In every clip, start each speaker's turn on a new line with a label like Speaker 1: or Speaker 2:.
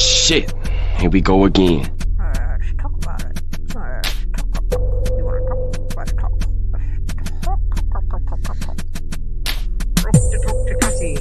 Speaker 1: shit. Here we go again.
Speaker 2: Let's talk about it. You want to talk? Let's talk. Let's talk. Cassie.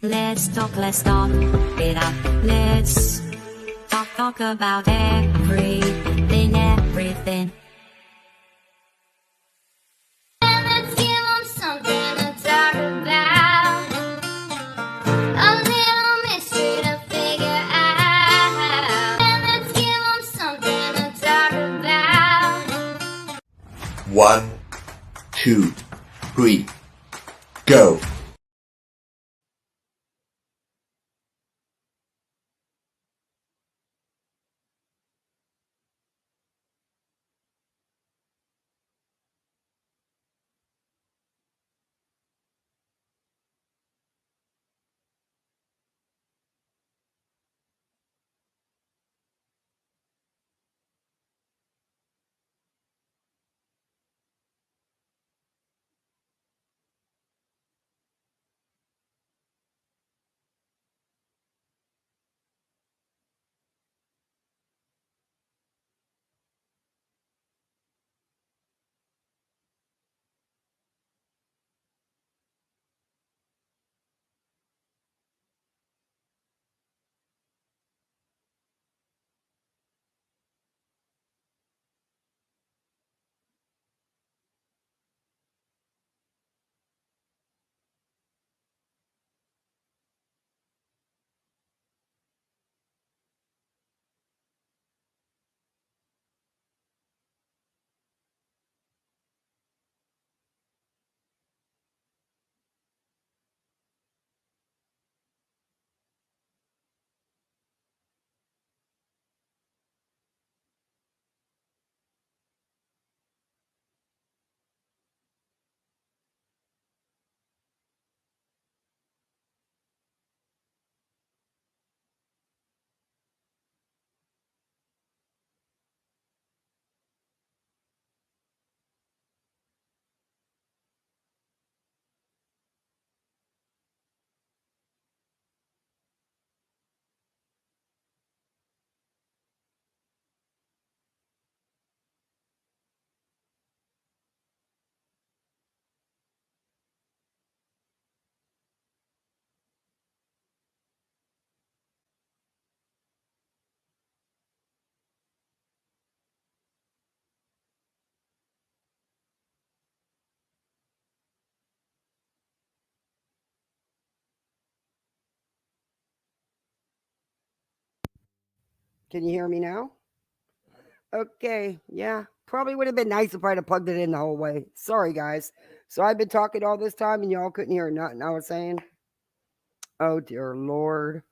Speaker 2: Let's go.
Speaker 3: Let's talk it out. Let's talk about everything, everything. And let's give them something to talk about. A little mystery to figure out. And let's give them something to talk about.
Speaker 4: 1, 2, 3, go.
Speaker 2: Can you hear me now? Okay, yeah. Probably would have been nice if I'd have plugged it in the whole way. Sorry, guys. So I've been talking all this time and y'all couldn't hear nothing I was saying. Oh, dear Lord.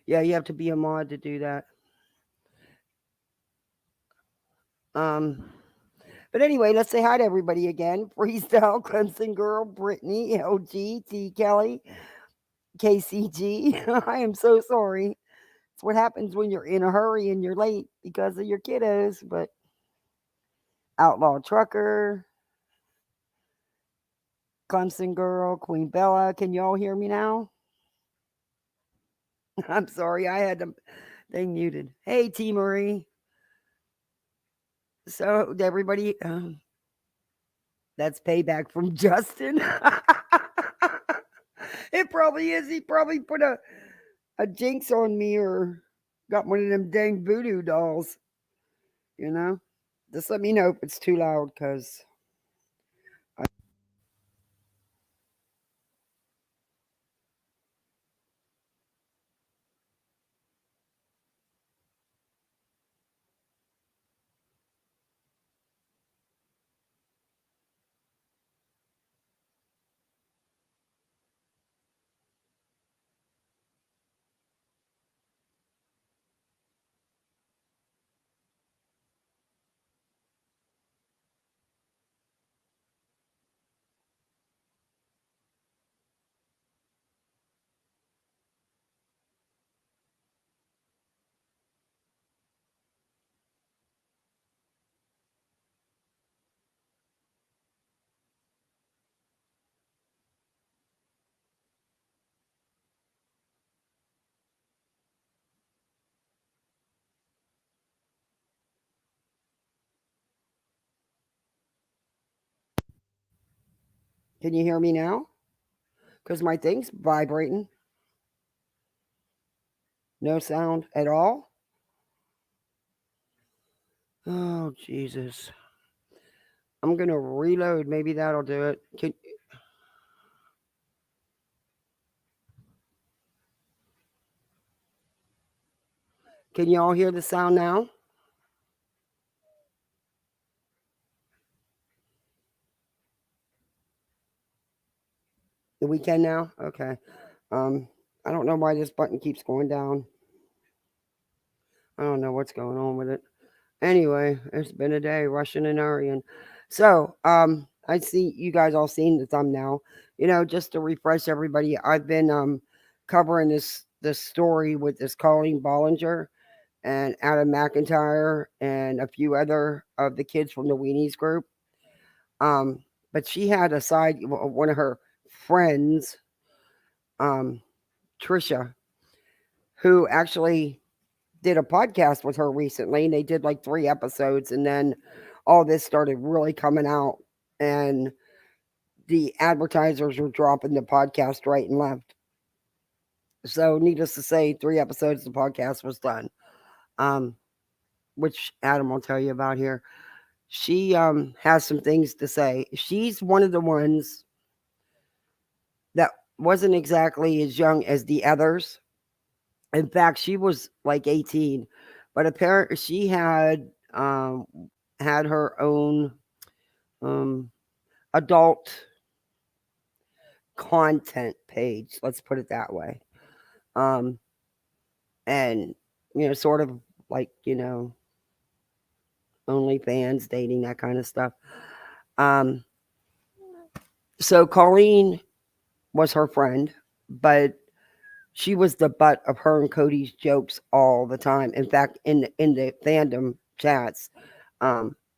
Speaker 2: Yeah, you have to be a mod to do that. But anyway, let's say hi to everybody again. Freestyle, Clemson Girl, Brittany, LG, T. Kelly, KCG. I am so sorry. It's what happens when you're in a hurry and you're late because of your kiddos. But Outlaw Trucker, Clemson girl, Queen Bella. Can you all hear me now? I'm sorry, I had the thing muted. Hey, T Marie. So, everybody, that's payback from Justin. It probably is. He probably put a jinx on me or got one of them dang voodoo dolls. You know? Just let me know if it's too loud because. Can you hear me now? Because my thing's vibrating. No sound at all. Oh, Jesus. I'm going to reload. Maybe that'll do it. Can you all hear the sound now? We can now? Okay. I don't know why this button keeps going down. I don't know what's going on with it. Anyway, it's been a day, Russian and Aryan. So, I see you guys all seen the thumbnail. You know, just to refresh everybody, I've been covering this story with this Colleen Ballinger and Adam McIntyre and a few other of the kids from the Weenies group. But she had a side, one of her friends, Trisha, who actually did a podcast with her recently, and they did like 3 episodes, and then all this started really coming out, and the advertisers were dropping the podcast right and left. So, needless to say, 3 episodes, the podcast was done, which Adam will tell you about here. She has some things to say. She's one of the ones that wasn't exactly as young as the others. In fact, she was like 18, but apparently she had her own adult content page. Let's put it that way. And sort of like OnlyFans, dating, that kind of stuff. So Colleen was her friend, but she was the butt of her and Cody's jokes all the time. In fact, in the fandom chats,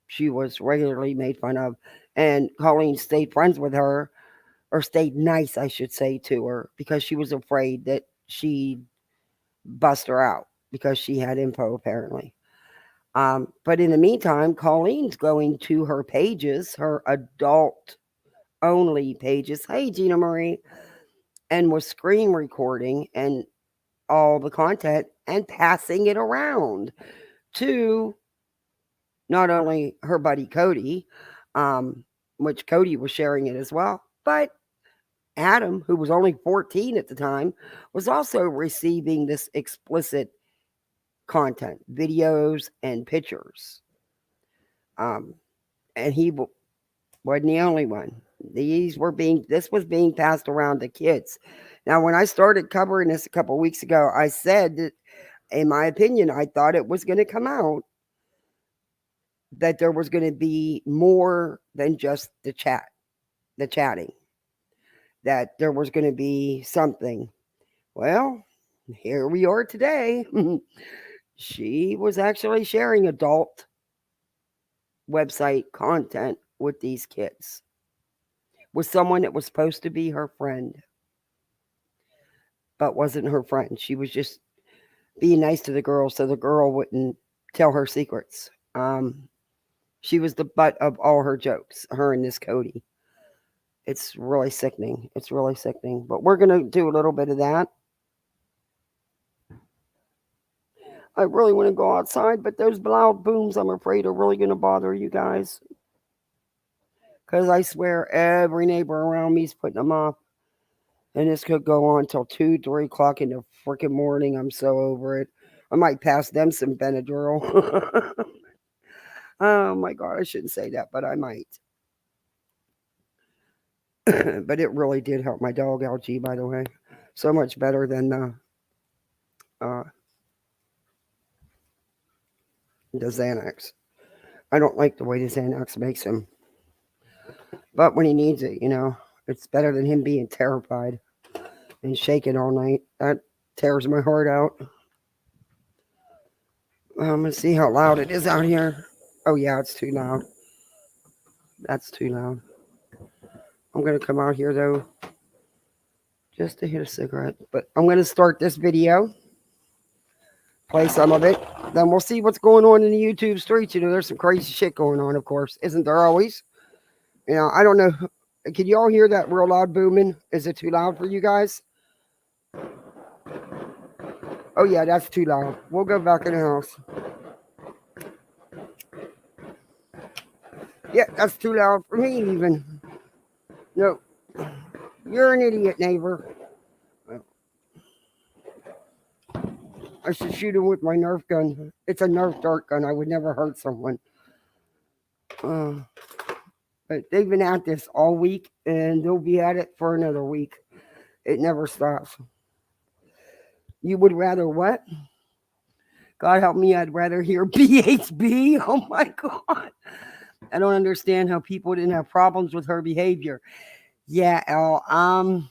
Speaker 2: she was regularly made fun of, and Colleen stayed friends with her, or stayed nice, I should say, to her, because she was afraid that she'd bust her out because she had info apparently. But in the meantime, Colleen's going to her pages, her adult only pages. Hey, Gina Marie. And was screen recording and all the content and passing it around to not only her buddy Cody, which Cody was sharing it as well, but Adam, who was only 14 at the time, was also receiving this explicit content, videos and pictures. And he wasn't the only one. This was being passed around to kids. Now, when I started covering this a couple weeks ago, I said that, in my opinion, I thought it was going to come out that there was going to be more than just the chatting, that there was going to be something. Well, here we are today. She was actually sharing adult website content with these kids, with someone that was supposed to be her friend, but wasn't her friend. She was just being nice to the girl so the girl wouldn't tell her secrets. She was the butt of all her jokes, her and this Cody. It's really sickening. It's really sickening. But we're going to do a little bit of that. I really want to go outside, but those loud booms, I'm afraid, are really going to bother you guys. Because I swear every neighbor around me is putting them off. And this could go on till 2, 3 o'clock in the freaking morning. I'm so over it. I might pass them some Benadryl. Oh my God, I shouldn't say that, but I might. But it really did help my dog, Algie, by the way. So much better than the Xanax. I don't like the way the Xanax makes him. But when he needs it, it's better than him being terrified and shaking all night. That tears my heart out. I'm going to see how loud it is out here. Oh, yeah, it's too loud. That's too loud. I'm going to come out here, though, just to hit a cigarette. But I'm going to start this video, play some of it. Then we'll see what's going on in the YouTube streets. There's some crazy shit going on, of course. Isn't there always? I don't know. Can you all hear that real loud booming? Is it too loud for you guys? Oh, yeah, that's too loud. We'll go back in the house. Yeah, that's too loud for me even. No. You're an idiot, neighbor. I should shoot him with my Nerf gun. It's a Nerf dart gun. I would never hurt someone. But they've been at this all week, and they'll be at it for another week. It never stops. You would rather what? God help me, I'd rather hear BHB. Oh my God. I don't understand how people didn't have problems with her behavior. Yeah, Elle.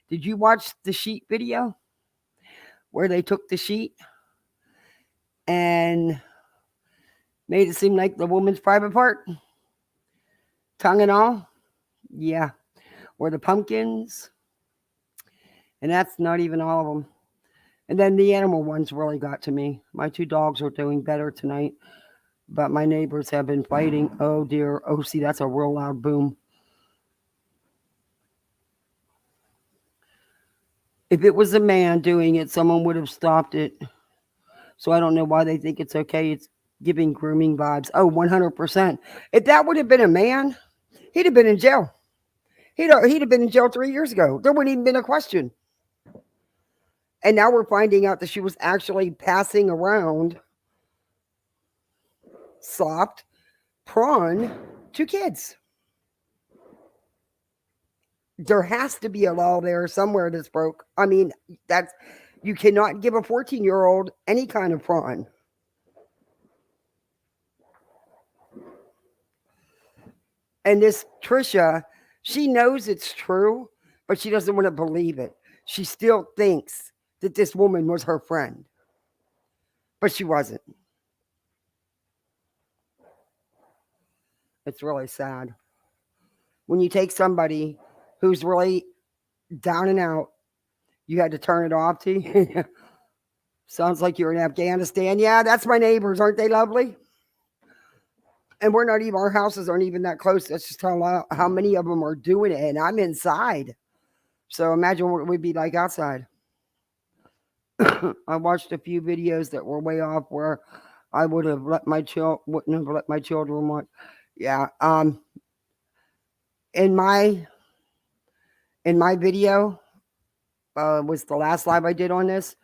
Speaker 2: Did you watch the sheet video? Where they took the sheet and made it seem like the woman's private part? Tongue and all? Yeah. Where the pumpkins? And that's not even all of them. And then the animal ones really got to me. My 2 dogs are doing better tonight, but my neighbors have been fighting. Oh dear. Oh, see, that's a real loud boom. If it was a man doing it, someone would have stopped it. So I don't know why they think it's okay. It's giving grooming vibes. Oh, 100%. If that would have been a man, he'd have been in jail. He'd have been in jail 3 years ago. There wouldn't even been a question. And now we're finding out that she was actually passing around soft prawn to kids. There has to be a law there somewhere that's broke. I mean, you cannot give a 14-year-old any kind of prawn. And this Trisha, she knows it's true, but she doesn't want to believe it. She still thinks that this woman was her friend, but she wasn't. It's really sad. When you take somebody who's really down and out, you had to turn it off to you. Sounds like you're in Afghanistan. Yeah, that's my neighbors. Aren't they lovely? And our houses aren't even that close. That's just how many of them are doing it. And I'm inside. So imagine what it would be like outside. I watched a few videos that were way off where I wouldn't have let my children watch. Yeah. In my video, was the last live I did on this.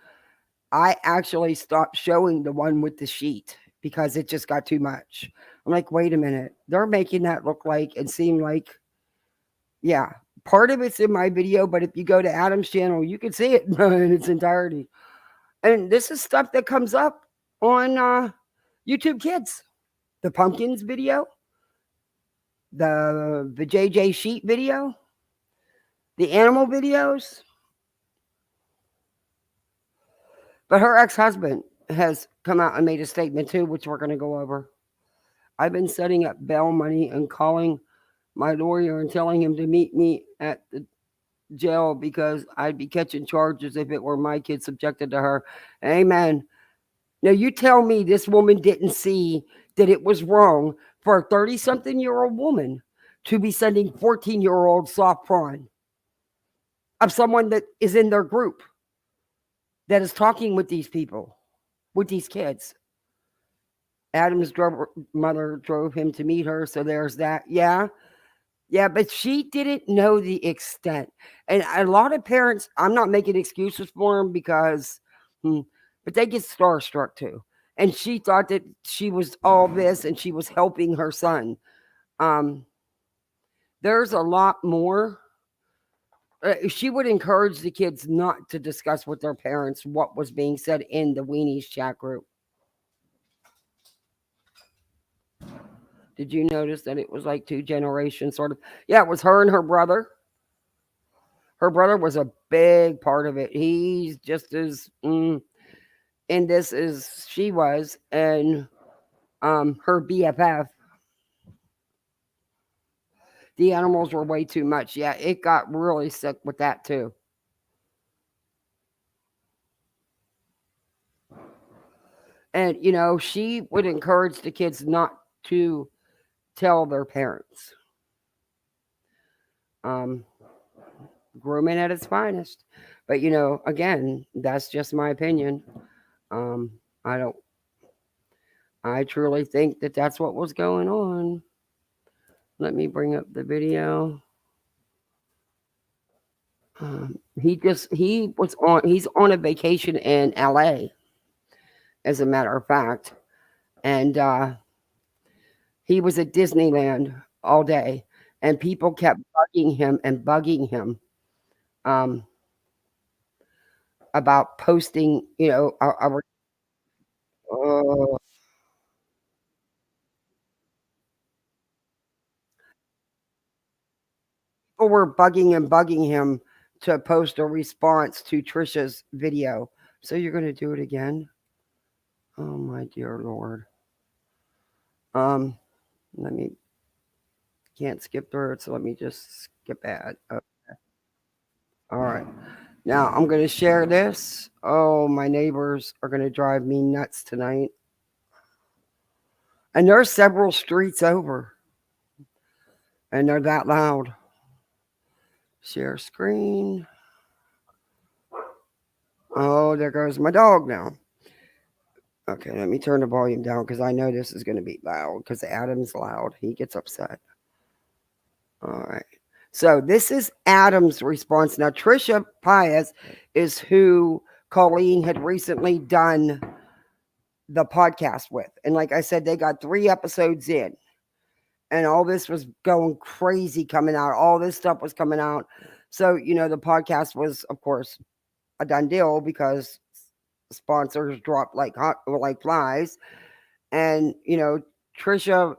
Speaker 2: I actually stopped showing the one with the sheet because it just got too much. I'm like, wait a minute. They're making that look like and seem like, yeah, part of it's in my video, but if you go to Adam's channel, you can see it in its entirety. And this is stuff that comes up on YouTube Kids. The pumpkins video, the JJ sheet video, the animal videos. But her ex-husband has come out and made a statement too, which we're going to go over. I've been setting up bail money and calling my lawyer and telling him to meet me at the jail because I'd be catching charges if it were my kid subjected to her. Amen. Now you tell me this woman didn't see that it was wrong for a 30-something-year-old woman to be sending 14-year-old soft porn of someone that is in their group that is talking with these people, with these kids. Adam's mother drove him to meet her, so there's that. Yeah, but she didn't know the extent. And a lot of parents, I'm not making excuses for them because, but they get starstruck too. And she thought that she was all this and she was helping her son. There's a lot more. She would encourage the kids not to discuss with their parents what was being said in the Weenies chat group. Did you notice that it was like 2 generations sort of? Yeah, it was her and her brother. Her brother was a big part of it. He's just as in this as she was, and her BFF. The animals were way too much. Yeah, it got really sick with that too. And she would encourage the kids not to tell their parents. Grooming at its finest. But again, that's just my opinion. I truly think that that's what was going on. Let me bring up the video. He's on a vacation in LA, as a matter of fact. And he was at Disneyland all day, and people kept bugging him about posting, our people were bugging him to post a response to Trisha's video. So you're going to do it again? Oh my dear Lord. Let me, can't skip through it, so let me just skip ahead. Okay. All right. Now I'm going to share this. Oh, my neighbors are going to drive me nuts tonight. And they're several streets over. And they're that loud. Share screen. Oh, there goes my dog now. Okay, let me turn the volume down because I know this is going to be loud because Adam's loud. He gets upset. All right. So this is Adam's response. Now, Trisha Paytas is who Colleen had recently done the podcast with. And like I said, they got 3 episodes in. And all this was going crazy coming out. All this stuff was coming out. So, the podcast was, of course, a done deal because sponsors dropped like flies. And, Trisha,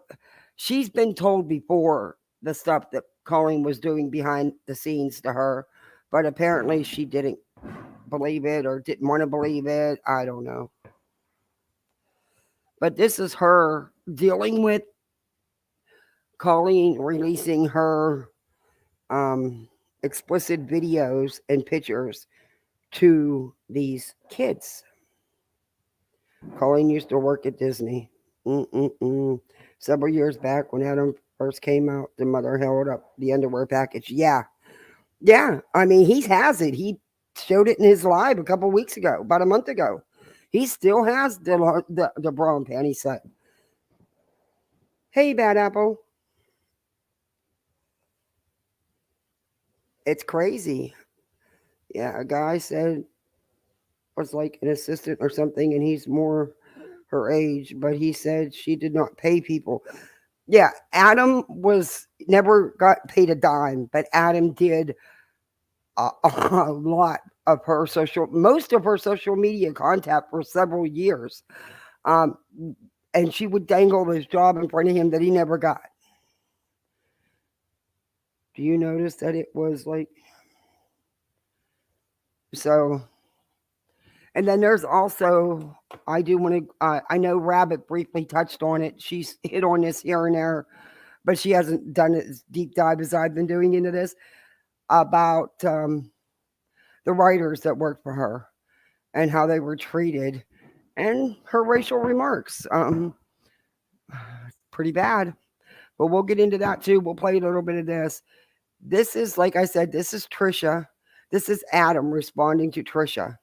Speaker 2: she's been told before the stuff that Colleen was doing behind the scenes to her, but apparently she didn't believe it or didn't want to believe it. I don't know. But this is her dealing with Colleen releasing her explicit videos and pictures to these kids. Colleen used to work at Disney. Several years back when Adam first came out, the mother held up the underwear package. Yeah. I mean, he has it. He showed it in his live about a month ago. He still has the bra and panty set. Hey, Bad Apple. It's crazy. Yeah, a guy said was like an assistant or something, and he's more her age, but he said she did not pay people. Yeah, Adam never got paid a dime, but Adam did a lot of most of her social media contact for several years. And she would dangle this job in front of him that he never got. Do you notice that it was like, so, and then there's also, I know Rabbit briefly touched on it. She's hit on this here and there, but she hasn't done it as deep dive as I've been doing into this, about the writers that worked for her and how they were treated, and her racial remarks. Pretty bad. But we'll get into that too. We'll play a little bit of this. This is, like I said, this is Trisha. This is Adam responding to Trisha.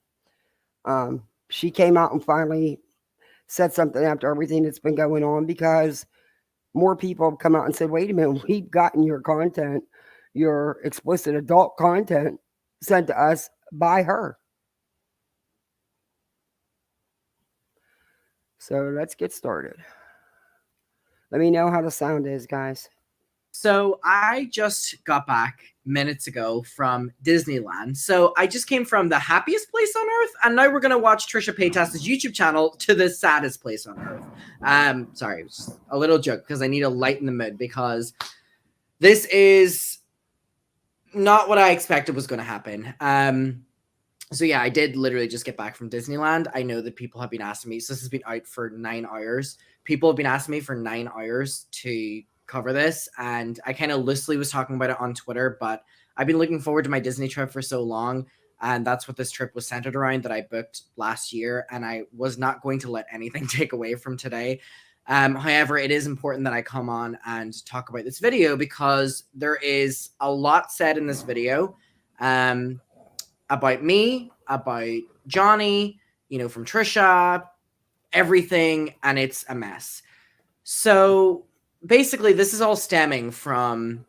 Speaker 2: She came out and finally said something after everything that's been going on, because more people have come out and said, wait a minute, we've gotten your content, your explicit adult content, sent to us by her. So let's get started. Let me know how the sound is, guys.
Speaker 5: So I just got back minutes ago from Disneyland. So I just came from the happiest place on earth, and now we're going to watch Trisha Paytas's YouTube channel to the saddest place on earth. Sorry, it was just a little joke because I need to lighten the mood, because this is not what I expected was going to happen. So yeah, I did literally just get back from Disneyland. I know that people have been asking me, so this has been out for 9 hours. People have been asking me for 9 hours to cover this, and I kind of loosely was talking about it on Twitter, but I've been looking forward to my Disney trip for so long, and that's what this trip was centered around, that I booked last year, and I was not going to let anything take away from today. However, it is important that I come on and talk about this video, because there is a lot said in this video about me, about Johnny, you know, from Trisha, everything, and it's a mess. So basically, this is all stemming from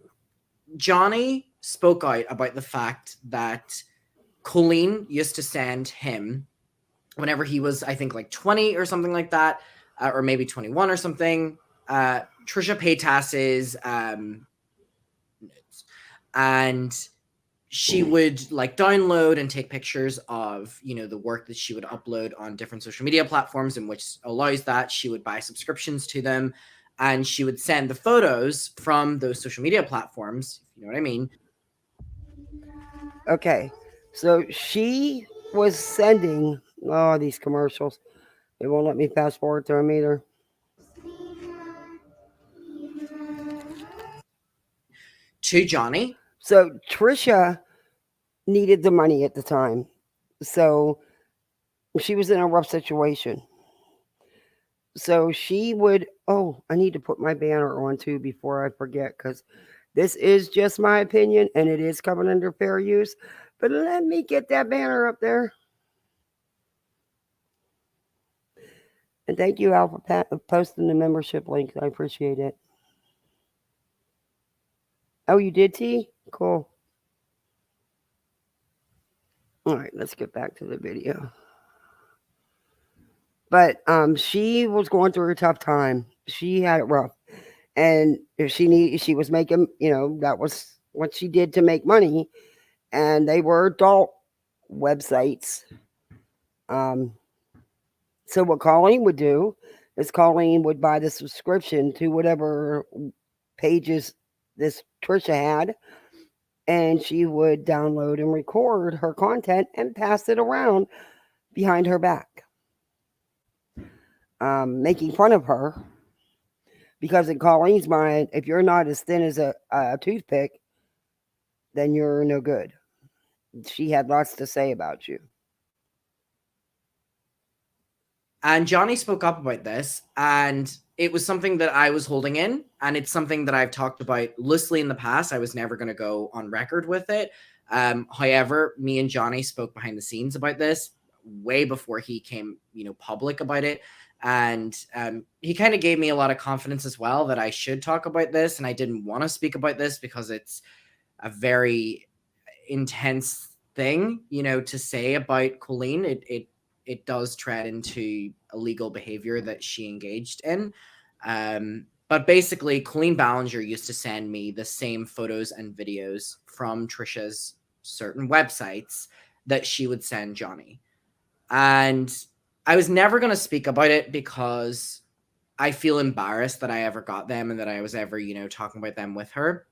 Speaker 5: Johnny spoke out about the fact that Colleen used to send him, whenever he was, I think, like 20 or something like that, or maybe 21 or something, Trisha Paytas's nudes. And she would like download and take pictures of, you know, the work that she would upload on different social media platforms, in which allows that. She would buy subscriptions to them, and she would send the photos from those social media platforms, if you know what I mean.
Speaker 2: Okay, so she was sending, oh, these commercials. It won't let me fast forward through them either.
Speaker 5: To Johnny.
Speaker 2: So Trisha needed the money at the time. So she was in a rough situation. So she would, oh, I need to put my banner on too before I forget, because this is just my opinion and it is coming under fair use. But let me get that banner up there. And thank you, Al, for posting the membership link. I appreciate it. Oh, you did, T? Cool. All right, let's get back to the video. But she was going through a tough time. She had it rough. And she was making, you know, that was what she did to make money. And they were adult websites. So what Colleen would do is Colleen would buy the subscription to whatever pages this Trisha had, and she would download and record her content and pass it around behind her back, making fun of her, because in Colleen's mind, if you're not as thin as a toothpick, then you're no good. She had lots to say about you.
Speaker 5: And Johnny spoke up about this, and it was something that I was holding in, and it's something that I've talked about loosely in the past. I was never going to go on record with it. However, me and Johnny spoke behind the scenes about this way before he came, you know, public about it. And he kind of gave me a lot of confidence as well that I should talk about this. And I didn't want to speak about this because it's a very intense thing, you know, to say about Colleen. It does tread into illegal behavior that she engaged in. But basically, Colleen Ballinger used to send me the same photos and videos from Trisha's certain websites that she would send Johnny. And I was never going to speak about it because I feel embarrassed that I ever got them and that I was ever, you know, talking about them with her.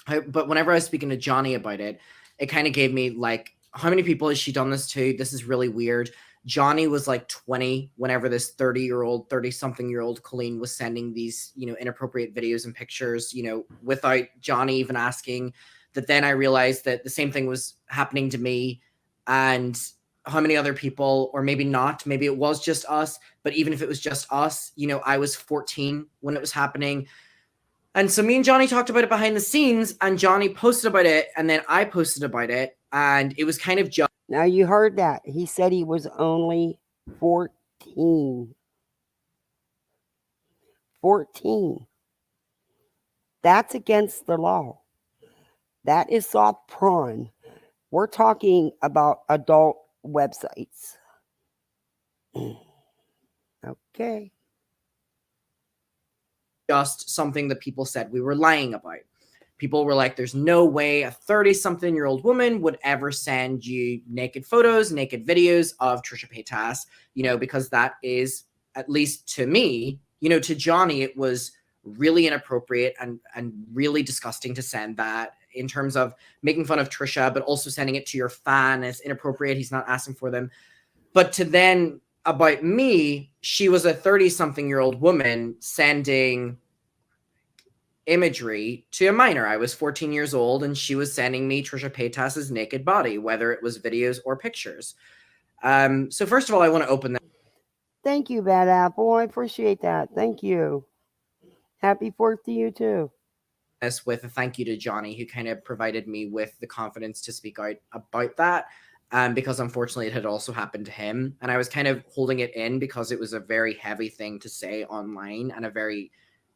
Speaker 5: But whenever I was speaking to Johnny about it, it kind of gave me like, how many people has she done this to? This is really weird. Johnny was like 20 whenever this 30-something-year-old Colleen was sending these, inappropriate videos and pictures, without Johnny even asking. That then I realized that the same thing was happening to me, and how many other people, or maybe not, maybe it was just us, but even if it was just us, I was 14 when it was happening. And so me and Johnny talked about it behind the scenes, and Johnny posted about it, and then I posted about it, and it was kind of just.
Speaker 2: Now you heard that. He said he was only 14. 14. That's against the law. That is soft porn. We're talking about adult websites. Okay.
Speaker 5: Just something that people said we were lying about. People were like, there's no way a 30-something-year-old woman would ever send you naked photos, naked videos of Trisha Paytas, because that is, at least to me, to Johnny, it was really inappropriate and really disgusting to send that, in terms of making fun of Trisha, but also sending it to your fan is inappropriate. He's not asking for them. But to then, about me, she was a 30-something-year-old woman sending imagery to a minor. I was 14 years old, and she was sending me Trisha Paytas's naked body, whether it was videos or pictures. So first of all, I want to open that.
Speaker 2: Thank you, Bad Apple. I appreciate that. Thank you. Happy 4th to you too.
Speaker 5: With a thank you to Johnny, who kind of provided me with the confidence to speak out about that, because unfortunately it had also happened to him, and I was kind of holding it in because it was a very heavy thing to say online, and a very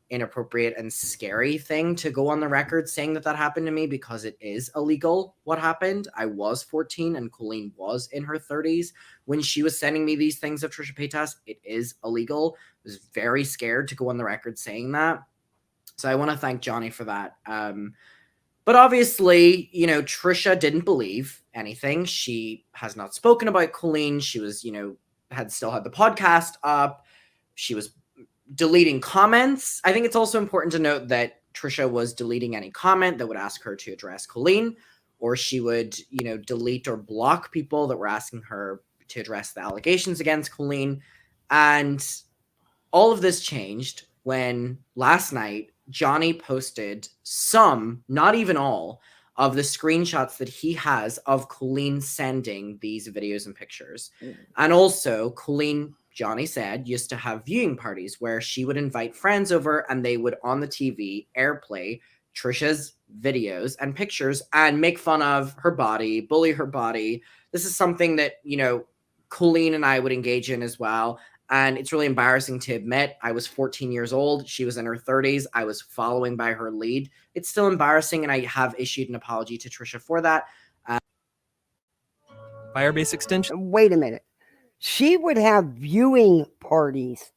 Speaker 5: inappropriate and scary thing to go on the record saying that happened to me, because it is illegal what happened. I was 14 and Colleen was in her 30s when she was sending me these things of Trisha Paytas. It is illegal. I was very scared to go on the record saying that. So I want to thank Johnny for that. But obviously, Trisha didn't believe anything. She has not spoken about Colleen. She was, had the podcast up. She was deleting comments. I think it's also important to note that Trisha was deleting any comment that would ask her to address Colleen, or she would, delete or block people that were asking her to address the allegations against Colleen. And all of this changed when last night Johnny posted some, not even all, of the screenshots that he has of Colleen sending these videos and pictures. And also, Colleen, Johnny said, used to have viewing parties where she would invite friends over and they would, on the TV, airplay Trisha's videos and pictures and make fun of her body, bully her body. This is something that, Colleen and I would engage in as well. And it's really embarrassing to admit. I was 14 years old. She was in her 30s. I was following by her lead. It's still embarrassing, and I have issued an apology to Trisha for that.
Speaker 1: Firebase extension.
Speaker 2: Wait a minute. She would have viewing parties.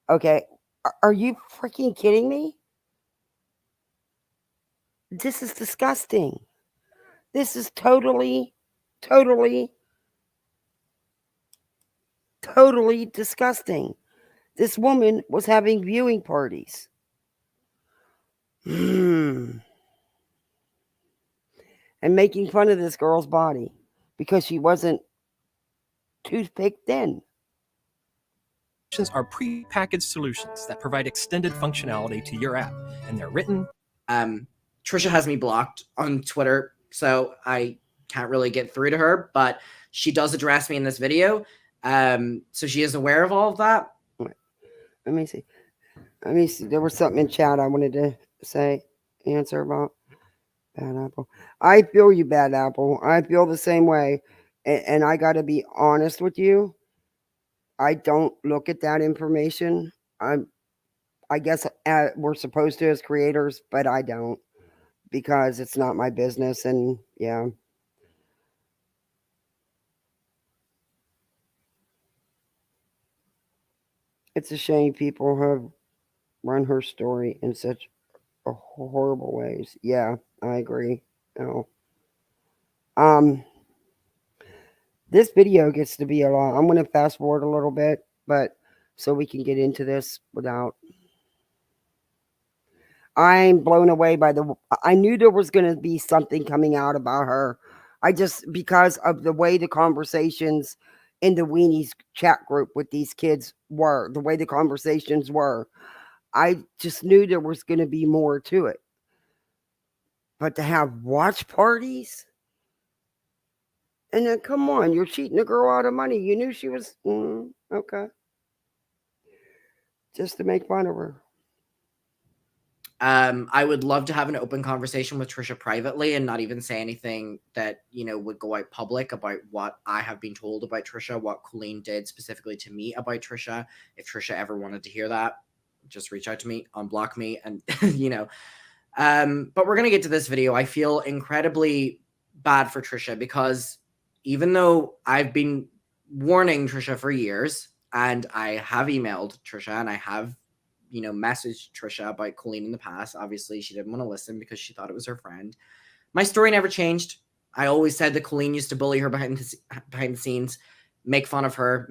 Speaker 2: Okay. Are you freaking kidding me? This is disgusting. This is totally disgusting. This woman was having viewing parties. And making fun of this girl's body because she wasn't toothpick thin.
Speaker 1: Are pre-packaged solutions that provide extended functionality to your app, and they're written.
Speaker 5: Trisha has me blocked on Twitter, so I can't really get through to her, but she does address me in this video. So she is aware of all of that.
Speaker 2: Let me see. There was something in chat I wanted to answer about. Bad Apple. I feel you, Bad Apple. I feel the same way. And I got to be honest with you. I don't look at that information. I guess we're supposed to as creators, but I don't, because it's not my business. And yeah. It's a shame people have run her story in such horrible ways. Yeah, I agree. No. This video gets to be a lot. I'm going to fast forward a little bit, but so we can get into this without. I'm blown away by I knew there was going to be something coming out about her. Because of the way the conversations in the weenies chat group with these kids were, the way the conversations were. I just knew there was going to be more to it. But to have watch parties, and then come on, you're cheating a girl out of money. You knew she was okay, just to make fun of her.
Speaker 5: I would love to have an open conversation with Trisha privately and not even say anything that, would go out public about what I have been told about Trisha, what Colleen did specifically to me about Trisha. If Trisha ever wanted to hear that, just reach out to me, unblock me, and, but we're going to get to this video. I feel incredibly bad for Trisha because even though I've been warning Trisha for years and I have emailed Trisha and I have messaged Trisha about Colleen in the past. Obviously, she didn't want to listen because she thought it was her friend. My story never changed. I always said that Colleen used to bully her behind the scenes, make fun of her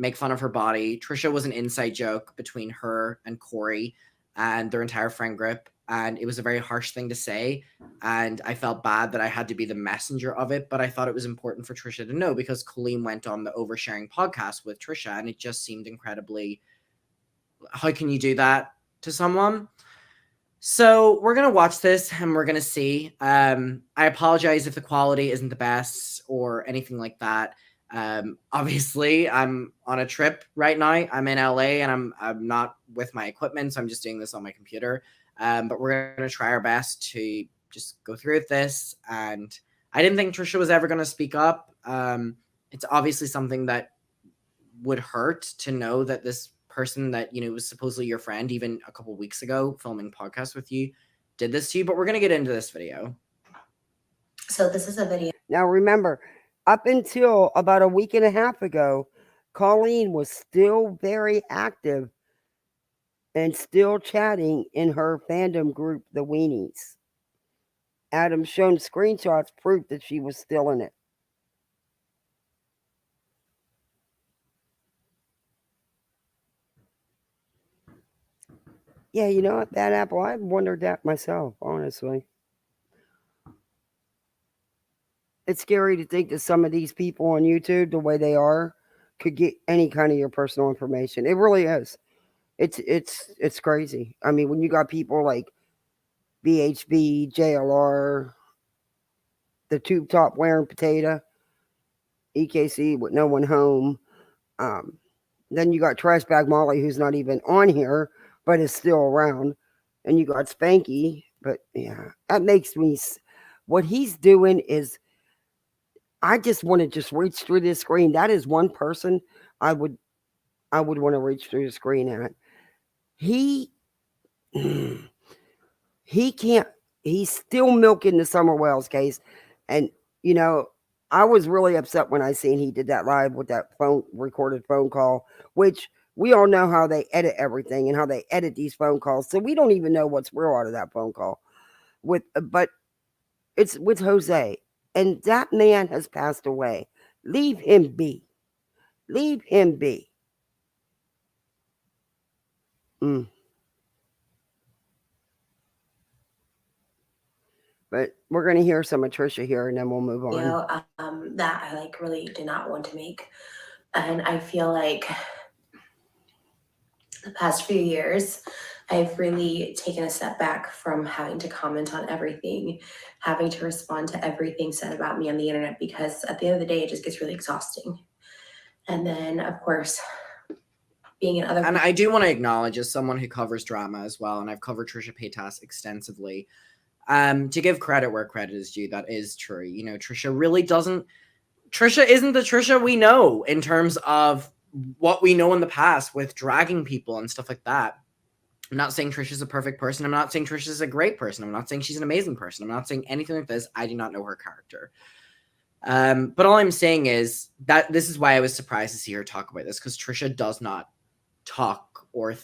Speaker 5: body. Trisha was an inside joke between her and Corey and their entire friend group. And it was a very harsh thing to say. And I felt bad that I had to be the messenger of it. But I thought it was important for Trisha to know because Colleen went on the Oversharing podcast with Trisha. And it just seemed incredibly, how can you do that to someone? So we're going to watch this and we're going to see. I apologize if the quality isn't the best or anything like that. Obviously, I'm on a trip right now. I'm in LA and I'm not with my equipment, so I'm just doing this on my computer. But we're going to try our best to just go through with this. And I didn't think Trisha was ever going to speak up. It's obviously something that would hurt to know that this person that, was supposedly your friend even a couple weeks ago filming podcasts with you did this to you. But we're going to get into this video.
Speaker 6: So this is a video.
Speaker 2: Now remember, up until about a week and a half ago, Colleen was still very active and still chatting in her fandom group, the Weenies. Adam's shown screenshots proof that she was still in it. Yeah, you know what, that apple, I've wondered that myself, honestly. It's scary to think that some of these people on YouTube, the way they are, could get any kind of your personal information. It really is. It's crazy. I mean, when you got people like BHB, JLR, the tube top wearing potato, EKC with no one home. Then you got Trash Bag Molly, who's not even on here, but is still around. And you got Spanky. But yeah, that makes me, what he's doing is, I just want to just reach through this screen. That is one person I would want to reach through the screen at. He can't, he's still milking the Summer Wells case. And, I was really upset when I seen he did that live with that recorded phone call, which we all know how they edit everything and how they edit these phone calls. So we don't even know what's real out of that phone call. But it's with Jose. And that man has passed away. Leave him be. Leave him be. But we're going to hear some of Trisha here, and then we'll move on.
Speaker 6: That I really did not want to make. And I feel like the past few years, I've really taken a step back from having to comment on everything, having to respond to everything said about me on the internet, because at the end of the day, it just gets really exhausting. And then, of course, being in other...
Speaker 5: And I do want to acknowledge, as someone who covers drama as well, and I've covered Trisha Paytas extensively, to give credit where credit is due, that is true. Trisha really doesn't... Trisha isn't the Trisha we know in terms of what we know in the past with dragging people and stuff like that. I'm not saying Trisha's a perfect person. I'm not saying Trisha's a great person. I'm not saying she's an amazing person. I'm not saying anything like this. I do not know her character. But all I'm saying is that this is why I was surprised to see her talk about this, because Trisha does not talk or,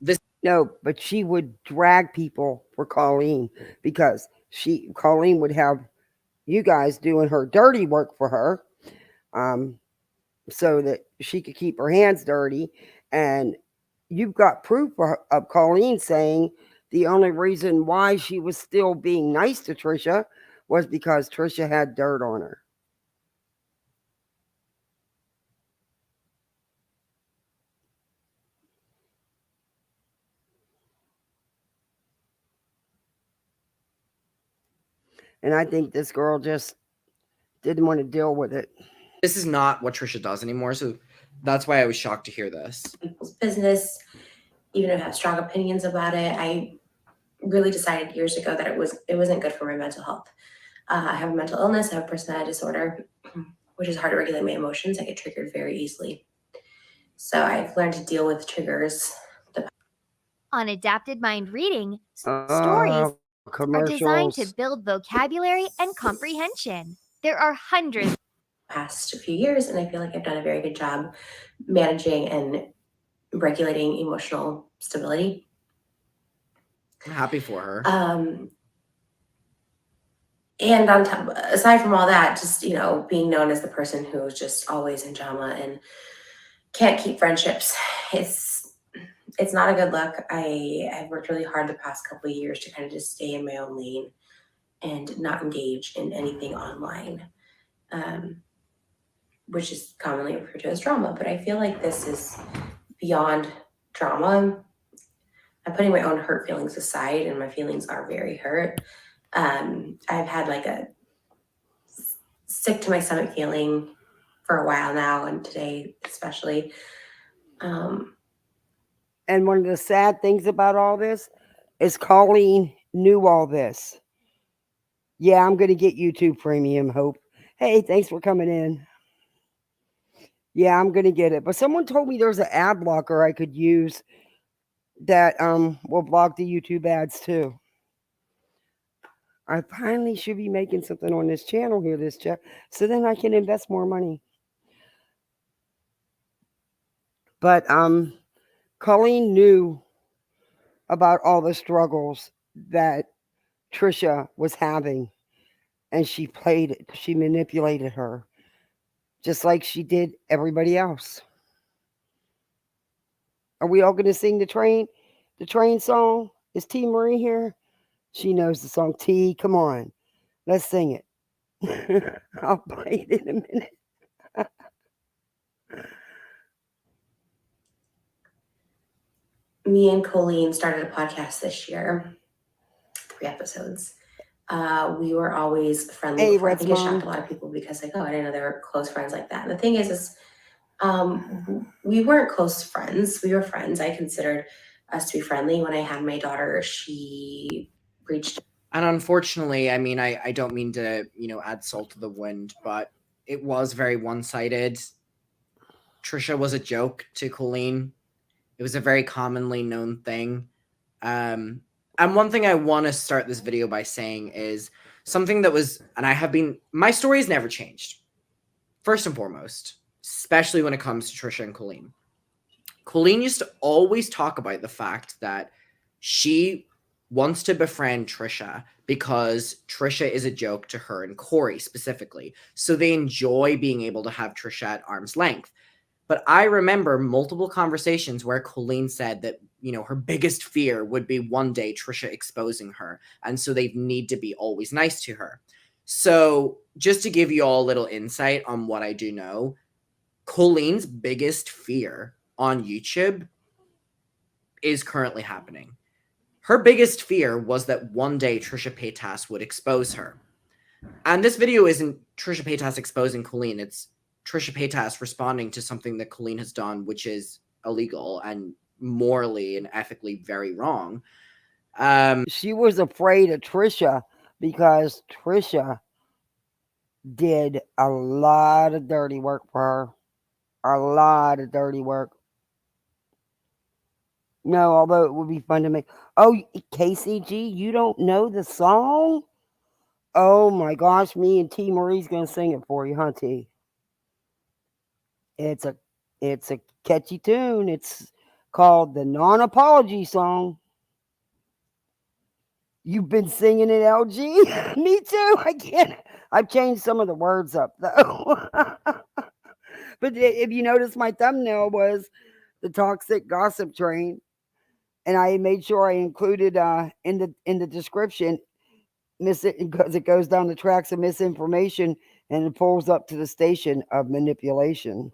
Speaker 5: this.
Speaker 2: No, but she would drag people for Colleen, because Colleen would have you guys doing her dirty work for her, so that she could keep her hands dirty. And you've got proof of Colleen saying the only reason why she was still being nice to Trisha was because Trisha had dirt on her. And I think this girl just didn't want to deal with it.
Speaker 5: This is not what Trisha does anymore, so that's why I was shocked to hear this.
Speaker 6: People's business, even if I have strong opinions about it. I really decided years ago that it wasn't good for my mental health. I have a mental illness. I have a personality disorder, which is hard to regulate my emotions. I get triggered very easily. So I've learned to deal with triggers.
Speaker 7: On Adapted Mind Reading, stories are designed to
Speaker 2: Commercials.
Speaker 7: build vocabulary and comprehension. There are hundreds
Speaker 6: Past few years, and I feel like I've done a very good job managing and regulating emotional stability.
Speaker 5: I'm happy for her.
Speaker 6: And on top, aside from all that, just being known as the person who's just always in drama and can't keep friendships, it's not a good look. I've worked really hard the past couple of years to kind of just stay in my own lane and not engage in anything online, which is commonly referred to as drama. But I feel like this is beyond drama. I'm putting my own hurt feelings aside, and my feelings are very hurt. I've had like a sick to my stomach feeling for a while now, and today especially.
Speaker 2: And one of the sad things about all this is Colleen knew all this. Yeah, I'm going to get YouTube Premium, Hope. Hey, thanks for coming in. Yeah, I'm going to get it. But someone told me there's an ad blocker I could use that will block the YouTube ads too. I finally should be making something on this channel here, so then I can invest more money. But Colleen knew about all the struggles that Trisha was having, and she played it. She manipulated her, just like she did everybody else. Are we all going to sing the train song? Is T. Marie here? She knows the song. T, come on. Let's sing it. I'll play it in a minute.
Speaker 6: Me and Colleen started a podcast this year, 3 episodes. We were always friendly.
Speaker 2: Hey,
Speaker 6: I think it shocked
Speaker 2: Redsmond.
Speaker 6: a lot of people because I didn't know they were close friends like that. And the thing is we weren't close friends. We were friends. I considered us to be friendly. When I had my daughter, she reached.
Speaker 5: And unfortunately, I mean, I don't mean to, add salt to the wind, but it was very one-sided. Trisha was a joke to Colleen. It was a very commonly known thing. And one thing I want to start this video by saying is something that was, and my story's never changed. First and foremost, especially when it comes to Trisha and Colleen. Colleen used to always talk about the fact that she wants to befriend Trisha because Trisha is a joke to her and Corey specifically. So they enjoy being able to have Trisha at arm's length. But I remember multiple conversations where Colleen said that, her biggest fear would be one day Trisha exposing her. And so they need to be always nice to her. So just to give you all a little insight on what I do know, Colleen's biggest fear on YouTube is currently happening. Her biggest fear was that one day Trisha Paytas would expose her. And this video isn't Trisha Paytas exposing Colleen. It's Trisha Paytas responding to something that Colleen has done, which is illegal and morally and ethically very wrong.
Speaker 2: She was afraid of Trisha because Trisha did a lot of dirty work for her. A lot of dirty work. No, although it would be fun to make. Oh, KCG, you don't know the song? Oh my gosh, me and T. Marie's gonna sing it for you, huh, T? It's a catchy tune. It's called the Non-Apology Song. You've been singing it, LG? Me too. I can't. I've changed some of the words up though. But if you notice, my thumbnail was the toxic gossip train, and I made sure I included in the description because it goes down the tracks of misinformation and it pulls up to the station of manipulation.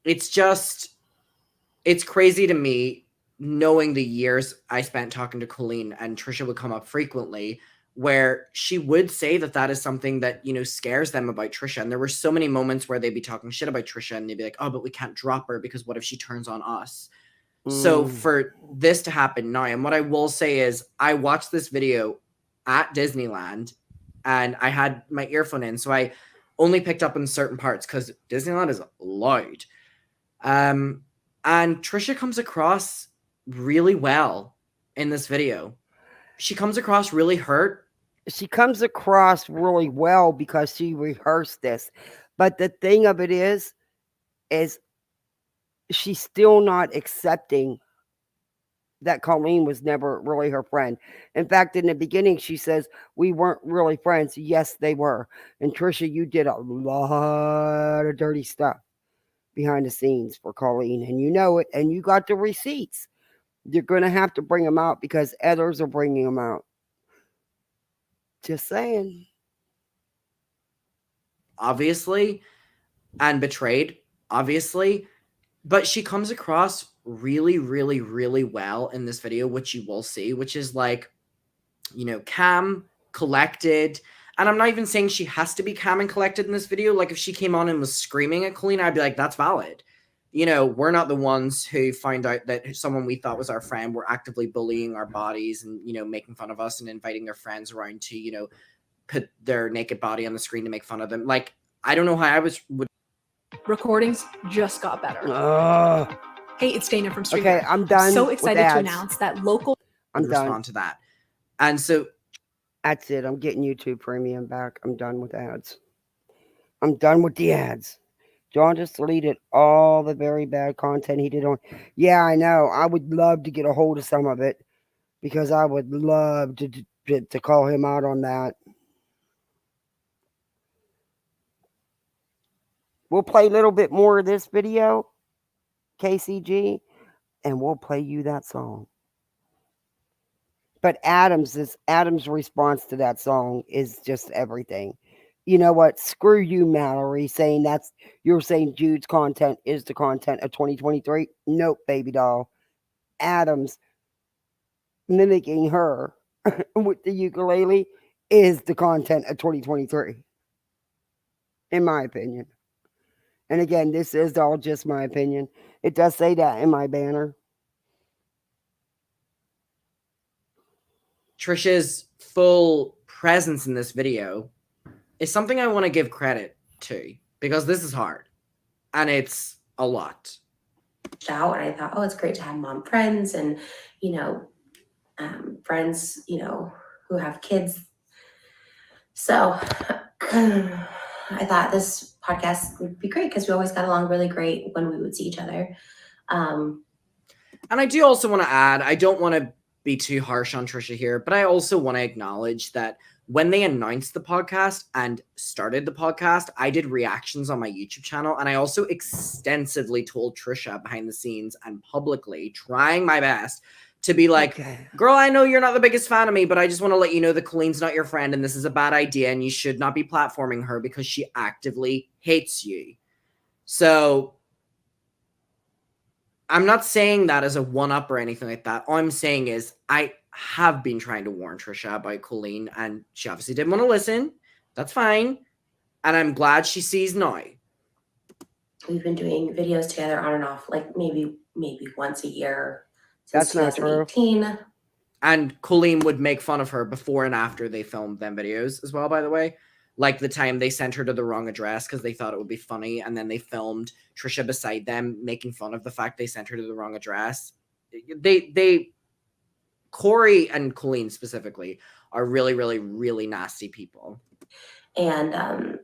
Speaker 5: It's crazy to me knowing the years I spent talking to Colleen, and Trisha would come up frequently, where she would say that that is something that, you know, scares them about Trisha. And there were so many moments where they'd be talking shit about Trisha and they'd be like, oh, but we can't drop her because what if she turns on us? So for this to happen now, and what I will say is I watched this video at Disneyland and I had my earphone in, so I only picked up on certain parts because Disneyland is loud. And Trisha comes across really well in this video. She comes across really hurt.
Speaker 2: She comes across really well because she rehearsed this. But the thing of it is she's still not accepting that Colleen was never really her friend. In fact, in the beginning, she says, we weren't really friends. Yes, they were. And Trisha, you did a lot of dirty stuff behind the scenes for Colleen, and you know it, and you got the receipts. You're going to have to bring them out because others are bringing them out. Just saying.
Speaker 5: Obviously, and betrayed, obviously. But she comes across really, really, really well in this video, which you will see, which is like, you know, calm, collected. And I'm not even saying she has to be calm and collected in this video. Like if she came on and was screaming at Colleen, I'd be like, that's valid. You know, we're not the ones who find out that someone we thought was our friend were actively bullying our bodies and, you know, making fun of us and inviting their friends around to, you know, put their naked body on the screen to make fun of them. Like, I don't know how I would.
Speaker 8: Recordings just got better. Hey, it's Dana from Stream.
Speaker 2: Okay, I'm done.
Speaker 8: So excited
Speaker 2: with
Speaker 8: to
Speaker 2: ads.
Speaker 8: announce that local.
Speaker 2: I'm done.
Speaker 5: Respond to that. And so
Speaker 2: that's it. I'm getting YouTube Premium back. I'm done with ads. I'm done with the ads. John just deleted all the very bad content he did on. Yeah, I know. I would love to get a hold of some of it because I would love to call him out on that. We'll play a little bit more of this video, KCG, and we'll play you that song. But Adam's response to that song is just everything. You know what? Screw you, Mallory, saying you're saying Jude's content is the content of 2023. Nope, baby doll. Adam's mimicking her with the ukulele is the content of 2023. In my opinion. And again, this is all just my opinion. It does say that in my banner.
Speaker 5: Trisha's full presence in this video is something I want to give credit to because this is hard and it's a lot.
Speaker 6: Out and I thought, oh, it's great to have mom friends and, you know, friends, you know, who have kids. So I thought this podcast would be great because we always got along really great when we would see each other.
Speaker 5: And I do also want to add, I don't want to be too harsh on Trisha here, but I also want to acknowledge that when they announced the podcast and started the podcast, I did reactions on my YouTube channel. And I also extensively told Trisha behind the scenes and publicly, trying my best to be like, girl, I know you're not the biggest fan of me, but I just want to let you know that Colleen's not your friend and this is a bad idea and you should not be platforming her because she actively hates you. So I'm not saying that as a one-up or anything like that. All I'm saying is I have been trying to warn Trisha about Colleen and she obviously didn't want to listen. That's fine. And I'm glad she sees now.
Speaker 6: We've been doing videos together on and off, like maybe once a year.
Speaker 2: That's not true.
Speaker 5: And Colleen would make fun of her before and after they filmed them videos as well, by the way. Like the time they sent her to the wrong address because they thought it would be funny. And then they filmed Trisha beside them making fun of the fact they sent her to the wrong address. Corey and Colleen specifically are really, really, really nasty people.
Speaker 6: And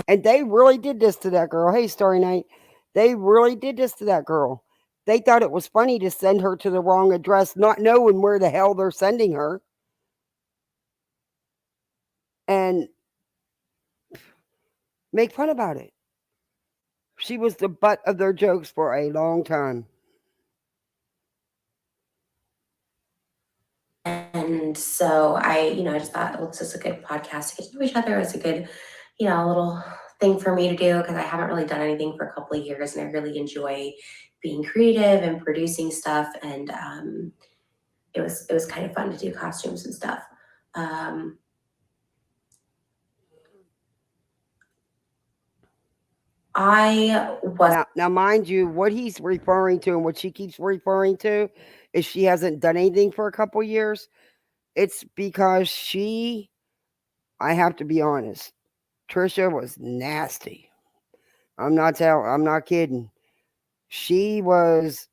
Speaker 2: they really did this to that girl. Hey, Starry Night. They really did this to that girl. They thought it was funny to send her to the wrong address, not knowing where the hell they're sending her. And make fun about it. She was the butt of their jokes for a long time.
Speaker 6: And so I just thought, well, this is a good podcast to get to know each other. It's a good, little thing for me to do because I haven't really done anything for a couple of years and I really enjoy being creative and producing stuff, and it was kind of fun to do costumes and stuff. I was
Speaker 2: now, mind you, what he's referring to and what she keeps referring to is she hasn't done anything for a couple years. It's because I have to be honest, Trisha was nasty. I'm not kidding. She was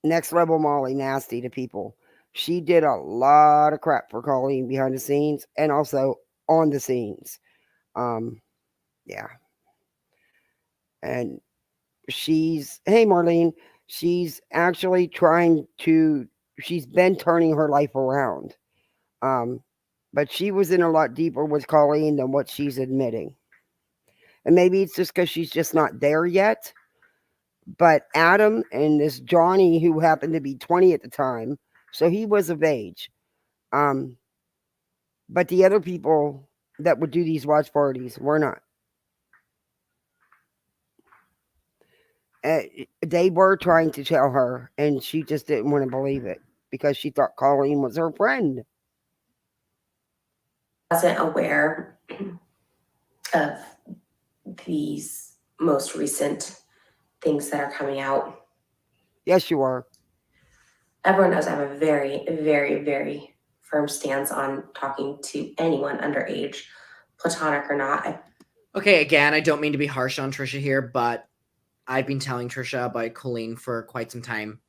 Speaker 2: next level Molly nasty to people. She did a lot of crap for Colleen behind the scenes and also on the scenes. Yeah. And hey Marlene, she's actually she's been turning her life around. But she was in a lot deeper with Colleen than what she's admitting. And maybe it's just because she's just not there yet. But Adam and this Johnny, who happened to be 20 at the time, so he was of age. But the other people that would do these watch parties were not. They were trying to tell her, and she just didn't want to believe it because she thought Colleen was her friend.
Speaker 6: Wasn't aware of these most recent things that are coming out.
Speaker 2: Yes, you are.
Speaker 6: Everyone knows I have a very, very, very firm stance on talking to anyone underage, platonic or not.
Speaker 5: Okay, again, I don't mean to be harsh on Trisha here, but I've been telling Trisha about Colleen for quite some time.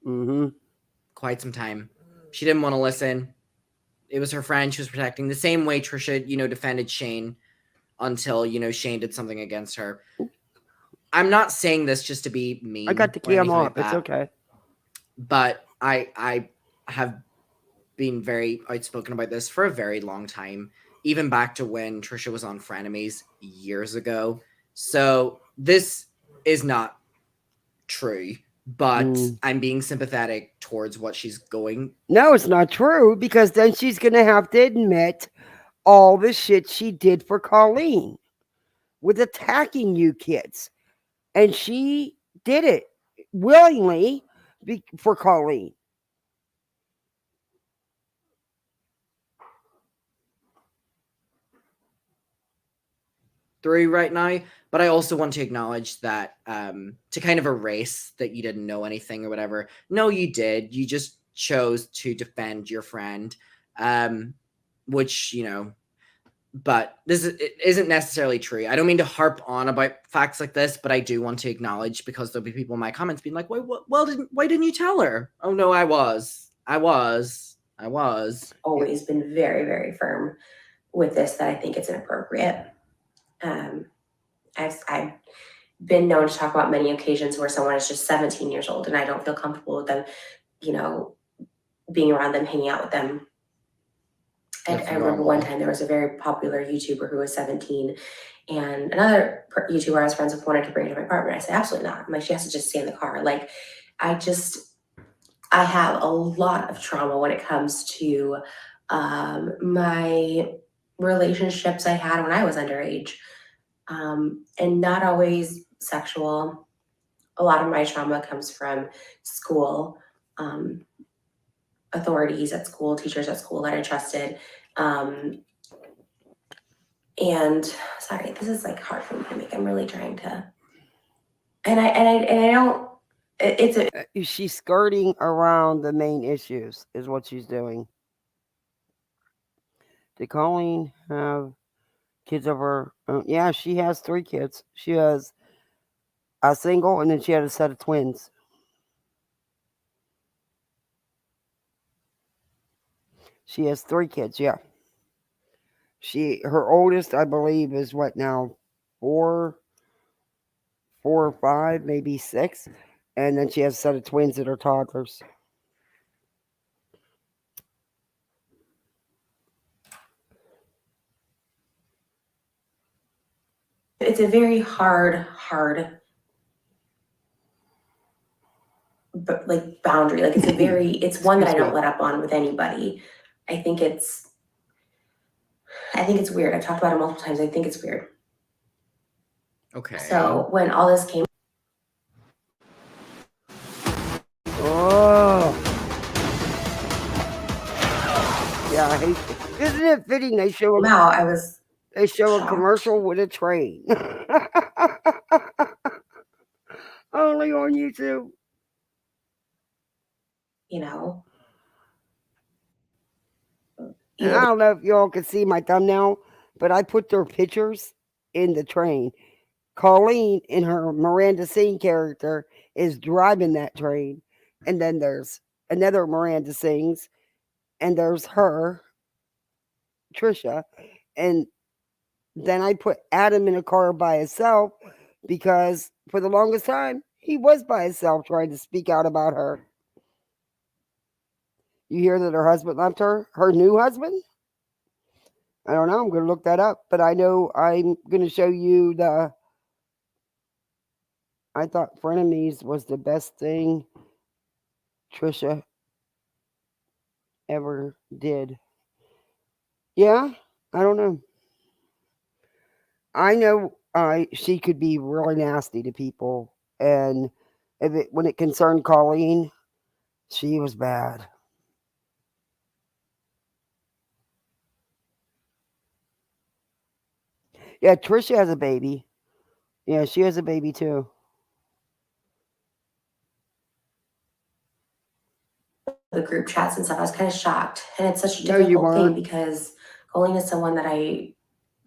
Speaker 5: Quite some time. She didn't want to listen. It was her friend she was protecting. The same way Trisha, defended Shane until, Shane did something against her. I'm not saying this just to be mean.
Speaker 2: I got the cam off. It's okay.
Speaker 5: But I have been very outspoken about this for a very long time, even back to when Trisha was on Frenemies years ago. So this is not true, but I'm being sympathetic towards what she's going.
Speaker 2: No, it's not true, because then she's going to have to admit all the shit she did for Colleen with attacking you kids. And she did it willingly for Colleen.
Speaker 5: Through right now, but I also want to acknowledge that to kind of erase that you didn't know anything or whatever. No, you did. You just chose to defend your friend, which, but this isn't necessarily true. I don't mean to harp on about facts like this, but I do want to acknowledge, because there'll be people in my comments being like, why didn't you tell her? Oh no, I was
Speaker 6: always been very, very firm with this, that I think it's inappropriate. I've been known to talk about many occasions where someone is just 17 years old and I don't feel comfortable with them, being around them, hanging out with them. I remember one time there was a very popular YouTuber who was 17, and another YouTuber I was friends with wanted to bring her to my apartment. I said, absolutely not. I'm like, she has to just stay in the car. Like, I have a lot of trauma when it comes to my relationships I had when I was underage, and not always sexual. A lot of my trauma comes from school, authorities at school, teachers at school that I trusted. And sorry, this is like hard for me to make. I'm really trying to, and I don't,
Speaker 2: she's skirting around the main issues is what she's doing. Did Colleen have kids of her own? Yeah, she has 3 kids. She has a single, and then she had a set of twins. She has 3 kids, yeah. Her oldest, I believe, is what now? 4 or 5, maybe 6. And then she has a set of twins that are toddlers.
Speaker 6: It's a very hard, but like boundary. Like it's one that I don't let up on with anybody. I think it's weird. I've talked about it multiple times. I think it's weird.
Speaker 5: Okay.
Speaker 6: So when all this came,
Speaker 2: Yeah, I hate it. Isn't it fitting they show
Speaker 6: Wow, I was
Speaker 2: a
Speaker 6: shocked.
Speaker 2: commercial with a train? Only on YouTube.
Speaker 6: You know.
Speaker 2: And I don't know if y'all can see my thumbnail, but I put their pictures in the train. Colleen, in her Miranda Singh character, is driving that train. And then there's another Miranda Sings, and there's her, Trisha. And then I put Adam in a car by himself because for the longest time, he was by himself trying to speak out about her. You hear that her husband left her? Her new husband? I don't know. I'm going to look that up. But I know I'm going to show you the... I thought Frenemies was the best thing Trisha ever did. Yeah? I don't know. I know she could be really nasty to people. And when it concerned Colleen, she was bad. Yeah, Trisha has a baby. Yeah, she has a baby too.
Speaker 6: The group chats and stuff, I was kind of shocked. And it's such a
Speaker 2: No, you
Speaker 6: difficult thing
Speaker 2: weren't.
Speaker 6: because Colleen is someone that I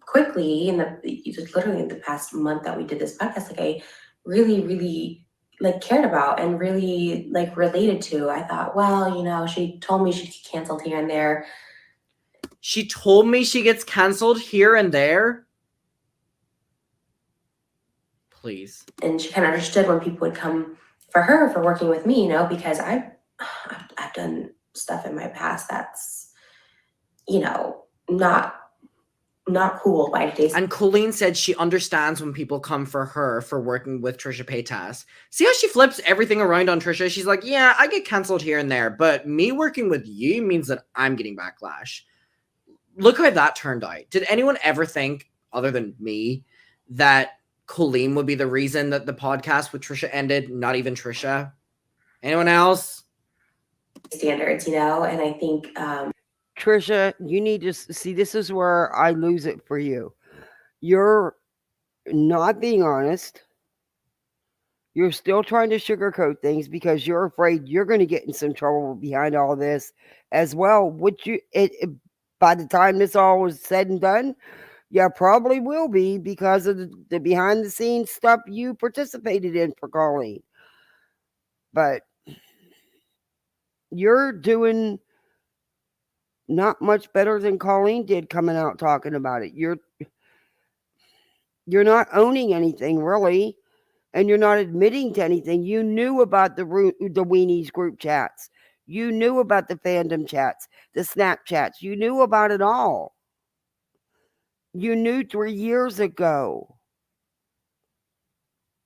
Speaker 6: quickly, literally in the past month that we did this podcast, like I really, really like cared about and really like related to. I thought, well, you know, she told me she'd get canceled here and there.
Speaker 5: She told me she gets canceled here and there. Please.
Speaker 6: And she kind of understood when people would come for her for working with me, you know, because I've done stuff in my past that's, you know, not cool by today's.
Speaker 5: And Colleen said she understands when people come for her for working with Trisha Paytas. See how she flips everything around on Trisha? She's like, yeah, I get canceled here and there, but me working with you means that I'm getting backlash. Look how that turned out. Did anyone ever think, other than me, that Colleen would be the reason that the podcast with Trisha ended? Not even Trisha. Anyone else?
Speaker 6: Standards, you know, and I think
Speaker 2: Trisha, you need to see, this is where I lose it for you. You're not being honest. You're still trying to sugarcoat things because you're afraid you're going to get in some trouble behind all this as well. By the time this all was said and done, yeah, probably will be because of the behind the scenes stuff you participated in for Colleen. But you're doing not much better than Colleen did coming out talking about it. You're not owning anything really, and you're not admitting to anything. You knew about the Weenies group chats. You knew about the fandom chats, the Snapchats. You knew about it all. You knew 3 years ago.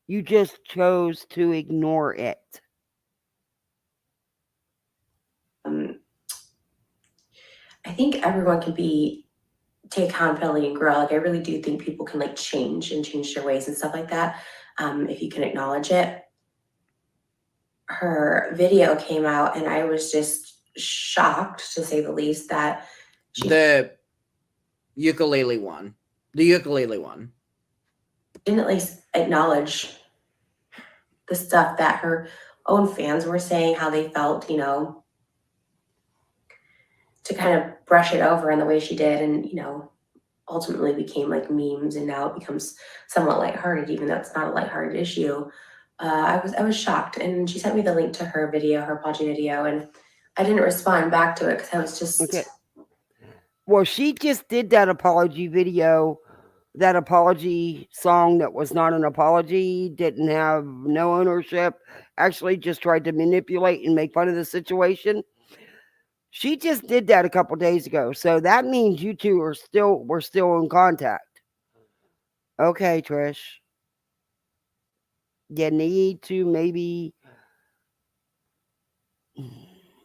Speaker 2: You just chose to ignore it.
Speaker 6: I think everyone can take accountability and grow. Like I really do think people can like change their ways and stuff like that. If you can acknowledge it. Her video came out and I was just shocked, to say the least, that
Speaker 5: the ukulele one
Speaker 6: didn't at least acknowledge the stuff that her own fans were saying, how they felt, you know, to kind of brush it over in the way she did, and you know, ultimately became like memes, and now it becomes somewhat lighthearted, even though it's not a lighthearted issue. I was shocked, and she sent me the link to her video, her apology video, and I didn't respond back to it because I was just
Speaker 2: okay. Well, she just did that apology video, that apology song that was not an apology, didn't have no ownership, actually just tried to manipulate and make fun of the situation. She just did that a couple days ago. So that means you two were still in contact. Okay, Trish. You need to maybe...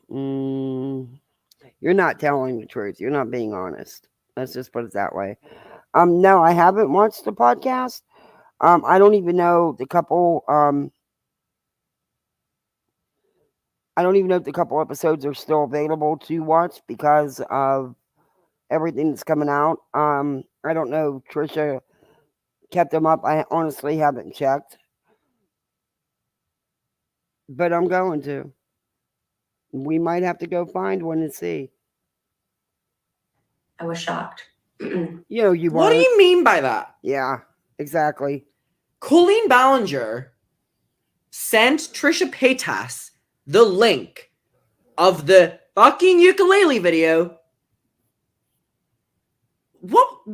Speaker 2: you're not telling the truth. You're not being honest. Let's just put it that way. No, I haven't watched the podcast. I don't even know the couple I don't even know if the couple episodes are still available to watch because of everything that's coming out. I don't know. Trisha kept them up. I honestly haven't checked, but I'm going to. We might have to go find one and see.
Speaker 6: I was shocked.
Speaker 2: You know, you
Speaker 5: What do
Speaker 2: weren't.
Speaker 5: you mean by that?
Speaker 2: Yeah, exactly.
Speaker 5: Colleen Ballinger sent Trisha Paytas the link of the fucking ukulele video. What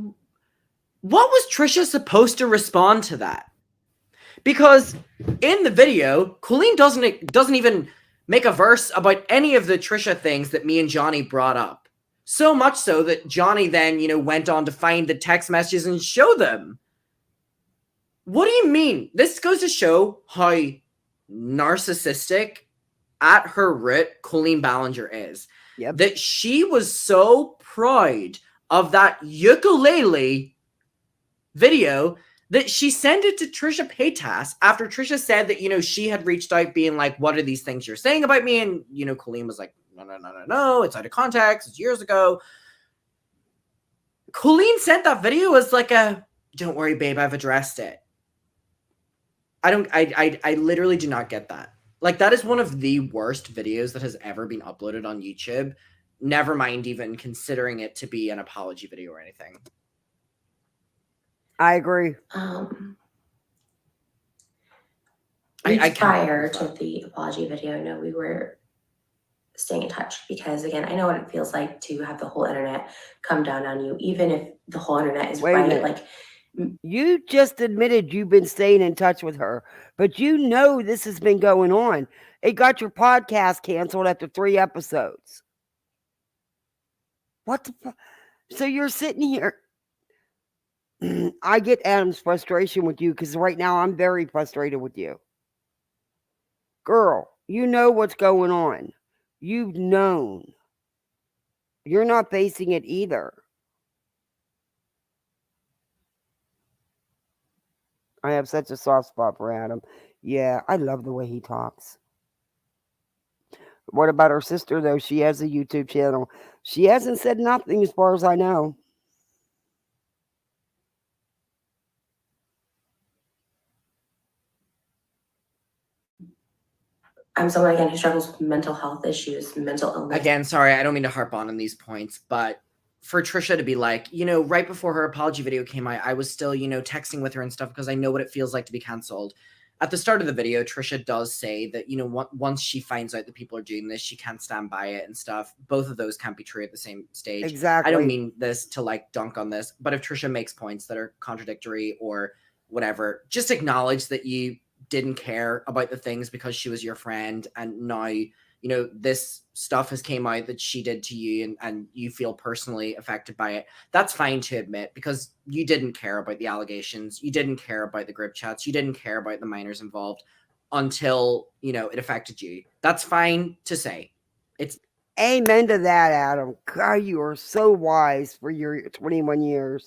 Speaker 5: was Trisha supposed to respond to that? Because in the video, Colleen doesn't even make a verse about any of the Trisha things that me and Johnny brought up. So much so that Johnny then, went on to find the text messages and show them. What do you mean? This goes to show how narcissistic at her root Colleen Ballinger is.
Speaker 2: Yep.
Speaker 5: That she was so proud of that ukulele video that she sent it to Trisha Paytas after Trisha said that, she had reached out being like, what are these things you're saying about me? And, Colleen was like, no, it's out of context. It's years ago. Colleen sent that video as like don't worry, babe, I've addressed it. I literally do not get that. Like, that is one of the worst videos that has ever been uploaded on YouTube. Never mind even considering it to be an apology video or anything.
Speaker 2: I agree.
Speaker 6: Prior to the apology video, we were staying in touch because, again, I know what it feels like to have the whole internet come down on you, even if the whole internet is right. Like,
Speaker 2: you just admitted you've been staying in touch with her, but this has been going on. It got your podcast canceled after 3 episodes. What the fuck? So you're sitting here. I get Adam's frustration with you because right now I'm very frustrated with you. Girl, you know what's going on. You've known. You're not facing it either. I have such a soft spot for Adam. Yeah, I love the way he talks. What about her sister, though? She has a YouTube channel. She hasn't said nothing as far as I know.
Speaker 6: I'm someone, again, who struggles with mental health issues, mental illness.
Speaker 5: Again, sorry, I don't mean to harp on these points, but for Trisha to be like, right before her apology video came out, I was still, texting with her and stuff because I know what it feels like to be canceled. At the start of the video, Trisha does say that, once she finds out that people are doing this, she can't stand by it and stuff. Both of those can't be true at the same stage.
Speaker 2: Exactly.
Speaker 5: I don't mean this to dunk on this, but if Trisha makes points that are contradictory or whatever, just acknowledge that you didn't care about the things because she was your friend, and now this stuff has came out that she did to you and you feel personally affected by it. That's fine to admit because you didn't care about the allegations. You didn't care about the group chats. You didn't care about the minors involved until, it affected you. That's fine to say. It's
Speaker 2: amen to that, Adam. God, you are so wise for your 21 years.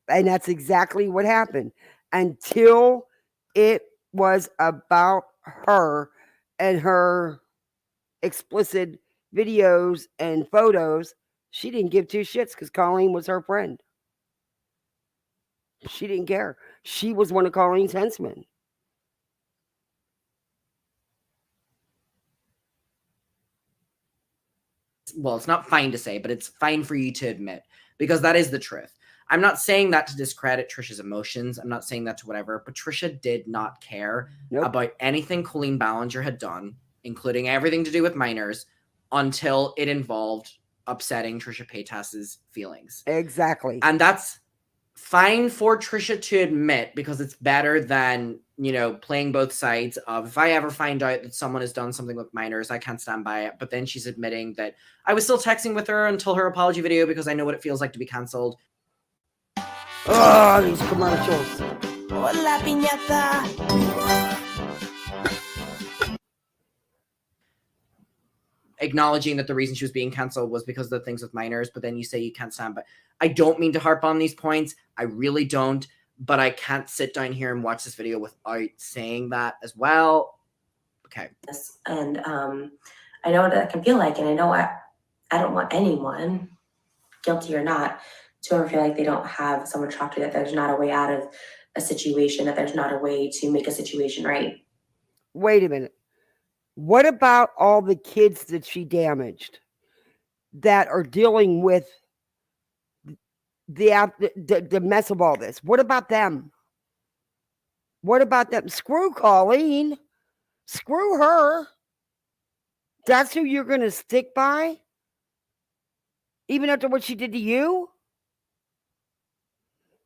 Speaker 2: And that's exactly what happened until it was about her and her explicit videos and photos. She didn't give 2 shits because Colleen was her friend. She didn't care. She was one of Colleen's henchmen.
Speaker 5: Well, it's not fine to say, but it's fine for you to admit because that is the truth. I'm not saying that to discredit Trisha's emotions. I'm not saying that to whatever, but Trisha did not care about anything Colleen Ballinger had done, including everything to do with minors, until it involved upsetting Trisha Paytas's feelings.
Speaker 2: Exactly.
Speaker 5: And that's fine for Trisha to admit because it's better than, playing both sides of, if I ever find out that someone has done something with minors, I can't stand by it. But then she's admitting that I was still texting with her until her apology video because I know what it feels like to be canceled.
Speaker 2: Oh, these commercials.
Speaker 9: Hola, piñata.
Speaker 5: Acknowledging that the reason she was being canceled was because of the things with minors, but then you say you can't stand by. I don't mean to harp on these points. I really don't, but I can't sit down here and watch this video without saying that as well. Okay.
Speaker 6: And I know what that can feel like, and I know I don't want anyone, guilty or not, to ever feel like they don't have someone to talk to, that there's not a way out of a situation, that there's not a way to make a situation right.
Speaker 2: Wait a minute. What about all the kids that she damaged that are dealing with the mess of all this? What about them? What about them? Screw Colleen. Screw her. That's who you're going to stick by? Even after what she did to you?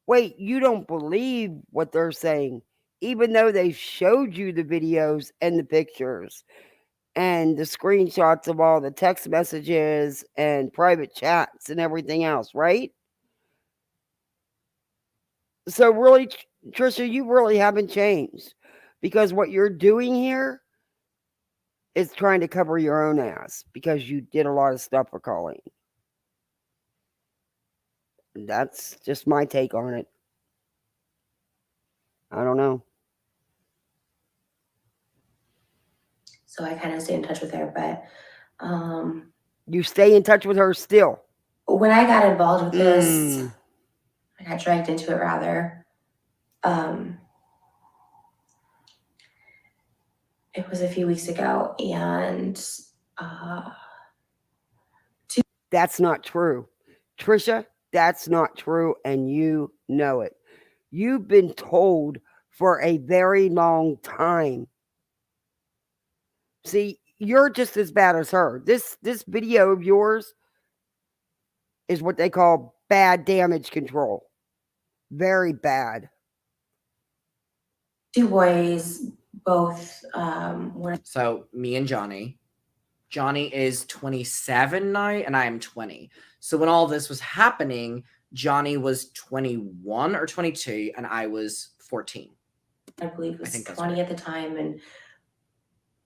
Speaker 2: Wait, you don't believe what they're saying, even though they showed you the videos and the pictures and the screenshots of all the text messages and private chats and everything else, right? So really, Trisha, you really haven't changed, because what you're doing here is trying to cover your own ass because you did a lot of stuff for Colleen. That's just my take on it. I don't know.
Speaker 6: So I kind of stay in touch with her, but
Speaker 2: you stay in touch with her still?
Speaker 6: When I got involved with this, I got dragged into it rather. It was a few weeks ago, and
Speaker 2: that's not true. Trisha, that's not true, and you know it. You've been told for a very long time. See, you're just as bad as her. This video of yours is what they call bad damage control. Very bad.
Speaker 6: 2 boys, both
Speaker 5: So me and Johnny. Johnny is 27 now, and I am 20. So when all this was happening, Johnny was 21 or 22, and I was 14.
Speaker 6: I believe was 20 at the time, and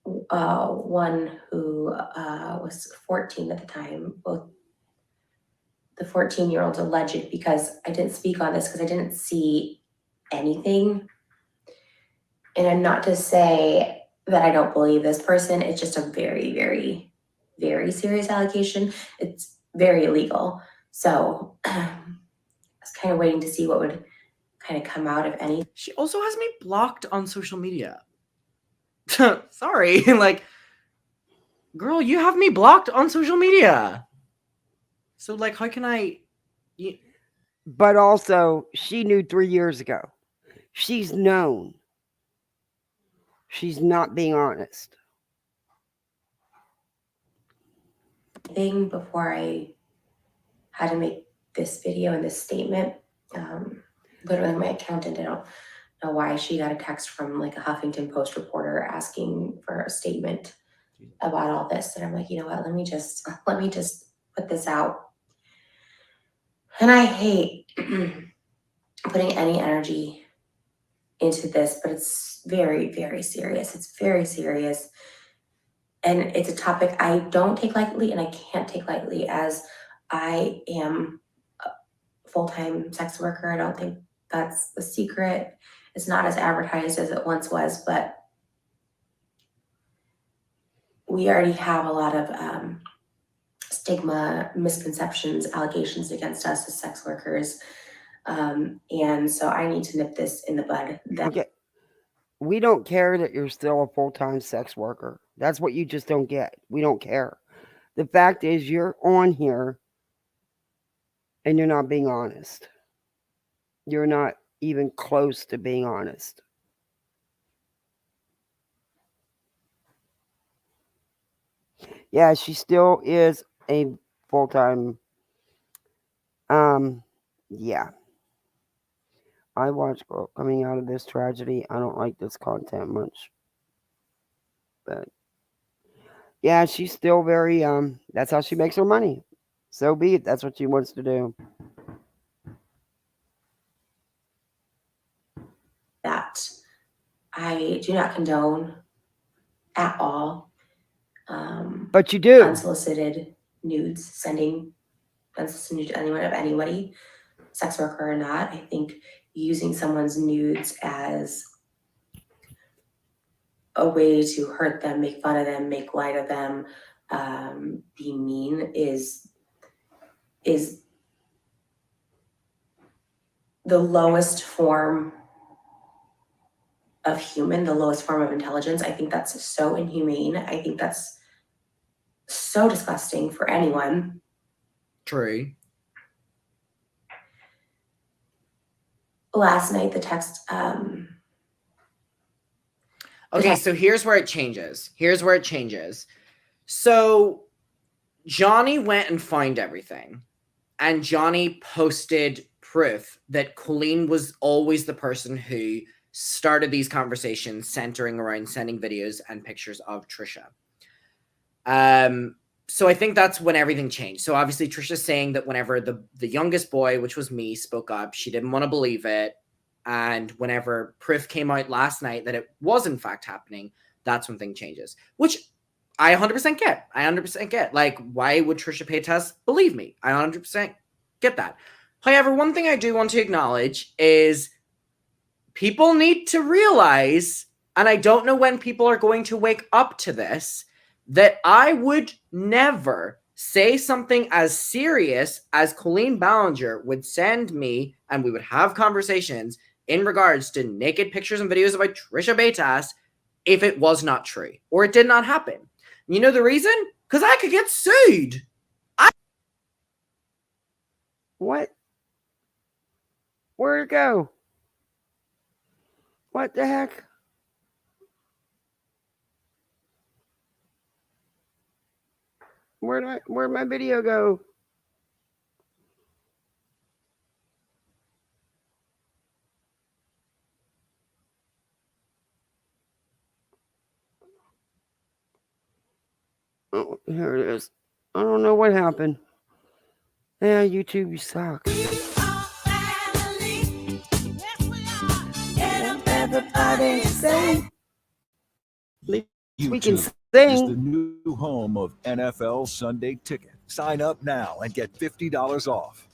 Speaker 6: one who was 14 at the time. Both the 14-year-old's alleged, because I didn't speak on this because I didn't see anything. And I'm not to say that I don't believe this person. It's just a very, very, very serious allegation. It's very illegal. So I was kind of waiting to see what would kind of come out, if any.
Speaker 5: She also has me blocked on social media. Sorry, like, girl, you have me blocked on social media. So, like, how can I?
Speaker 2: But also, she knew 3 years ago. She's known. She's not being honest.
Speaker 6: Thing before I had to make this video and this statement, literally my accountant, I don't know why, she got a text from like a Huffington Post reporter asking for a statement about all this, and I'm like, you know what, let me just put this out. And I hate putting any energy into this, but it's very, very serious. It's very serious. And it's a topic I don't take lightly, and I can't take lightly, as I am a full-time sex worker. I don't think that's a secret. It's not as advertised as it once was, but we already have a lot of stigma, misconceptions, allegations against us as sex workers. And so I need to nip this in the bud.
Speaker 2: Okay. We don't care that you're still a full-time sex worker. That's what you just don't get. We don't care. The fact is, you're on here and you're not being honest. You're not even close to being honest. Yeah, she still is a full-time. Yeah. I watch Girl Coming Out of This Tragedy. I don't like this content much. But yeah, she's still very that's how she makes her money. So be it. That's what she wants to do.
Speaker 6: That I do not condone at all.
Speaker 2: But you do.
Speaker 6: Unsolicited nudes, sending unsolicited nudes to anyone, of anybody, sex worker or not. I think using someone's nudes as a way to hurt them, make fun of them, make light of them, be mean is the lowest form of human, the lowest form of intelligence. I think that's so inhumane. I think that's so disgusting for anyone.
Speaker 5: True.
Speaker 6: Last night, the text.
Speaker 5: Okay, so here's where it changes. So Johnny went and found everything. And Johnny posted proof that Colleen was always the person who started these conversations centering around sending videos and pictures of Trisha. So I think that's when everything changed. So obviously Trisha's saying that whenever the youngest boy, which was me, spoke up, she didn't want to believe it. And whenever proof came out last night that it was in fact happening, that's when things changes. Which I 100% get. I 100% get. Like, why would Trisha Paytas believe me? I 100% get that. However, one thing I do want to acknowledge is people need to realize, and I don't know when people are going to wake up to this, that I would never say something as serious as Colleen Ballinger would send me, and we would have conversations in regards to naked pictures and videos about Trisha Paytas if it was not true or it did not happen. You know the reason? Because I could get sued.
Speaker 2: What? Where'd it go? What the heck? Where'd my video go? Oh, here it is. I don't know what happened. Yeah, YouTube, you suck. Everybody sing. We can
Speaker 10: YouTube
Speaker 2: sing.
Speaker 10: is the new home of NFL Sunday Ticket. Sign up now and get $50 off.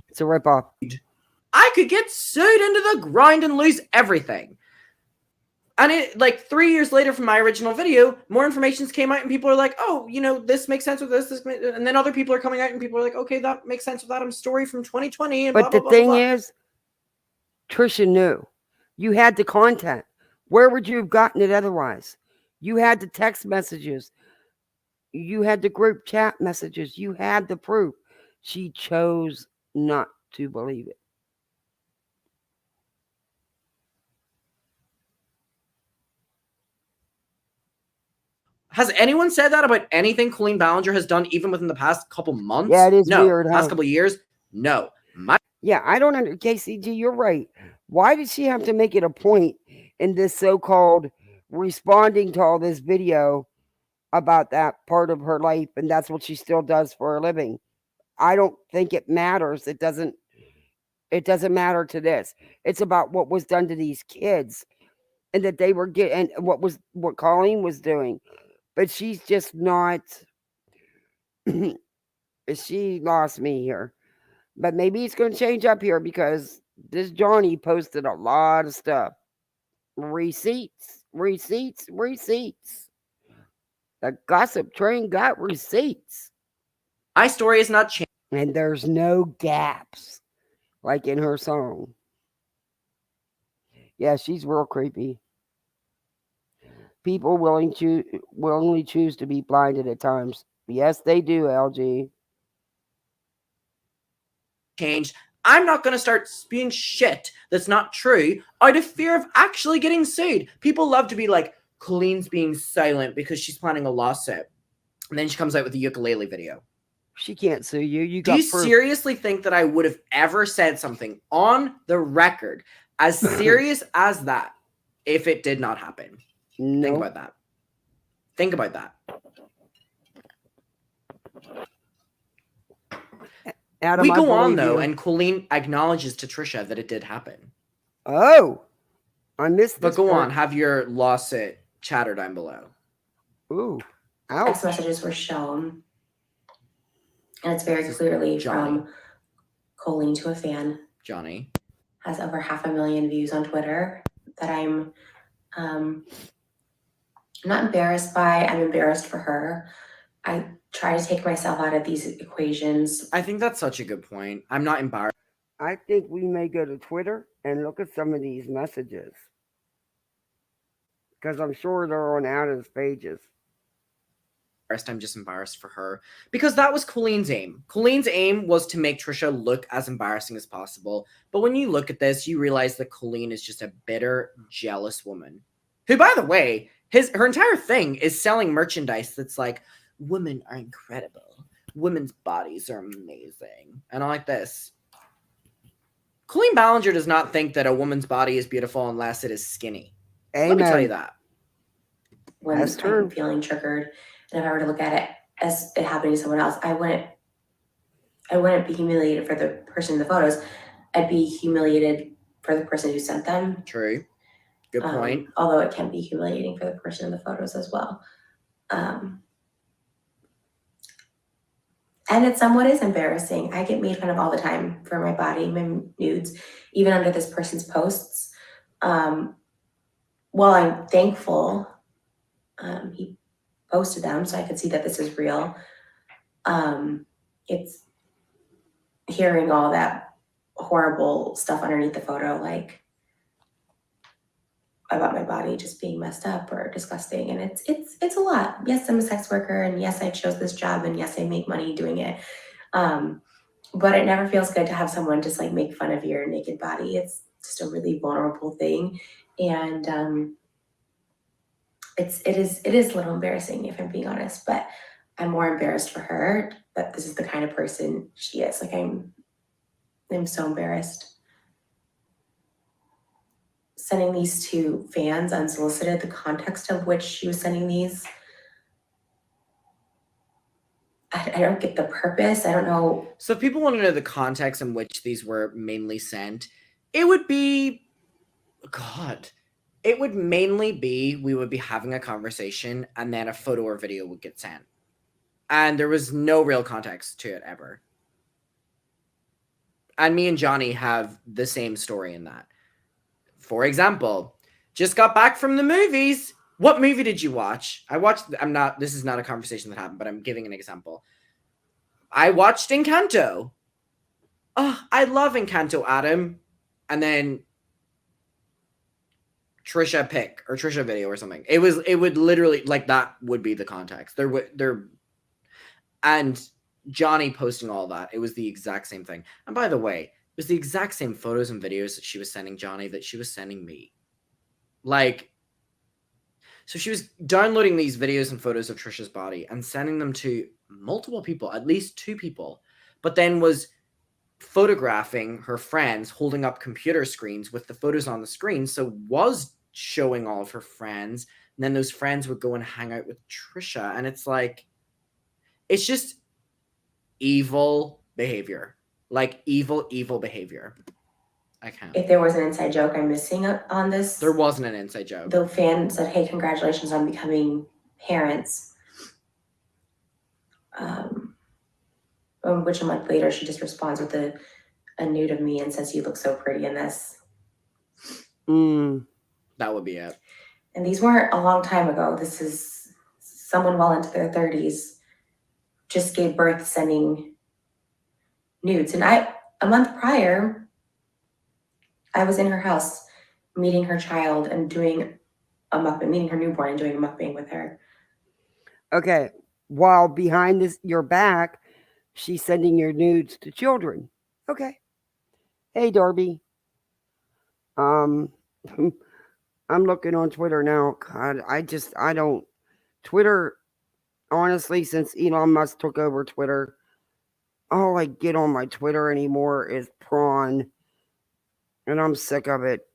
Speaker 2: It's a rip-off.
Speaker 5: I could get sued into the ground and lose everything. And it, like 3 years later from my original video, more information came out and people are like, oh, you know, this makes sense with this. And then other people are coming out and people are like, okay, that makes sense with that story from 2020. And
Speaker 2: but
Speaker 5: blah,
Speaker 2: the
Speaker 5: blah,
Speaker 2: thing
Speaker 5: blah, blah.
Speaker 2: is, Trisha knew. You had the content. Where would you have gotten it otherwise? You had the text messages. You had the group chat messages. You had the proof. She chose not to believe it.
Speaker 5: Has anyone said that about anything Colleen Ballinger has done, even within the past couple months?
Speaker 2: Yeah, it is
Speaker 5: no.
Speaker 2: weird.
Speaker 5: Past couple years? No.
Speaker 2: Yeah, I don't understand. KCG, you're right. Why did she have to make it a point in this so-called responding to all this video about that part of her life, and that's what she still does for a living? I don't think it matters. It doesn't matter to this. It's about what was done to these kids and that they were getting, and what Colleen was doing. But she's just not. She lost me here. But maybe it's going to change up here because this Johnny posted a lot of stuff. Receipts. The gossip train got receipts.
Speaker 5: My story is not changed.
Speaker 2: And there's no gaps like in her song. Yeah, she's real creepy. People willingly choose to be blinded at times. Yes, they do, LG.
Speaker 5: Changed. I'm not going to start spewing shit that's not true out of fear of actually getting sued. People love to be like, Colleen's being silent because she's planning a lawsuit. And then she comes out with a ukulele video.
Speaker 2: She can't sue you.
Speaker 5: Do you seriously think that I would have ever said something on the record as serious as that if it did not happen?
Speaker 2: No.
Speaker 5: Think about that. Think about that.
Speaker 2: Adam,
Speaker 5: we go on, though, and Colleen acknowledges to Trisha that it did happen.
Speaker 2: Oh, I missed this.
Speaker 5: But go on, have your lawsuit chatter down below.
Speaker 2: Ooh,
Speaker 6: text messages were shown, and it's very clearly from Colleen to a fan.
Speaker 5: Johnny
Speaker 6: has over 500,000 views on Twitter that I'm I'm not embarrassed by, I'm embarrassed for her. I try to take myself out of these equations.
Speaker 5: I think that's such a good point. I'm not embarrassed.
Speaker 2: I think we may go to Twitter and look at some of these messages. Because I'm sure they're on Adam's pages.
Speaker 5: I'm just embarrassed for her. Because that was Colleen's aim. Colleen's aim was to make Trisha look as embarrassing as possible. But when you look at this, you realize that Colleen is just a bitter, jealous woman. Who, by the way, her entire thing is selling merchandise that's like, women are incredible. Women's bodies are amazing. And I like this. Colleen Ballinger does not think that a woman's body is beautiful unless it is skinny.
Speaker 2: Amen.
Speaker 5: Let me tell you that.
Speaker 6: When I'm feeling triggered, and if I were to look at it as it happening to someone else, I wouldn't be humiliated for the person in the photos. I'd be humiliated for the person who sent them.
Speaker 5: True. Good point.
Speaker 6: Although it can be humiliating for the person in the photos as well. And it somewhat is embarrassing. I get made fun of all the time for my body, my nudes, even under this person's posts. While I'm thankful, he posted them so I could see that this is real. It's hearing all that horrible stuff underneath the photo, like about my body just being messed up or disgusting, and it's a lot. Yes, I'm a sex worker, and yes, I chose this job, and yes, I make money doing it. But it never feels good to have someone just like make fun of your naked body. It's just a really vulnerable thing, and it is a little embarrassing if I'm being honest. But I'm more embarrassed for her that this is the kind of person she is. Like I'm so embarrassed. Sending these to fans unsolicited, the context of which she was sending these, I don't get the purpose. I don't know.
Speaker 5: So if people want to know the context in which these were mainly sent, it would be, God, it would mainly be, we would be having a conversation and then a photo or video would get sent. And there was no real context to it ever. And me and Johnny have the same story in that. For example, just got back from the movies. What movie did you watch? This is not a conversation that happened, but I'm giving an example. I watched Encanto. Oh, I love Encanto, Adam. And then Trisha pic or Trisha video or something. It would literally, like, that would be the context. And Johnny posting all that. It was the exact same thing. And by the way, it was the exact same photos and videos that she was sending Johnny that she was sending me. Like, so she was downloading these videos and photos of Trisha's body and sending them to multiple people, at least 2 people, but then was photographing her friends holding up computer screens with the photos on the screen. So was showing all of her friends. And then those friends would go and hang out with Trisha. And it's like, it's just evil behavior. Like evil behavior. I can't.
Speaker 6: If there was an inside joke I'm missing on this.
Speaker 5: There wasn't an inside joke.
Speaker 6: The fan said, hey, congratulations on becoming parents. Which a month later, she just responds with a nude of me and says, you look so pretty in this.
Speaker 5: That would be it.
Speaker 6: And these weren't a long time ago. This is someone well into their 30s just gave birth sending nudes. And a month prior, I was in her house meeting her child and doing a mukbang, meeting her newborn and doing a mukbang with her.
Speaker 2: Okay. While behind your back, she's sending your nudes to children. Okay. Hey, Darby. I'm looking on Twitter now. God, I don't. Twitter, honestly, since Elon Musk took over Twitter, all I get on my Twitter anymore is prawn. And I'm sick of it.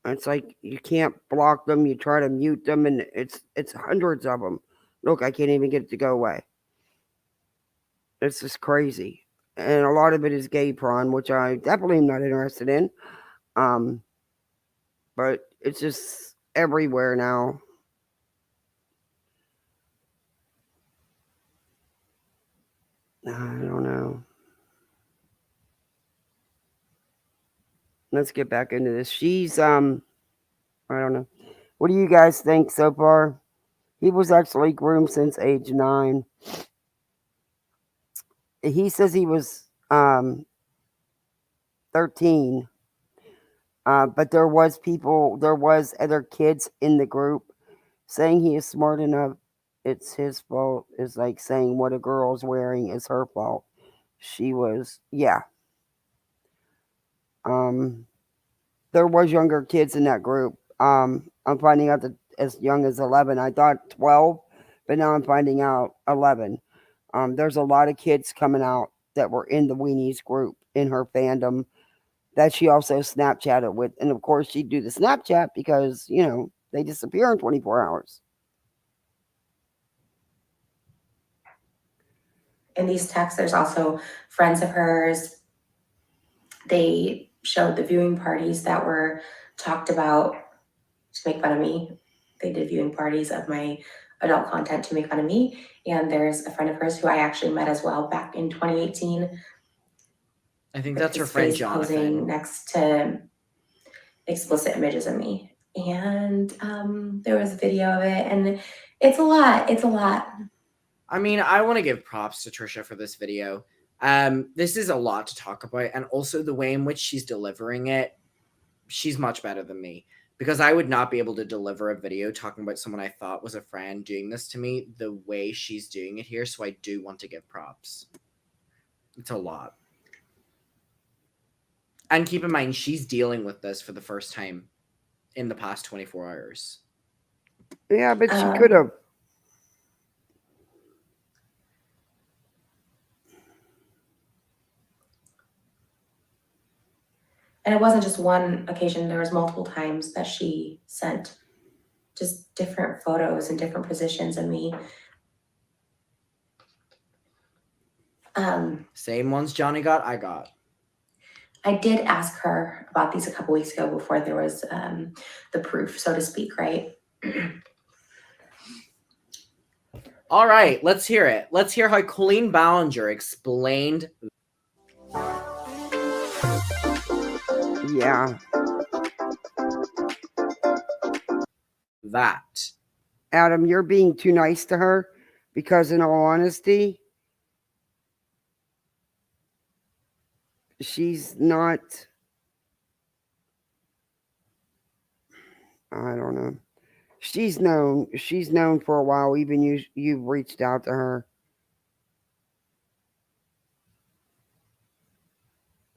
Speaker 2: It's like you can't block them. You try to mute them, and it's hundreds of them. Look, I can't even get it to go away. It's just crazy. And a lot of it is gay prawn, which I definitely am not interested in. But it's just everywhere now. I don't know. Let's get back into this. She's I don't know. What do you guys think so far? He was actually groomed since age 9. He says he was 13. But there was other kids in the group saying he is smart enough. It's his fault. It's like saying what a girl's wearing is her fault. She was, yeah. There was younger kids in that group. I'm finding out that as young as 11. I thought 12, but now I'm finding out 11. There's a lot of kids coming out that were in the Weenies group in her fandom that she also Snapchatted with. And of course, she'd do the Snapchat because, they disappear in 24 hours.
Speaker 6: In these texts, there's also friends of hers. They showed the viewing parties that were talked about to make fun of me. They did viewing parties of my adult content to make fun of me. And there's a friend of hers who I actually met as well back in 2018.
Speaker 5: I think that's her friend Jonathan.
Speaker 6: Posing next to explicit images of me. And there was a video of it, and it's a lot. It's a lot.
Speaker 5: I mean, I want to give props to Trisha for this video. This is a lot to talk about, and also the way in which she's delivering it, she's much better than me. Because I would not be able to deliver a video talking about someone I thought was a friend doing this to me the way she's doing it here, so I do want to give props. It's a lot. And keep in mind, she's dealing with this for the first time in the past 24 hours.
Speaker 2: Yeah, but she could have.
Speaker 6: And it wasn't just one occasion. There was multiple times that she sent just different photos in different positions of me.
Speaker 5: Same ones Johnny got, I got.
Speaker 6: I did ask her about these a couple weeks ago before there was the proof, so to speak, right?
Speaker 5: All right, let's hear it. Let's hear how Colleen Ballinger explained.
Speaker 2: Yeah.
Speaker 5: That.
Speaker 2: Adam, you're being too nice to her because, in all honesty, she's not. I don't know. She's known for a while. Even you've reached out to her.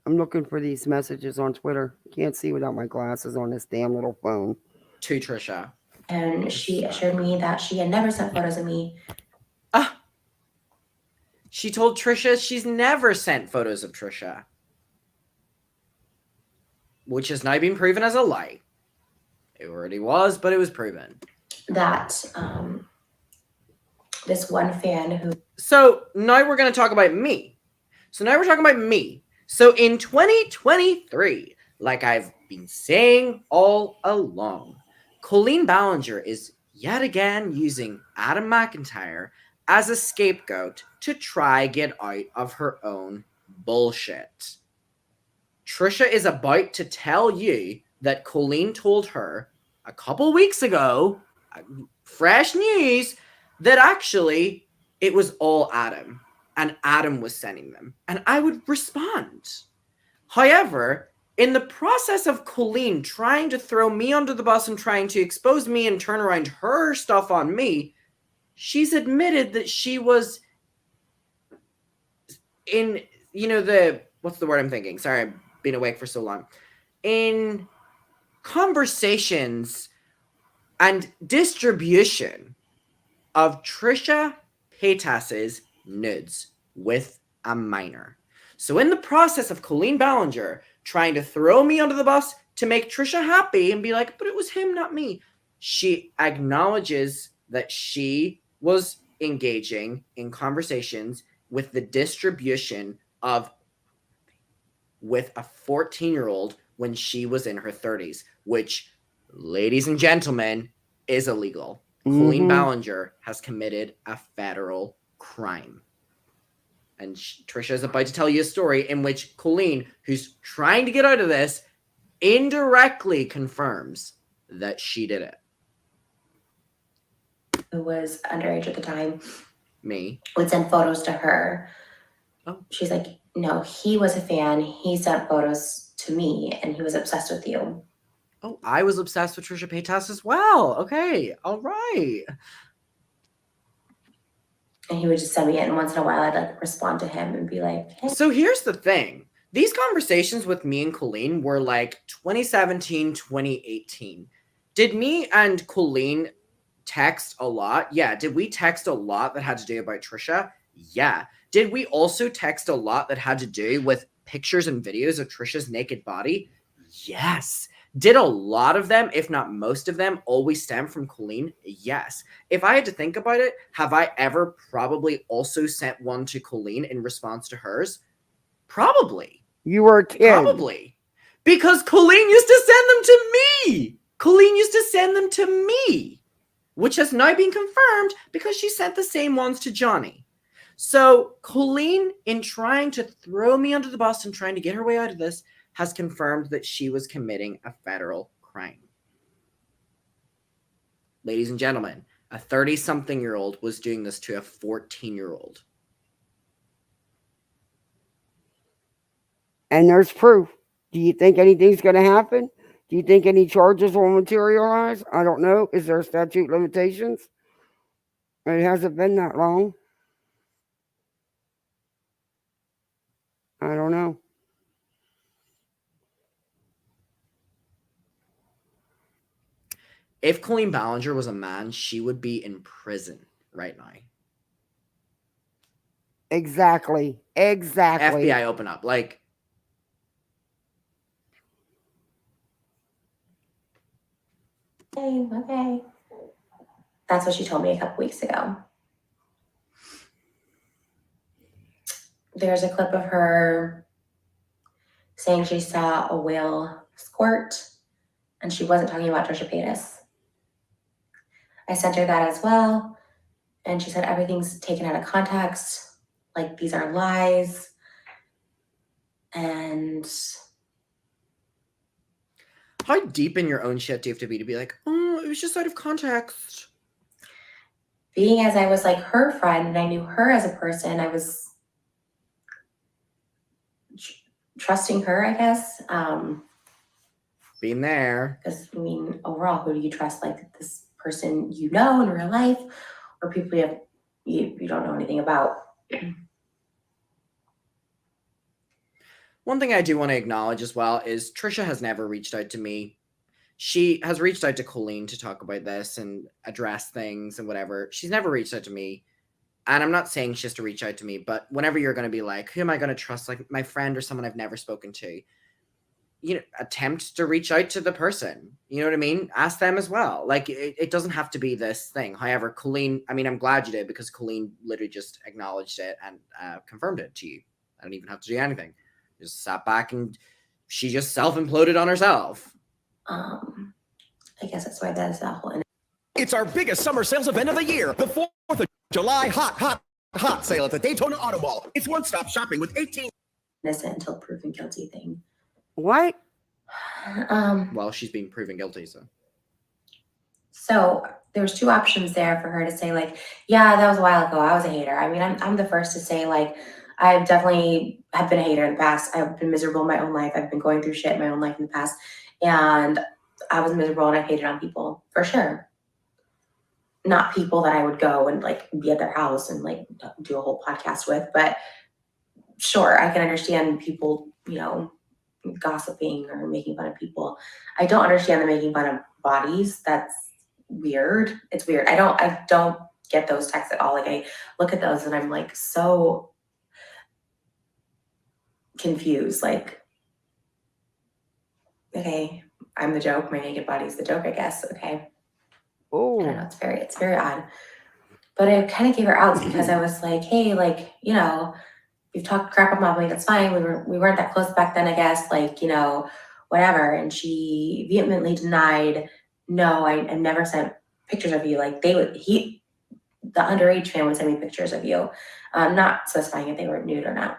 Speaker 2: I'm looking for these messages on Twitter. Can't see without my glasses on this damn little phone.
Speaker 5: To Trisha.
Speaker 6: And she assured me that she had never sent photos of me.
Speaker 5: She told Trisha she's never sent photos of Trisha. Which has now been proven as a lie. It already was, but it was proven.
Speaker 6: That this one fan who...
Speaker 5: So now we're going to talk about me. So in 2023, like I've been saying all along, Colleen Ballinger is yet again using Adam McIntyre as a scapegoat to try get out of her own bullshit. Trisha is about to tell you that Colleen told her a couple weeks ago, fresh news, that actually it was all Adam. And Adam was sending them. And I would respond. However, in the process of Colleen trying to throw me under the bus and trying to expose me and turn around her stuff on me, she's admitted that she was in, what's the word I'm thinking? Sorry, I've been awake for so long. In conversations and distribution of Trisha Paytas's nudes with a minor. So in the process of Colleen Ballinger trying to throw me under the bus to make Trisha happy and be like, but it was him, not me, she acknowledges that she was engaging in conversations with the distribution of with a 14-year-old when she was in her 30s, which, ladies and gentlemen, is illegal. Mm-hmm. Colleen Ballinger has committed a federal crime. And Trisha is about to tell you a story in which Colleen, who's trying to get out of this, indirectly confirms that she did it.
Speaker 6: who was underage at the time,
Speaker 5: Me.
Speaker 6: would send photos to her.
Speaker 5: Oh.
Speaker 6: She's like, no, he was a fan. He sent photos to me and he was obsessed with you.
Speaker 5: Oh, I was obsessed with Trisha Paytas as well. Okay. All right.
Speaker 6: And he would just send me it. And once in a while, I'd like respond to him and be like, hey.
Speaker 5: So here's the thing. These conversations with me and Colleen were like 2017, 2018. Did me and Colleen text a lot? Yeah. Did we text a lot that had to do about Trisha? Yeah. Did we also text a lot that had to do with pictures and videos of Trisha's naked body? Yes. Did a lot of them, if not most of them, always stem from Colleen? Yes. If I had to think about it, have I ever probably also sent one to Colleen in response to hers? Probably.
Speaker 2: You were a kid.
Speaker 5: Probably. Because Colleen used to send them to me. Colleen used to send them to me, which has now been confirmed because she sent the same ones to Johnny. So Colleen, in trying to throw me under the bus and trying to get her way out of this, has confirmed that she was committing a federal crime. Ladies and gentlemen, a 30-something-year-old was doing this to a 14-year-old.
Speaker 2: And there's proof. Do you think anything's going to happen? Do you think any charges will materialize? I don't know. Is there statute limitations? It hasn't been that long. I don't know.
Speaker 5: If Colleen Ballinger was a man, she would be in prison right now.
Speaker 2: Exactly.
Speaker 5: FBI, open up. Like,
Speaker 6: Okay. That's what she told me a couple weeks ago. There's a clip of her saying she saw a whale squirt, and she wasn't talking about Trisha Paytas. I sent her that as well, and she said everything's taken out of context, like these are lies. And
Speaker 5: how deep in your own shit do you have to be like, oh, it was just out of context?
Speaker 6: being as I was like her friend and I knew her as a person, I was trusting her, I guess.
Speaker 5: Being there.
Speaker 6: Because, I mean, overall, who do you trust? Like this person you know in real life, or people you don't know anything about?
Speaker 5: One thing I do want to acknowledge as well is Trisha has never reached out to me. She has reached out to Colleen to talk about this and address things and whatever. She's never reached out to me. And I'm not saying she has to reach out to me, but whenever you're going to be like, who am I going to trust? Like my friend or someone I've never spoken to, you know, attempt to reach out to the person. You know what I mean? Ask them as well. Like it doesn't have to be this thing. However, Colleen, I mean, I'm glad you did because Colleen literally just acknowledged it and confirmed it to you. I don't even have to do anything. Just sat back and she just self-imploded on herself.
Speaker 6: I guess that's why that's that whole.
Speaker 11: It's our biggest summer sales event of the year, the 4th of July hot sale at the Daytona Auto Mall. It's one-stop shopping with 18
Speaker 6: innocent until proven guilty thing.
Speaker 2: What?
Speaker 5: Well, she's been proven guilty,
Speaker 6: So there was two options there for her to say, like, yeah, that was a while ago. I was a hater. I mean, I'm the first to say, like, I've definitely have been a hater in the past. I've been miserable in my own life. I've been going through shit in my own life in the past. And I was miserable and I hated on people, for sure. Not people that I would go and, like, be at their house and, like, do a whole podcast with. But sure, I can understand people, you know, gossiping or making fun of people. I don't understand the making fun of bodies. That's weird. It's weird. I don't get those texts at all. Like I look at those and I'm like so confused. Like, okay, I'm the joke. My naked body's the joke, I guess. Okay.
Speaker 2: Oh,
Speaker 6: I don't know. It's very odd. But I kind of gave her outs because I was like, hey, like, you know, you've talked crap about me. That's fine. We weren't that close back then, I guess. Like, you know, whatever. And she vehemently denied, no, I never sent pictures of you. Like the underage fan would send me pictures of you, not specifying if they were nude or not.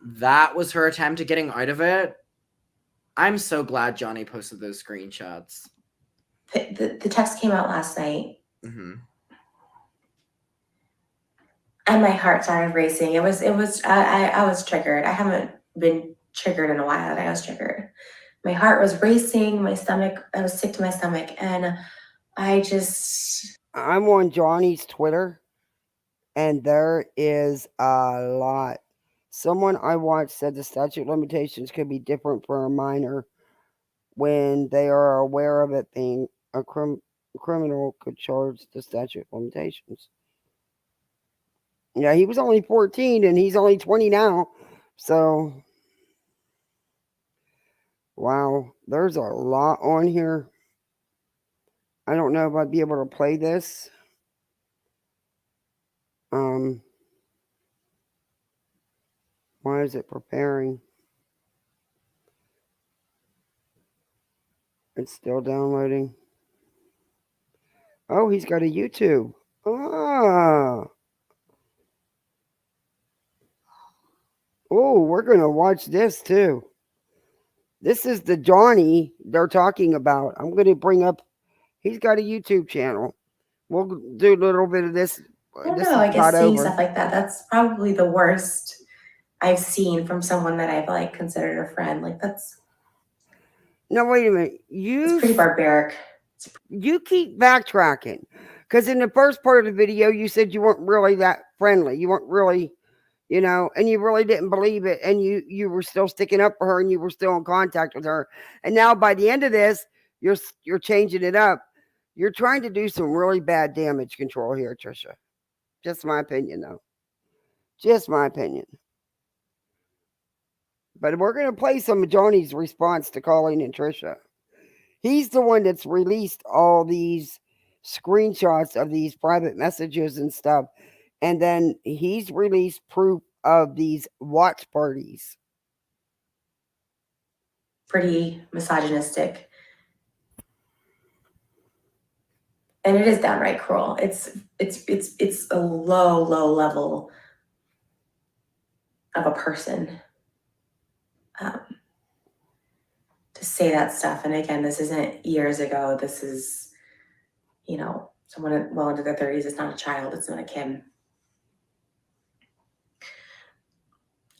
Speaker 5: That was her attempt at getting out of it. I'm so glad Johnny posted those screenshots.
Speaker 6: The text came out last night.
Speaker 5: Mm-hmm.
Speaker 6: And my heart started racing. I was triggered. I haven't been triggered in a while, and I was triggered. My heart was racing, my stomach, I was sick to my stomach, and
Speaker 2: I'm on Johnny's Twitter, and there is a lot. Someone I watched said the statute of limitations could be different for a minor when they are aware of it being a criminal could charge the statute of limitations. Yeah, he was only 14 and he's only 20 now. So, wow, there's a lot on here. I don't know if I'd be able to play this. Why is it preparing? It's still downloading. Oh, he's got a YouTube. Ah. Oh, we're going to watch this too. This is the Johnny they're talking about. I'm going to bring up, he's got a YouTube channel. We'll do a little bit of this.
Speaker 6: I don't know. I guess seeing stuff like that, that's probably the worst I've seen from someone that I've like considered a friend. Like that's.
Speaker 2: No, wait a minute.
Speaker 6: It's pretty barbaric.
Speaker 2: You keep backtracking. Because in the first part of the video, you said you weren't really that friendly. You weren't really, and you really didn't believe it. And you were still sticking up for her and you were still in contact with her. And now by the end of this, you're changing it up. You're trying to do some really bad damage control here, Trisha. Just my opinion, though. Just my opinion. But we're going to play some of Johnny's response to Colleen and Trisha. He's the one that's released all these screenshots of these private messages and stuff. And then he's released proof of these watch parties.
Speaker 6: Pretty misogynistic. And it is downright cruel. It's a low level of a person. To say that stuff. And again, this isn't years ago. This is, someone well into their 30s. It's not a child. It's not a kid.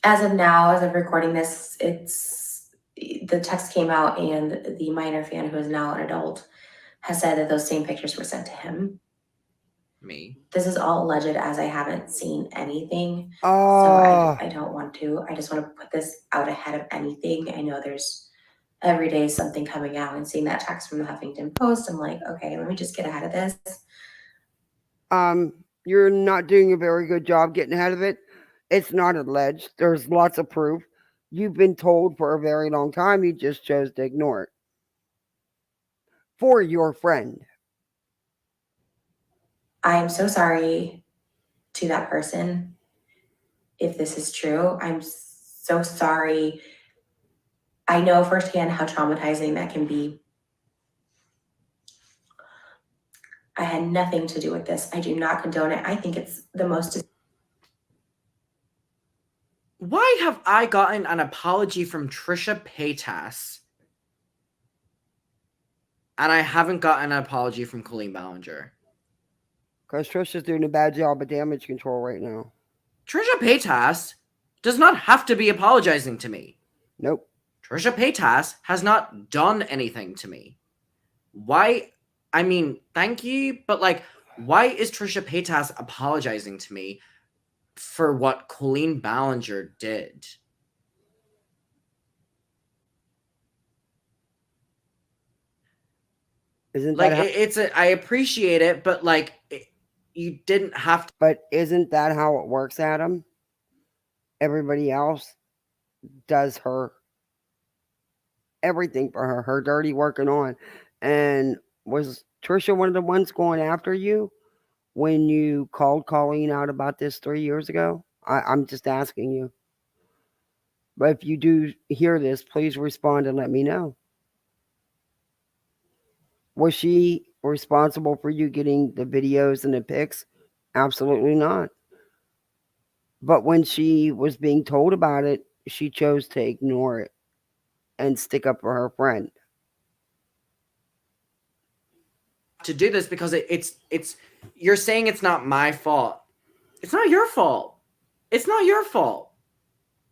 Speaker 6: As of now, as of recording this, the text came out and the minor fan, who is now an adult, has said that those same pictures were sent to him.
Speaker 5: Me.
Speaker 6: This is all alleged, as I haven't seen anything. So I don't want to. I just want to put this out ahead of anything. I know there's every day something coming out, and seeing that text from the Huffington Post, I'm like, okay, let me just get ahead of this.
Speaker 2: You're not doing a very good job getting ahead of it. It's not alleged. There's lots of proof. You've been told for a very long time. You just chose to ignore it. For your friend.
Speaker 6: I am so sorry to that person. If this is true, I'm so sorry. I know firsthand how traumatizing that can be. I had nothing to do with this. I do not condone it. I think it's the most.
Speaker 5: Why have I gotten an apology from Trisha Paytas and I haven't gotten an apology from Colleen Ballinger?
Speaker 2: Because Trisha's doing a bad job of damage control right now.
Speaker 5: Trisha Paytas does not have to be apologizing to me.
Speaker 2: Nope.
Speaker 5: Trisha Paytas has not done anything to me. Why? I mean, thank you, but why is Trisha Paytas apologizing to me for what Colleen Ballinger did?
Speaker 2: Isn't that
Speaker 5: I appreciate it, but you didn't have to.
Speaker 2: But isn't that how it works, Adam? Everybody else does everything for her dirty working on. And was Trisha one of the ones going after you when you called Colleen out about this 3 years ago? I'm just asking you. But if you do hear this, please respond and let me know. Was she responsible for you getting the videos and the pics? Absolutely not. But when she was being told about it, she chose to ignore it. and stick up for her friend.
Speaker 5: To do this because it's you're saying it's not my fault. It's not your fault. It's not your fault.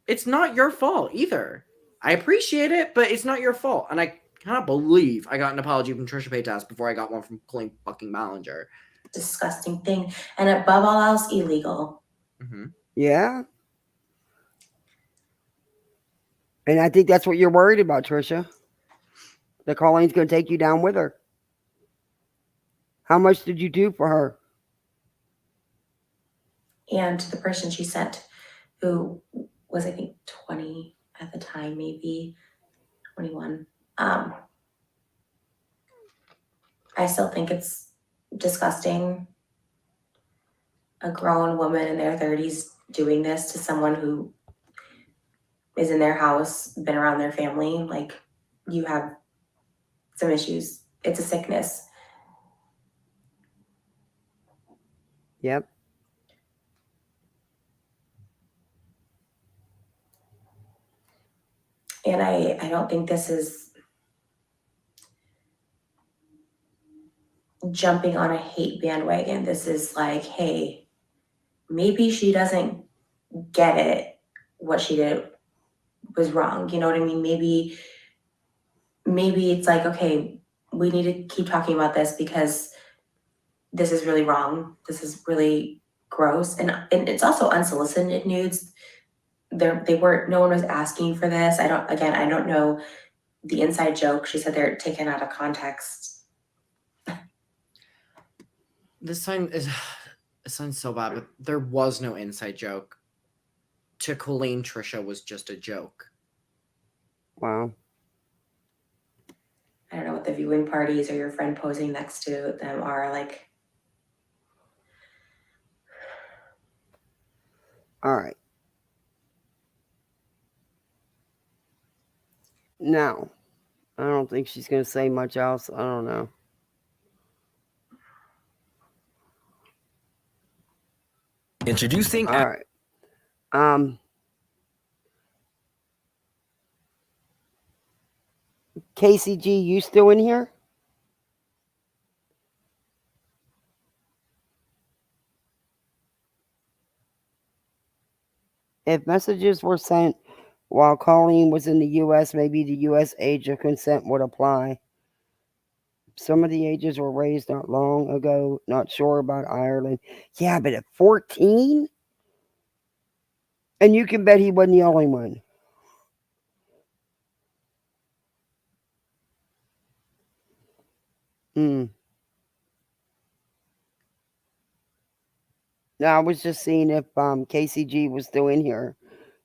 Speaker 5: It's not your fault either. I appreciate it, but it's not your fault. And I cannot believe I got an apology from Trisha Paytas before I got one from Colleen fucking Ballinger.
Speaker 6: Disgusting thing. And above all else, illegal.
Speaker 5: Mm-hmm.
Speaker 2: Yeah. And I think that's what you're worried about, Trisha. That Colleen's going to take you down with her. How much did you do for her?
Speaker 6: And the person she sent, who was, I think, 20 at the time, maybe 21. I still think it's disgusting. A grown woman in their 30s doing this to someone who is in their house, been around their family. Like, you have some issues. It's a sickness.
Speaker 2: Yep.
Speaker 6: And I don't think this is jumping on a hate bandwagon. This is like, hey, maybe she doesn't get it. What she did was wrong. You know what I mean? Maybe it's like, okay, we need to keep talking about this because this is really wrong. This is really gross. And it's also unsolicited nudes. They weren't, no one was asking for this. I don't know the inside joke. She said they're taken out of context.
Speaker 5: This time it sounds so bad, but there was no inside joke. To Colleen, Trisha was just a joke.
Speaker 2: Wow.
Speaker 6: I don't know what the viewing parties or your friend posing next to them are like.
Speaker 2: All right. Now, I don't think she's going to say much else. I don't know.
Speaker 1: Introducing.
Speaker 2: All right. KCG, you still in here? If messages were sent while Colleen was in the U.S., maybe the U.S. age of consent would apply. Some of the ages were raised not long ago. Not sure about Ireland. Yeah, but at 14? And you can bet he wasn't the only one. Now, I was just seeing if KCG was still in here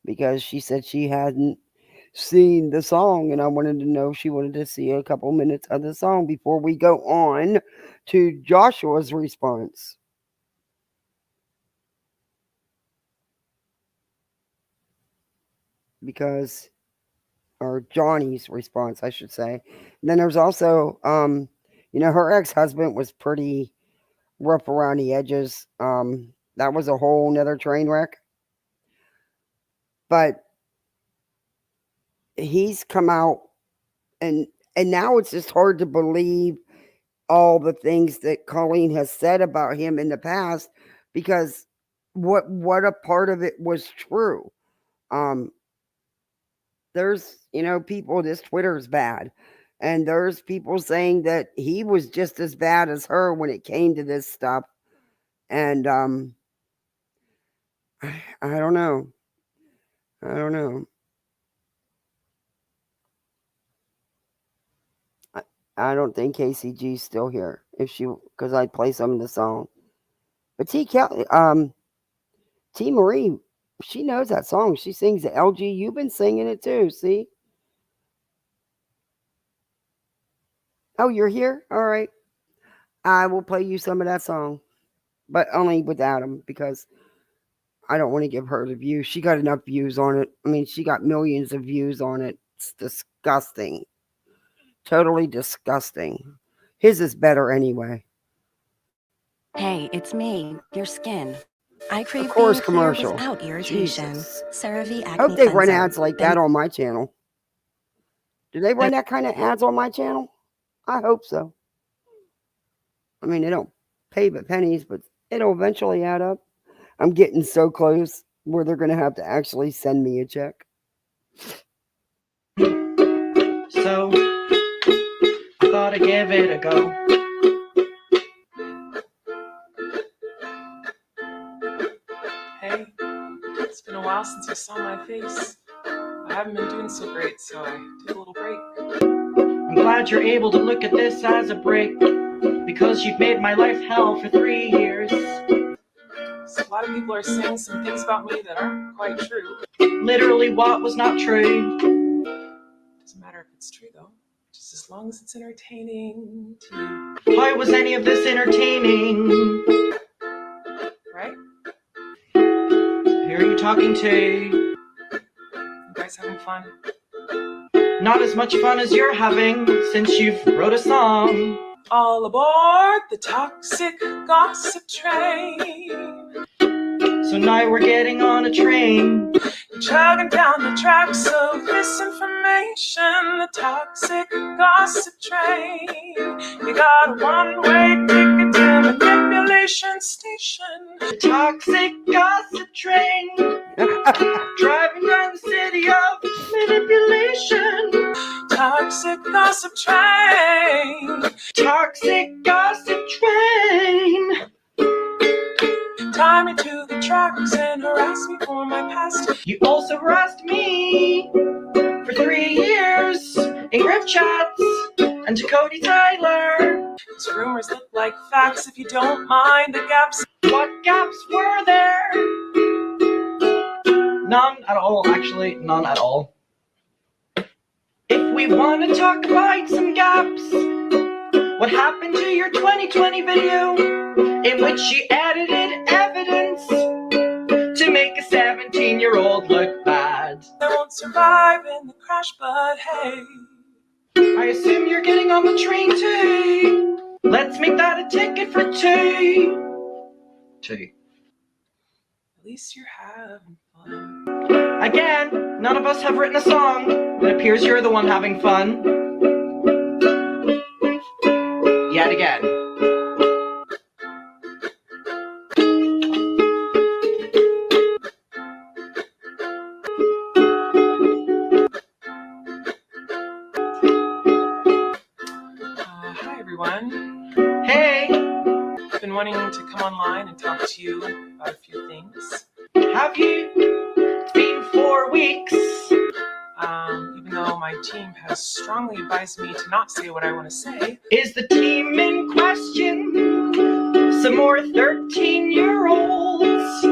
Speaker 2: because she said she hadn't seen the song, and I wanted to know if she wanted to see a couple minutes of the song before we go on to Joshua's response. Because, or Johnny's response, I should say. And then there's also, her ex-husband was pretty rough around the edges. That was a whole nother train wreck. But he's come out, and now it's just hard to believe all the things that Colleen has said about him in the past, because what a part of it was true. There's, people, this Twitter's bad. And there's people saying that he was just as bad as her when it came to this stuff. And I don't know. I don't think KCG's still here. Because I'd play some of the song. But T Marie, she knows that song. She sings it. LG, you've been singing it too, see? Oh, you're here? All right. I will play you some of that song. But only with Adam, because I don't want to give her the views. She got enough views on it. I mean, she got millions of views on it. It's disgusting. Totally disgusting. His is better anyway.
Speaker 12: Hey, it's me, your skin. I crave
Speaker 2: Of course,
Speaker 12: being clear
Speaker 2: commercial.
Speaker 12: without irritation.
Speaker 2: Jesus.
Speaker 12: CeraVe
Speaker 2: I
Speaker 12: Acne
Speaker 2: hope they run
Speaker 12: Cleanser.
Speaker 2: ads like that on my channel. Do they run that kind of ads on my channel? I hope so. I mean, they don't pay but pennies, but it'll eventually add up. I'm getting so close where they're going to have to actually send me a check.
Speaker 5: So, I gotta give it a go.
Speaker 13: Hey, it's been a while since you saw my face. I haven't been doing so great, so I took a little break.
Speaker 5: I'm glad you're able to look at this as a break, because you've made my life hell for 3 years.
Speaker 13: So a lot of people are saying some things about me that aren't quite true.
Speaker 5: Literally, what was not true?
Speaker 13: Doesn't matter if it's true, though. Just as long as it's entertaining to you.
Speaker 5: Why was any of this entertaining?
Speaker 13: Right?
Speaker 5: Who are you talking to?
Speaker 13: You guys having fun?
Speaker 5: Not as much fun as you're having since you've wrote a song.
Speaker 13: All aboard the toxic gossip train.
Speaker 5: So now we're getting on a train.
Speaker 13: You're chugging down the tracks of misinformation. The toxic gossip train. You got a one-way ticket to manipulation station.
Speaker 5: The toxic gossip train. Driving down the city of manipulation.
Speaker 13: Toxic gossip train.
Speaker 5: Toxic gossip train.
Speaker 13: Tie me to the tracks and harass me for my past.
Speaker 5: You also harassed me for 3 years in group chats and to Cody Tyler.
Speaker 13: These rumors look like facts if you don't mind the gaps.
Speaker 5: What gaps were there? None at all, actually, none at all. If we want to talk about some gaps, what happened to your 2020 video in which you edited evidence to make a 17-year-old look bad?
Speaker 13: I won't survive in the crash, but hey,
Speaker 5: I assume you're getting on the train too. Let's make that a ticket for 2. 2.
Speaker 13: At least you're having fun.
Speaker 5: Again, none of us have written a song. It appears you're the one having fun. Yet again.
Speaker 13: Hi everyone.
Speaker 5: Hey!
Speaker 13: I've been wanting to come online and talk to you about a few things.
Speaker 5: Have you? It's been 4 weeks.
Speaker 13: Even though my team has strongly advised me to not say what I want to say.
Speaker 5: Is the team in question some more 13-year-olds?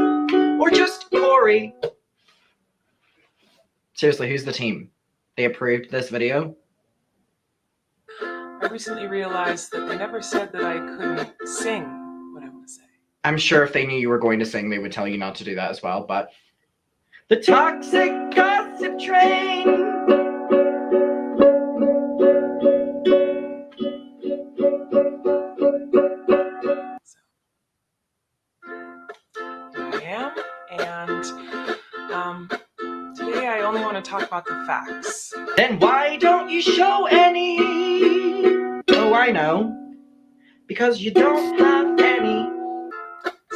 Speaker 5: Or just Corey? Seriously, who's the team? They approved this video?
Speaker 13: I recently realized that they never said that I couldn't sing what I want to say.
Speaker 5: I'm sure if they knew you were going to sing, they would tell you not to do that as well, but... The toxic gossip train!
Speaker 13: I am, and today I only want to talk about the facts.
Speaker 5: Then why don't you show any? Oh, I know. Because you don't have any.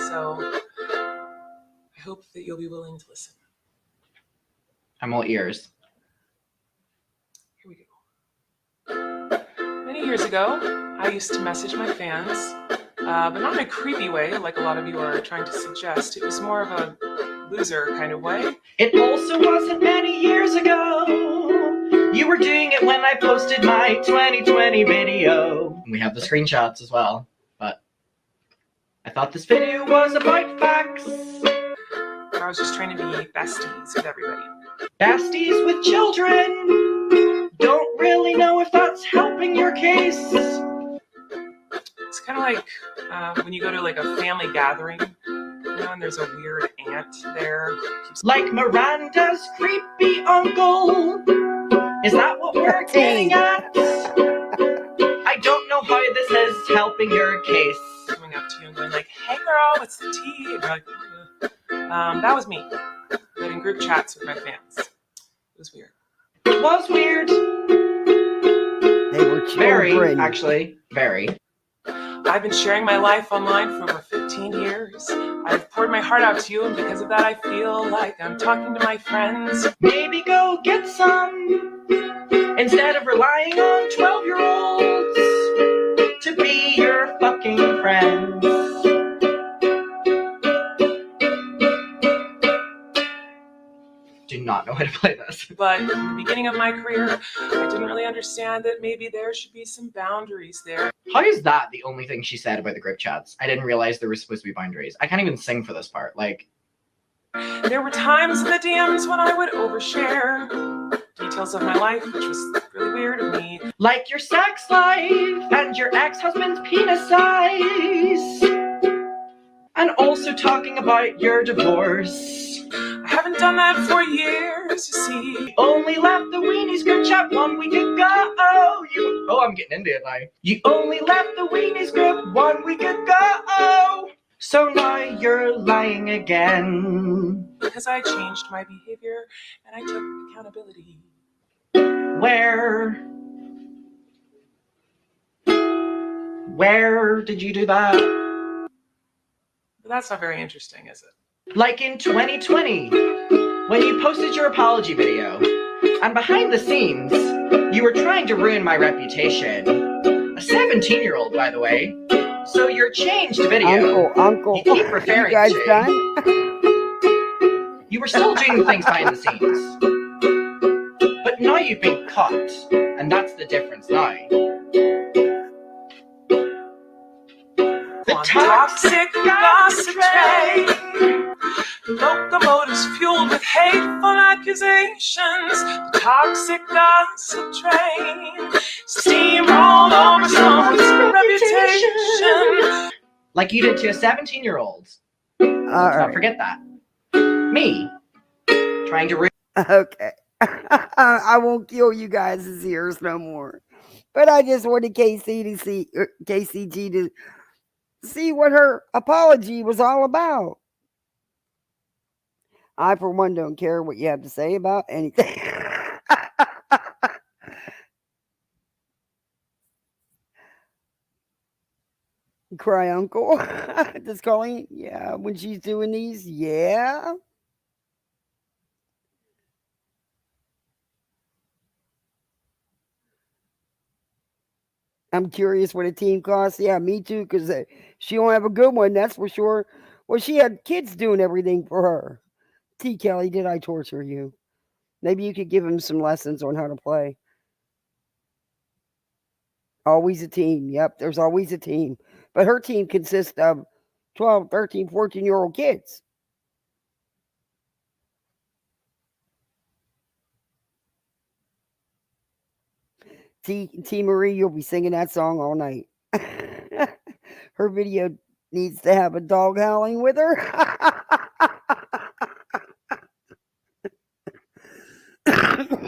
Speaker 13: So, I hope that you'll be willing to listen.
Speaker 5: I'm all ears.
Speaker 13: Here we go. Many years ago, I used to message my fans, but not in a creepy way like a lot of you are trying to suggest. It was more of a loser kind of way.
Speaker 5: It also wasn't many years ago. You were doing it when I posted my 2020 video. We have the screenshots as well, but I thought this video was about facts.
Speaker 13: I was just trying to be besties with everybody.
Speaker 5: Besties with children. Don't really know if that's helping your case.
Speaker 13: It's kind of like when you go to like a family gathering, you know, and there's a weird aunt there.
Speaker 5: Like Miranda's creepy uncle. Is that what we're getting at? I don't know how this is helping your case.
Speaker 13: Coming up to you and going like, "Hey girl, what's the tea?" And you're like, that was me. But in group chats with my fans. It was weird.
Speaker 5: It was weird. Very,
Speaker 2: children.
Speaker 5: actually, very.
Speaker 13: I've been sharing my life online for over 15 years. I've poured my heart out to you, and because of that, I feel like I'm talking to my friends.
Speaker 5: Maybe go get some instead of relying on 12-year-olds to be your fucking friends. Do not know how to play this.
Speaker 13: But in the beginning of my career, I didn't really understand that maybe there should be some boundaries there.
Speaker 5: How is that the only thing she said about the group chats? I didn't realize there were supposed to be boundaries. I can't even sing for this part. Like,
Speaker 13: there were times in the DMs when I would overshare details of my life, which was really weird of me.
Speaker 5: Like your sex life and your ex-husband's penis size. And also talking about your divorce.
Speaker 13: I haven't done that for years, you see.
Speaker 5: Only left the Weenies group chat 1 week ago. Oh, I'm getting into it now. You only left the Weenies group 1 week ago. So now you're lying again.
Speaker 13: Because I changed my behavior and I took accountability.
Speaker 5: Where did you do that?
Speaker 13: But that's not very interesting, is it?
Speaker 5: Like in 2020, when you posted your apology video, and behind the scenes, you were trying to ruin my reputation. A 17-year-old, by the way. So your changed video,
Speaker 2: Uncle,
Speaker 5: you keep referring
Speaker 2: you guys
Speaker 5: to.
Speaker 2: done?
Speaker 5: You were still doing things behind the scenes. But now you've been caught, and that's the difference now. The toxic gossip train.
Speaker 13: The locomotive's fueled with hateful accusations. The toxic gossip train. Steamrolled over someone's reputation.
Speaker 5: Like you did to a 17-year-old. Let's not forget that. Me. Trying to ruin.
Speaker 2: Okay. I won't kill you guys' ears no more. But I just wanted KCG to see what her apology was all about. I, for one, don't care what you have to say about anything. Cry uncle. Does Colleen? Yeah, when she's doing these, yeah. I'm curious what a team costs. Yeah, me too, because she don't have a good one, that's for sure. Well, she had kids doing everything for her. T. Kelly, did I torture you? Maybe you could give him some lessons on how to play. Always a team. Yep, there's always a team. But her team consists of 12, 13, 14-year-old kids. T. Marie, you'll be singing that song all night. Her video needs to have a dog howling with her.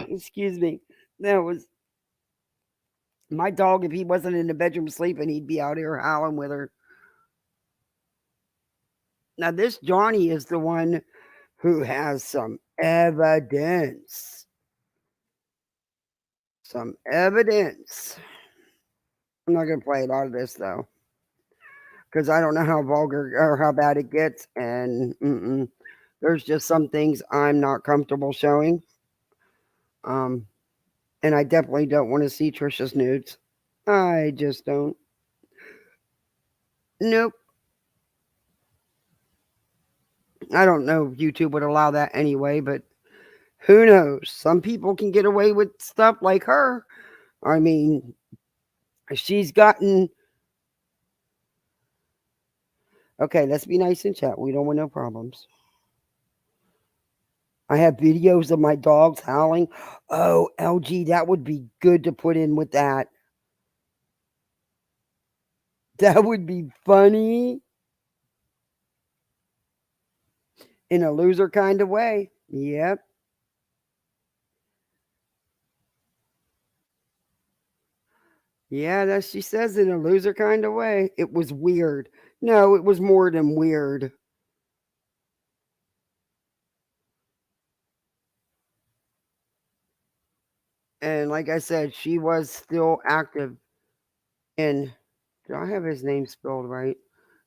Speaker 2: Excuse me. That was my dog. If he wasn't in the bedroom sleeping, he'd be out here howling with her. Now, this Johnny is the one who has some evidence. Some evidence. I'm not going to play a lot of this, though, because I don't know how vulgar or how bad it gets. And there's just some things I'm not comfortable showing. And I definitely don't want to see Trisha's nudes. I just don't. Nope. I don't know if YouTube would allow that anyway, but who knows? Some people can get away with stuff like her. I mean, she's gotten... Okay, let's be nice in chat. We don't want no problems. I have videos of my dogs howling. Oh, LG, that would be good to put in with that. That would be funny. In a loser kind of way. Yep. Yeah, that she says in a loser kind of way. It was weird. No, it was more than weird. And like I said, she was still active in. Do I have his name spelled right?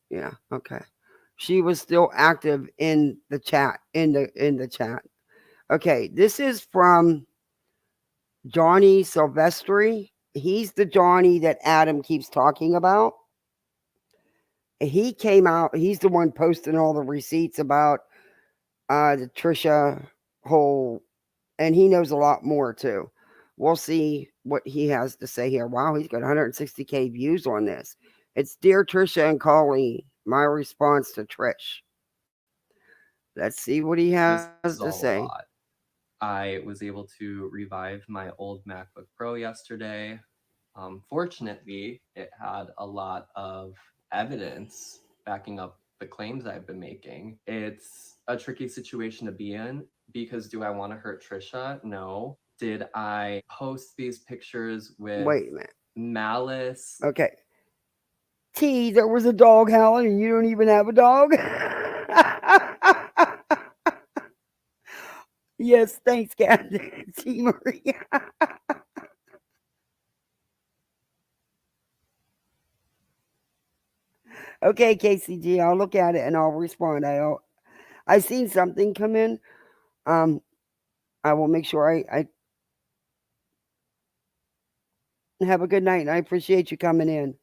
Speaker 2: Yeah. Okay. She was still active in the chat. In the chat. Okay. This is from Johnny Silvestri. He's the Johnny that Adam keeps talking about. He came out. He's the one posting all the receipts about the Trisha whole, and he knows a lot more too. We'll see what he has to say here. Wow, he's got 160K views on this. It's Dear Trisha and Colleen, my response to Trish. Let's see what he has to say.
Speaker 14: Lot. I was able to revive my old MacBook Pro yesterday. Fortunately, it had a lot of evidence backing up the claims I've been making. It's a tricky situation to be in because do I want to hurt Trisha? No. Did I post these pictures with
Speaker 2: Wait a minute.
Speaker 14: Malice?
Speaker 2: Okay. T, there was a dog howling and you don't even have a dog? Yes, thanks, Captain T. Marie. Okay, KCG, I'll look at it and I'll respond. I seen something come in. I will make sure I have a good night, and I appreciate you coming in.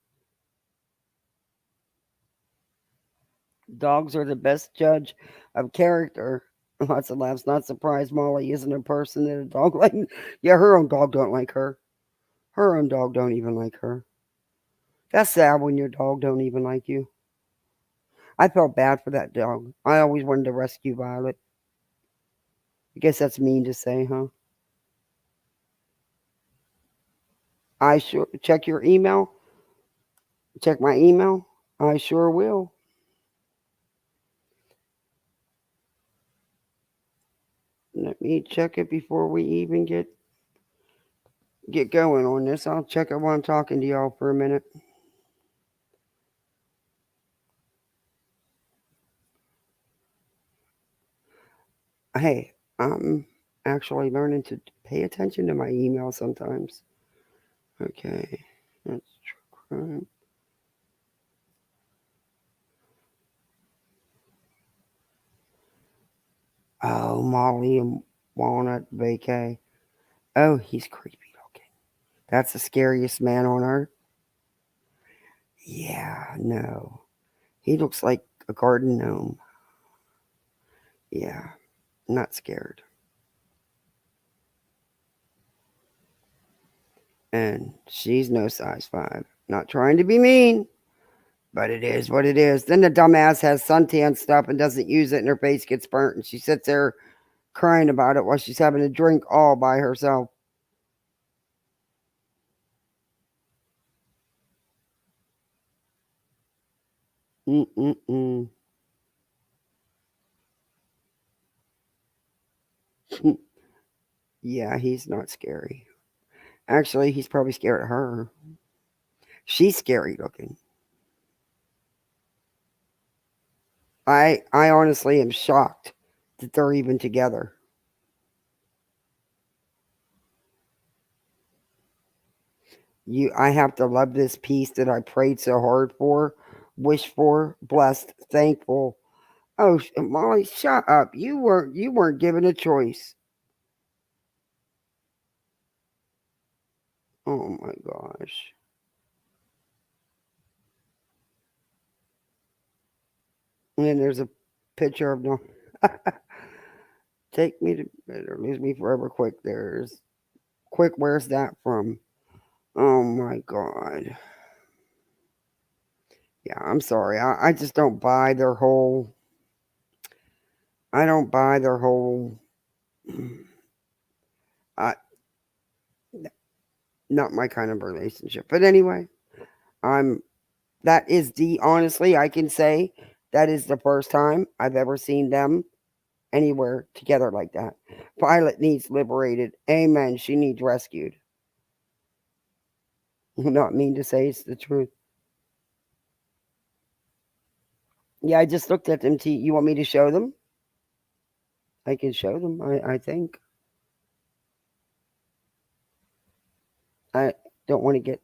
Speaker 2: Dogs are the best judge of character. Lots of laughs. Not surprised Molly isn't a person that a dog like. Yeah, her own dog don't like her. Her own dog don't even like her. That's sad when your dog don't even like you. I felt bad for that dog. I always wanted to rescue Violet. I guess that's mean to say, huh? I sure check your email. Check my email. I sure will. Let me check it before we even get going on this. I'll check it while I'm talking to y'all for a minute. Hey, I'm actually learning to pay attention to my email sometimes. Okay, that's true crime. Oh, Molly and Walnut Vacay. Oh, he's creepy looking. That's the scariest man on earth. Yeah, no. He looks like a garden gnome. Yeah, not scared. And she's no size 5. Not trying to be mean, but it is what it is. Then the dumbass has suntan stuff and doesn't use it, and her face gets burnt, and she sits there crying about it while she's having a drink all by herself. Yeah, he's not scary. Actually, he's probably scared of her. She's scary looking. I honestly am shocked that they're even together. I have to love this piece that I prayed so hard for, wished for, blessed, thankful. Oh, Molly, shut up. You weren't given a choice. Oh my gosh. And then there's a picture of no. Take me to or lose me forever quick. There's quick. Where's that from? Oh my god. Yeah, I'm sorry. I just don't buy their whole. I don't buy their whole. Not my kind of relationship. But anyway, that is honestly, I can say that is the first time I've ever seen them anywhere together like that. Violet needs liberated. Amen. She needs rescued. Not mean to say, it's the truth. Yeah, I just looked at them. You want me to show them? I can show them, I think. I don't want to get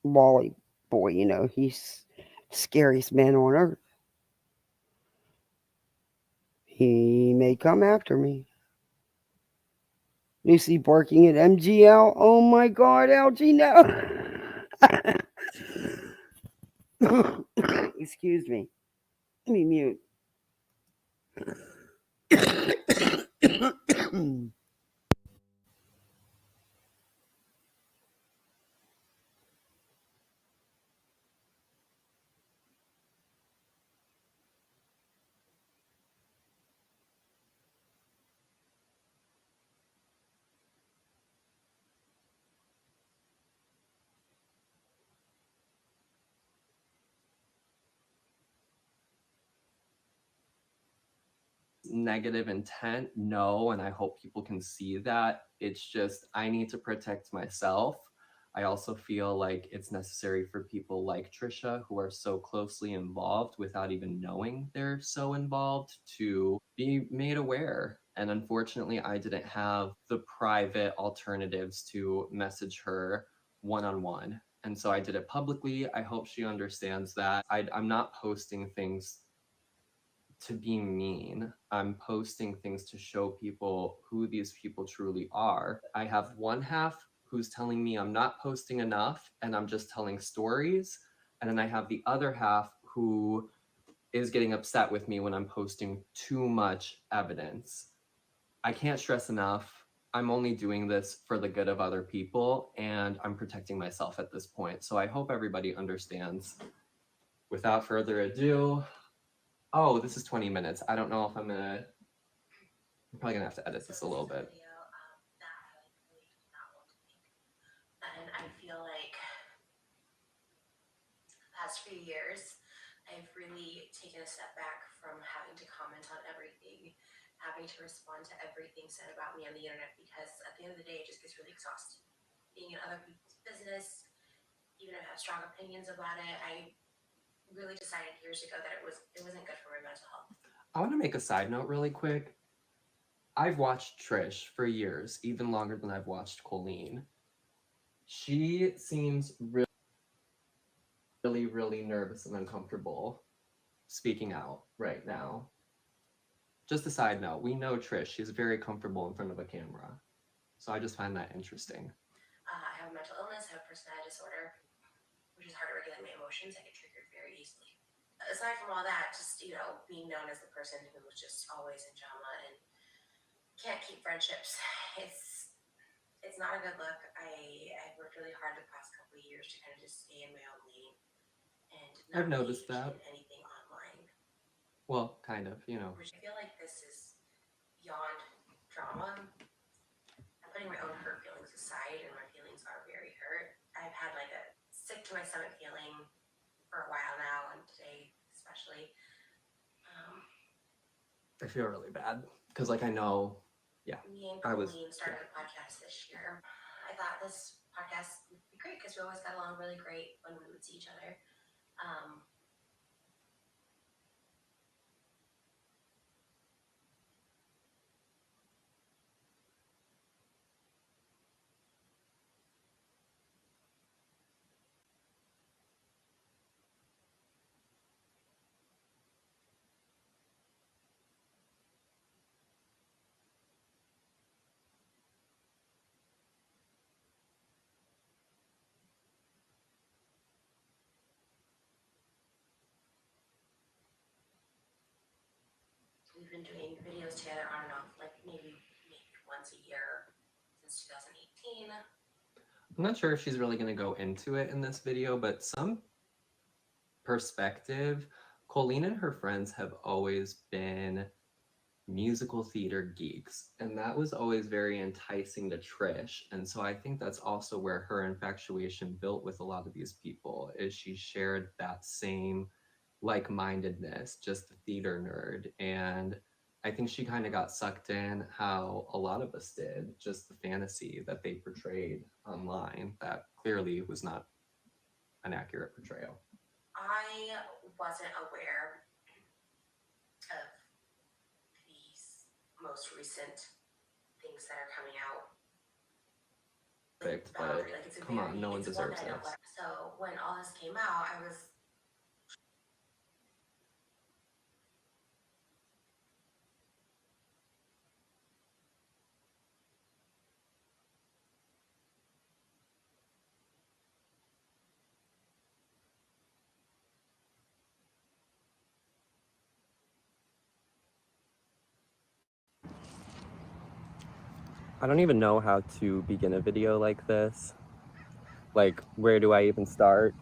Speaker 2: Wally boy, he's scariest man on earth. He may come after me. Lucy barking at MGL. Oh my god, LG, no. Excuse me. Let me mute.
Speaker 14: Negative intent, no, and I hope people can see that. It's just I need to protect myself. I also feel like it's necessary for people like Trisha, who are so closely involved without even knowing they're so involved, to be made aware. And unfortunately, I didn't have the private alternatives to message her one-on-one. And so I did it publicly. I hope she understands that. I'm not posting things to be mean. I'm posting things to show people who these people truly are. I have one half who's telling me I'm not posting enough and I'm just telling stories. And then I have the other half who is getting upset with me when I'm posting too much evidence. I can't stress enough. I'm only doing this for the good of other people and I'm protecting myself at this point. So I hope everybody understands. Without further ado, oh, this is 20 minutes. I don't know if I'm probably gonna have to edit this a little bit.
Speaker 6: And I feel like the past few years, I've really taken a step back from having to comment on everything, having to respond to everything said about me on the internet, because at the end of the day, it just gets really exhausting. Being in other people's business, even if I have strong opinions about it, I really decided years ago that it wasn't good for my mental health.
Speaker 14: I want to make a side note really quick. I've watched Trish for years, even longer than I've watched Colleen. She seems really nervous and uncomfortable speaking out right now. Just a side note, we know Trish, she's very comfortable in front of a camera. So I just find that interesting.
Speaker 6: I have a mental illness, I have a personality disorder, which is hard to regulate my emotions. I get triggered very easily. Aside from all that, just, being known as the person who was just always in drama and can't keep friendships, it's not a good look. I've worked really hard the past couple of years to kind of just stay in my own lane and not
Speaker 14: I've noticed that.
Speaker 6: anything online.
Speaker 14: Well, kind of,
Speaker 6: Which I feel like this is beyond drama. I'm putting my own hurt feelings aside, and my feelings are very hurt. I've had like a sick to my stomach feeling for a while now, and today especially.
Speaker 14: I feel really bad because I know, yeah.
Speaker 6: Me and Colleen started a podcast this year. I thought this podcast would be great because we always got along really great when we would see each other. We've been doing videos together on and off, like maybe once a year since 2018.
Speaker 14: I'm not sure if she's really going to go into it in this video, but some perspective, Colleen and her friends have always been musical theater geeks, and that was always very enticing to Trish. And so I think that's also where her infatuation built with a lot of these people, is she shared that same like-mindedness, just the theater nerd. And I think she kind of got sucked in how a lot of us did, just the fantasy that they portrayed online that clearly was not an accurate portrayal.
Speaker 6: I wasn't aware of these most recent things that are coming out
Speaker 14: Perfect, but come on, no one deserves this.
Speaker 6: So when all this came out,
Speaker 14: I don't even know how to begin a video like this. Like, where do I even start?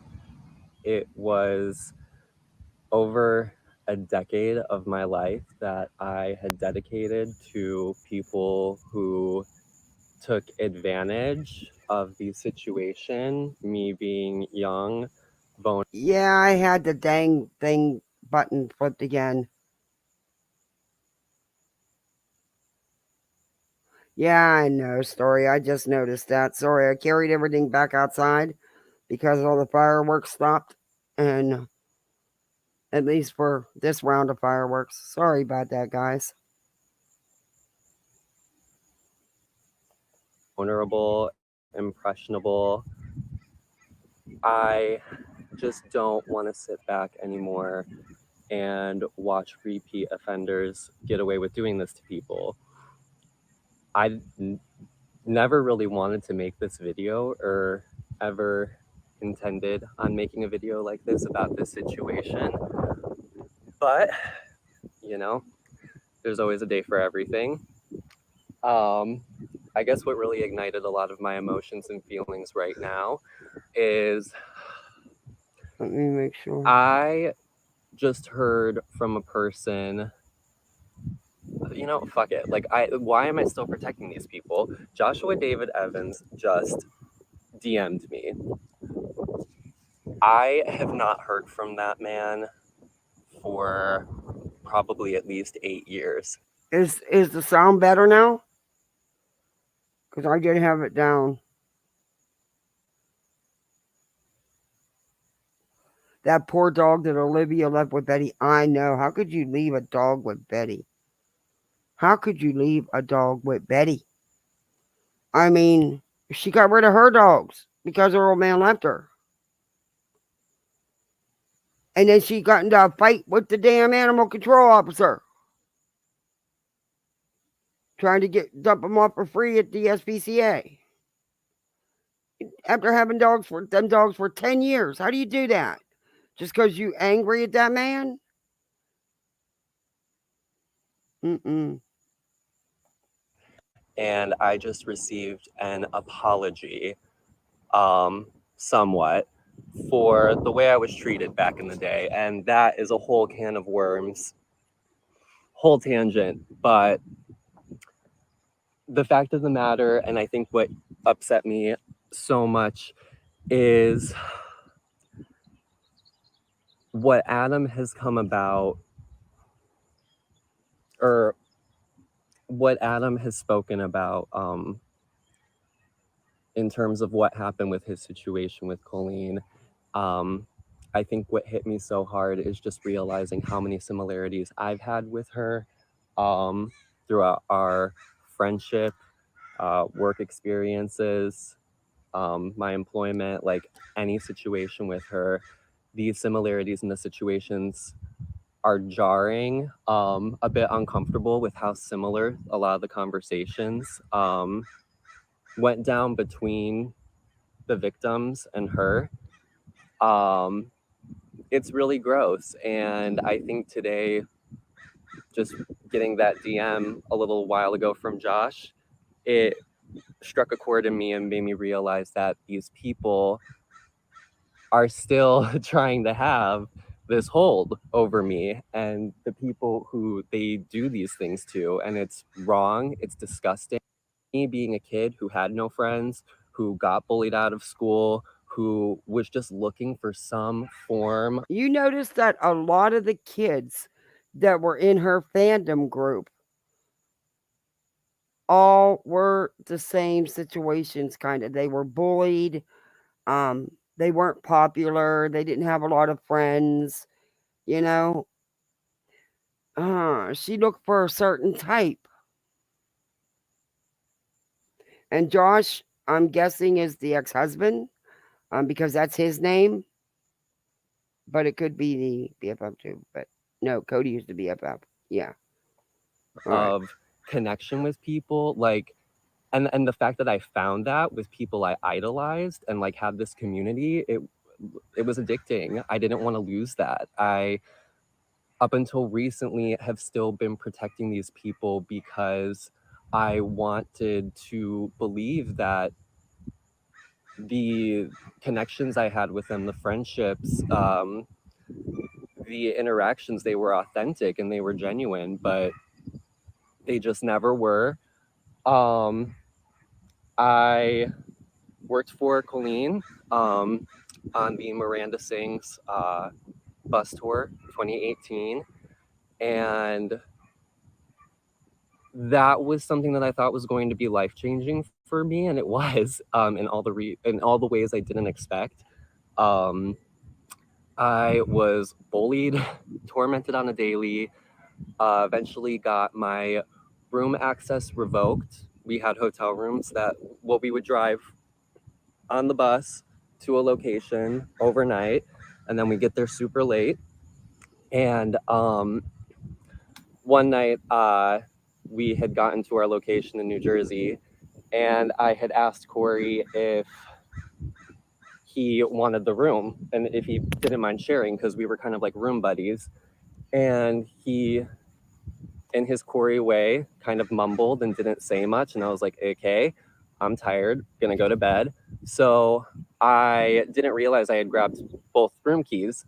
Speaker 14: It was over a decade of my life that I had dedicated to people who took advantage of the situation, me being young,
Speaker 2: Yeah, I had the dang thing button flipped again. Yeah, I know, Story. I just noticed that. Sorry, I carried everything back outside because all the fireworks stopped. And at least for this round of fireworks. Sorry about that, guys.
Speaker 14: vulnerable, impressionable. I just don't want to sit back anymore and watch repeat offenders get away with doing this to people. I never really wanted to make this video or ever intended on making a video like this about this situation. But, you know, there's always a day for everything. I guess what really ignited a lot of my emotions and feelings right now is,
Speaker 2: let me make sure.
Speaker 14: I just heard from a person, you know, fuck it. Like, why am I still protecting these people? Joshua David Evans just DM'd me. I have not heard from that man for probably at least 8 years.
Speaker 2: Is the sound better now? Because I did have it down. That poor dog that Olivia left with Betty. I know. How could you leave a dog with Betty? How could you leave a dog with Betty? I mean, she got rid of her dogs because her old man left her. And then she got into a fight with the damn animal control officer. Trying to dump them off for free at the SPCA. After having dogs for 10 years. How do you do that? Just because you angry at that man? Mm-mm.
Speaker 14: And I just received an apology, somewhat, for the way I was treated back in the day. And that is a whole can of worms, whole tangent. But the fact of the matter, and I think what upset me so much, is what Adam has come about, or what Adam has spoken about, in terms of what happened with his situation with Colleen. I think what hit me so hard is just realizing how many similarities I've had with her throughout our friendship, work experiences, my employment, like any situation with her. These similarities in the situations are jarring, a bit uncomfortable with how similar a lot of the conversations went down between the victims and her. It's really gross. And I think today, just getting that DM a little while ago from Josh, it struck a chord in me and made me realize that these people are still trying to have this hold over me and the people who they do these things to. And it's wrong. It's disgusting. Me being a kid who had no friends, who got bullied out of school, who was just looking for some form.
Speaker 2: You notice that a lot of the kids that were in her fandom group all were the same situations, kind of. They were bullied. They weren't popular. They didn't have a lot of friends, you know. She looked for a certain type. And Josh I'm guessing is the ex-husband, because that's his name. But it could be the BFF too. But no, Cody used to be BFF. Yeah.
Speaker 14: Of connection with people, like, and the fact that I found that with people I idolized and like had this community, it was addicting. I didn't want to lose that. I, up until recently, have still been protecting these people because I wanted to believe that the connections I had with them, the friendships, the interactions, they were authentic and they were genuine, but they just never were. I worked for Colleen on the Miranda Sings bus tour 2018, and that was something that I thought was going to be life-changing for me, and it was, in all the ways I didn't expect. I was bullied, tormented on a daily, eventually got my room access revoked. We had hotel rooms that, well, we would drive on the bus to a location overnight, and then we get there super late. And one night we had gotten to our location in New Jersey, and I had asked Corey if he wanted the room and if he didn't mind sharing, because we were kind of like room buddies. And he, in his Corey way, kind of mumbled and didn't say much. And I was like, okay, I'm tired, gonna go to bed. So I didn't realize I had grabbed both room keys.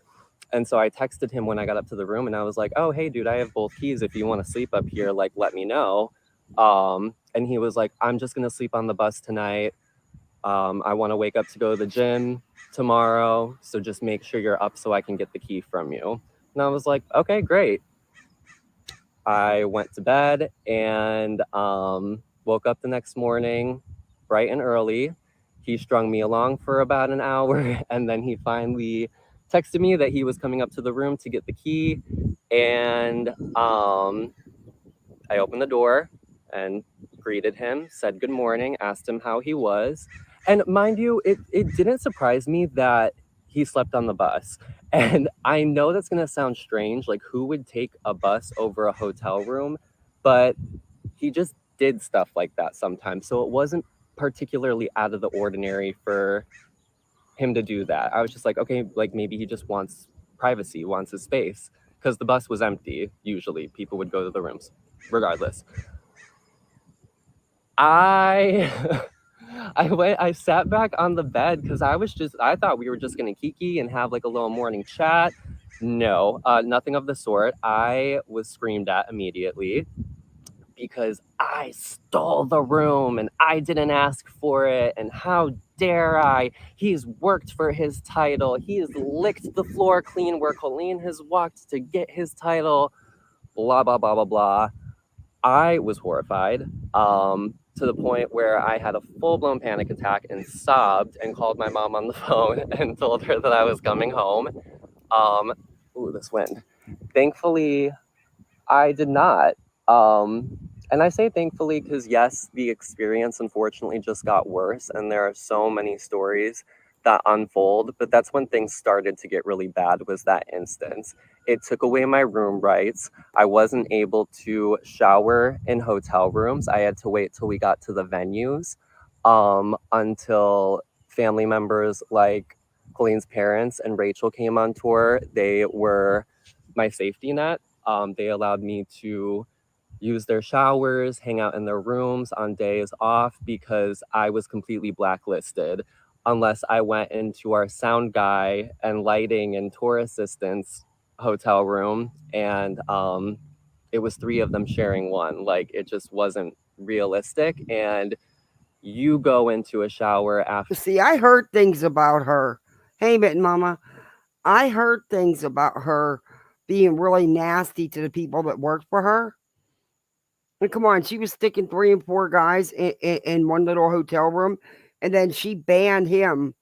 Speaker 14: And so I texted him when I got up to the room, and I was like, oh, hey, dude, I have both keys. If you want to sleep up here, like, let me know. And he was like, I'm just going to sleep on the bus tonight. I want to wake up to go to the gym tomorrow. So just make sure you're up so I can get the key from you. And I was like, okay, great. I went to bed and woke up the next morning bright and early. He strung me along for about an hour, and then he finally texted me that he was coming up to the room to get the key. And I opened the door and greeted him, said good morning, asked him how he was. And mind you, it didn't surprise me that he slept on the bus. And I know that's going to sound strange, like who would take a bus over a hotel room? But he just did stuff like that sometimes. So it wasn't particularly out of the ordinary for him to do that. I was just like, okay, like maybe he just wants privacy, wants his space, because the bus was empty. Usually people would go to the rooms regardless. I sat back on the bed because I thought we were just gonna kiki and have like a little morning chat. No, nothing of the sort. I was screamed at immediately because I stole the room and I didn't ask for it, and how dare I? He's worked for his title. He's licked the floor clean where Colleen has walked to get his title. Blah, blah, blah, blah, blah. I was horrified to the point where I had a full-blown panic attack and sobbed and called my mom on the phone and told her that I was coming home. Ooh, this wind. Thankfully, I did not. And I say thankfully because, yes, the experience unfortunately just got worse, and there are so many stories that unfold, but that's when things started to get really bad, was that instance. It took away my room rights. I wasn't able to shower in hotel rooms. I had to wait till we got to the venues, until family members like Colleen's parents and Rachel came on tour. They were my safety net. They allowed me to use their showers, hang out in their rooms on days off, because I was completely blacklisted unless I went into our sound guy and lighting and tour assistants hotel room, and it was 3 of them sharing one. Like, it just wasn't realistic. And you go into a shower after.
Speaker 2: See, I heard things about her. Hey, Mitten Mama, I heard things about her being really nasty to the people that worked for her. And come on, she was sticking 3 and 4 guys in one little hotel room, and then she banned him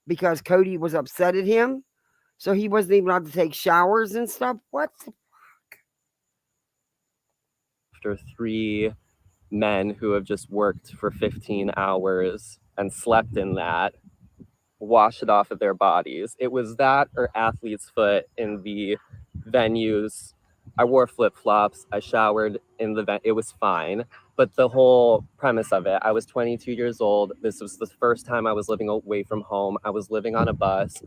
Speaker 2: because Cody was upset at him, so he wasn't even allowed to take showers and stuff. What the fuck?
Speaker 14: After 3 men who have just worked for 15 hours and slept in that wash it off of their bodies. It was that or athlete's foot in the venues. I wore flip-flops. I showered in the it was fine. But the whole premise of it, I was 22 years old. This was the first time I was living away from home. I was living on a bus,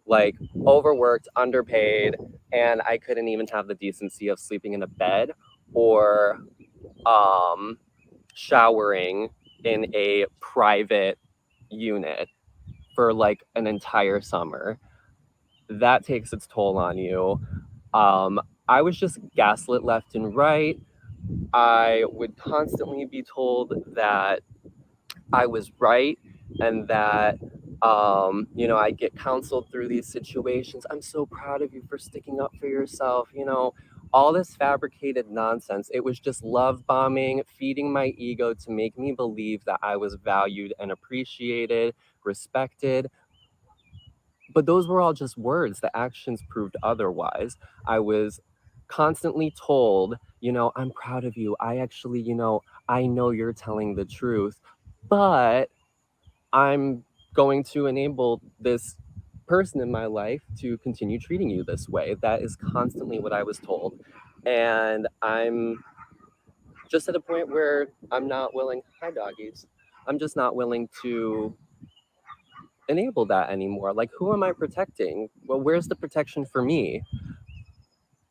Speaker 14: like overworked, underpaid, and I couldn't even have the decency of sleeping in a bed or showering in a private unit for like an entire summer. That takes its toll on you. I was just gaslit left and right. I would constantly be told that I was right and that, you know, I get counseled through these situations. I'm so proud of you for sticking up for yourself. You know, all this fabricated nonsense. It was just love bombing, feeding my ego to make me believe that I was valued and appreciated, respected. But those were all just words. The actions proved otherwise. I was constantly told, you know, I'm proud of you. I actually, you know, I know you're telling the truth, but I'm going to enable this person in my life to continue treating you this way. That is constantly what I was told. And I'm just at a point where I'm not willing, hi doggies, I'm just not willing to enable that anymore. Like, who am I protecting? Well, where's the protection for me?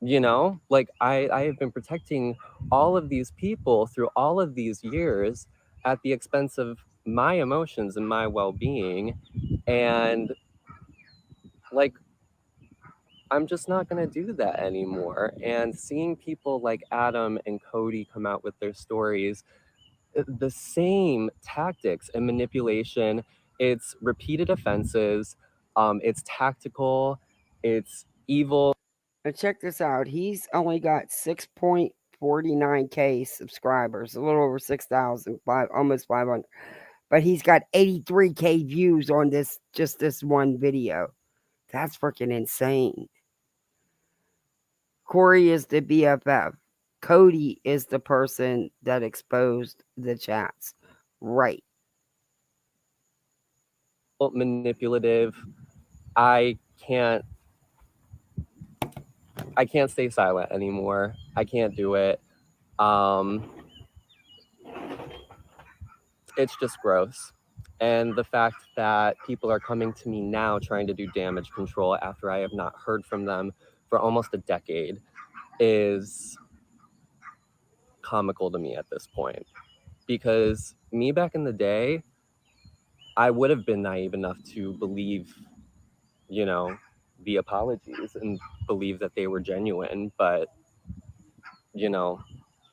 Speaker 14: You know, like I have been protecting all of these people through all of these years at the expense of my emotions and my well-being. And like, I'm just not going to do that anymore. And seeing people like Adam and Cody come out with their stories, the same tactics and manipulation, it's repeated offenses, it's tactical, it's evil.
Speaker 2: But check this out. He's only got 6.49K subscribers, a little over 6,000, almost 500. But he's got 83K views on this one video. That's freaking insane. Corey is the BFF. Cody is the person that exposed the chats. Right.
Speaker 14: Manipulative. I can't stay silent anymore. I can't do it. It's just gross. And the fact that people are coming to me now trying to do damage control after I have not heard from them for almost a decade is comical to me at this point. Because me back in the day, I would have been naive enough to believe, you know, the apologies and believe that they were genuine. But, you know,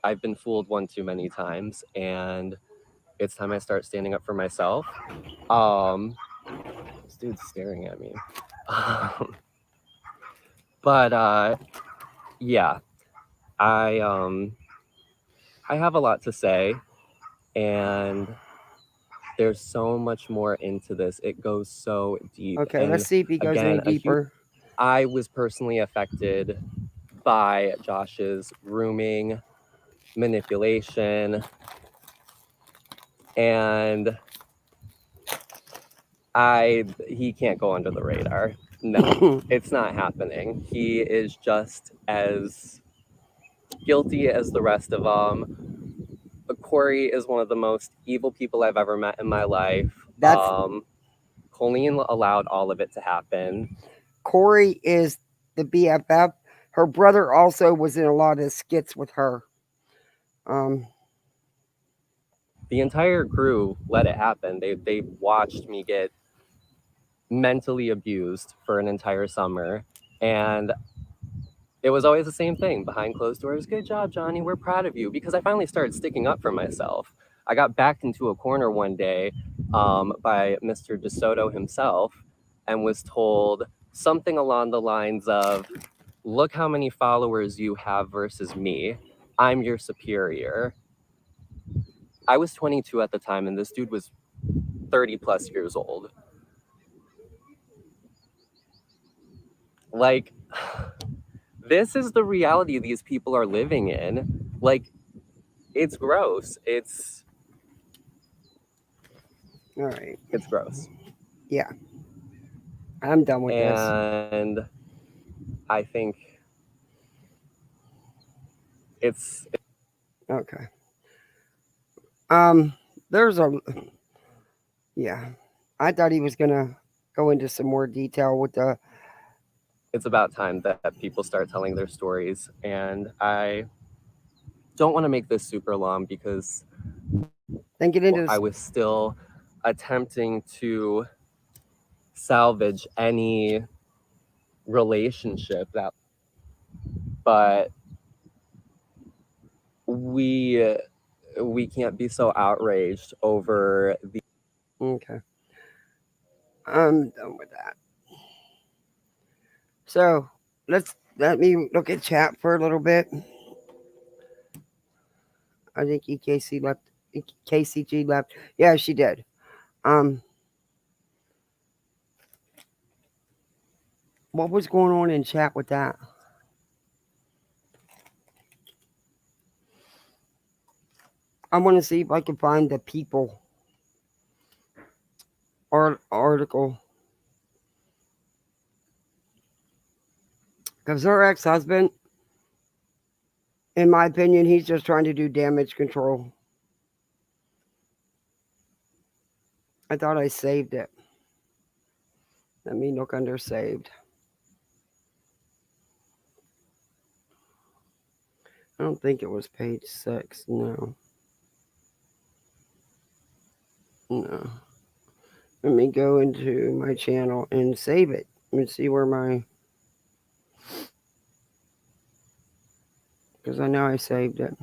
Speaker 14: I've been fooled one too many times, and it's time I start standing up for myself. This dude's staring at me. But yeah, I have a lot to say, and there's so much more into this. It goes so deep.
Speaker 2: Okay,
Speaker 14: and
Speaker 2: let's see if he goes any deeper.
Speaker 14: I was personally affected by Josh's grooming, manipulation, and he can't go under the radar. No, it's not happening. He is just as guilty as the rest of them. Corey is one of the most evil people I've ever met in my life. Colleen allowed all of it to happen.
Speaker 2: Corey is the BFF. Her brother also was in a lot of skits with her.
Speaker 14: The entire crew let it happen. They watched me get mentally abused for an entire summer, and it was always the same thing behind closed doors. Good job, Johnny. We're proud of you. Because I finally started sticking up for myself. I got backed into a corner one day by Mr. DeSoto himself and was told something along the lines of, look how many followers you have versus me. I'm your superior. I was 22 at the time, and this dude was 30 plus years old. Like, this is the reality these people are living in. Like, it's gross.
Speaker 2: All right.
Speaker 14: It's gross.
Speaker 2: Yeah. I'm done with this.
Speaker 14: And I think it's
Speaker 2: okay. There's a yeah. I thought he was gonna go into some more detail with the.
Speaker 14: It's about time that people start telling their stories, and I don't want to make this super long because
Speaker 2: then get into
Speaker 14: I was still attempting to salvage any relationship that, but we can't be so outraged over the.
Speaker 2: Okay. I'm done with that. So let me look at chat for a little bit. I think EKC left. KCG left. Yeah, she did. What was going on in chat with that? I want to see if I can find the People article. Because her ex-husband, in my opinion, he's just trying to do damage control. I thought I saved it. Let me look under saved. I don't think it was page 6. No. No. Let me go into my channel and save it. Let me see where my... Because I know I saved it.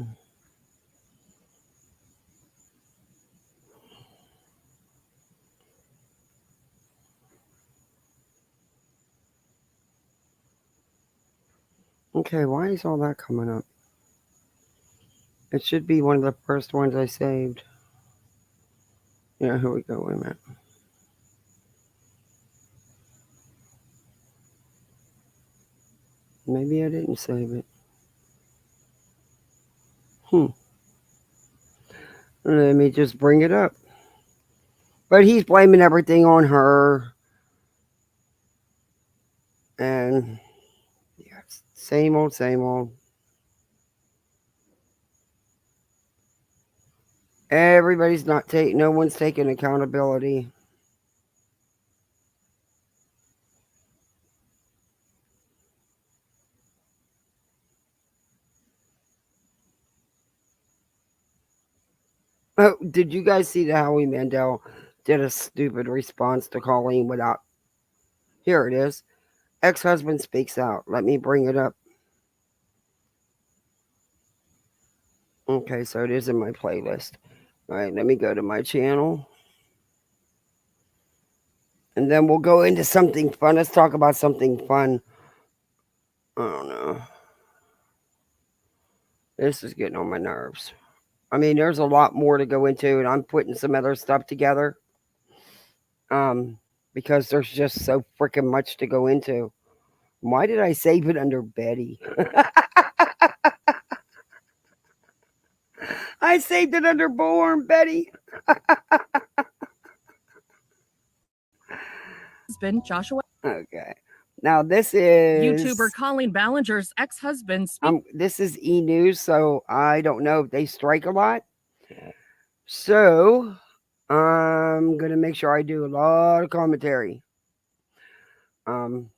Speaker 2: Okay, why is all that coming up? It should be one of the first ones I saved. Yeah, here we go. Wait a minute. Maybe I didn't save it. Let me just bring it up. But he's blaming everything on her. And yeah, same old, same old. Everybody's not taking, no one's taking accountability. Oh, did you guys see that Howie Mandel did a stupid response to Colleen without... Here it is. Ex-husband speaks out. Let me bring it up. Okay, so it is in my playlist. All right, let me go to my channel. And then we'll go into something fun. Let's talk about something fun. I don't know. This is getting on my nerves. I mean, there's a lot more to go into, and I'm putting some other stuff together. Because there's just so freaking much to go into. Why did I save it under Betty? I saved it under Born, Betty.
Speaker 15: Husband Joshua.
Speaker 2: Okay. Now this is
Speaker 15: YouTuber Colleen Ballinger's ex-husband.
Speaker 2: This is E-News, so I don't know if they strike a lot. So I'm gonna make sure I do a lot of commentary. Howie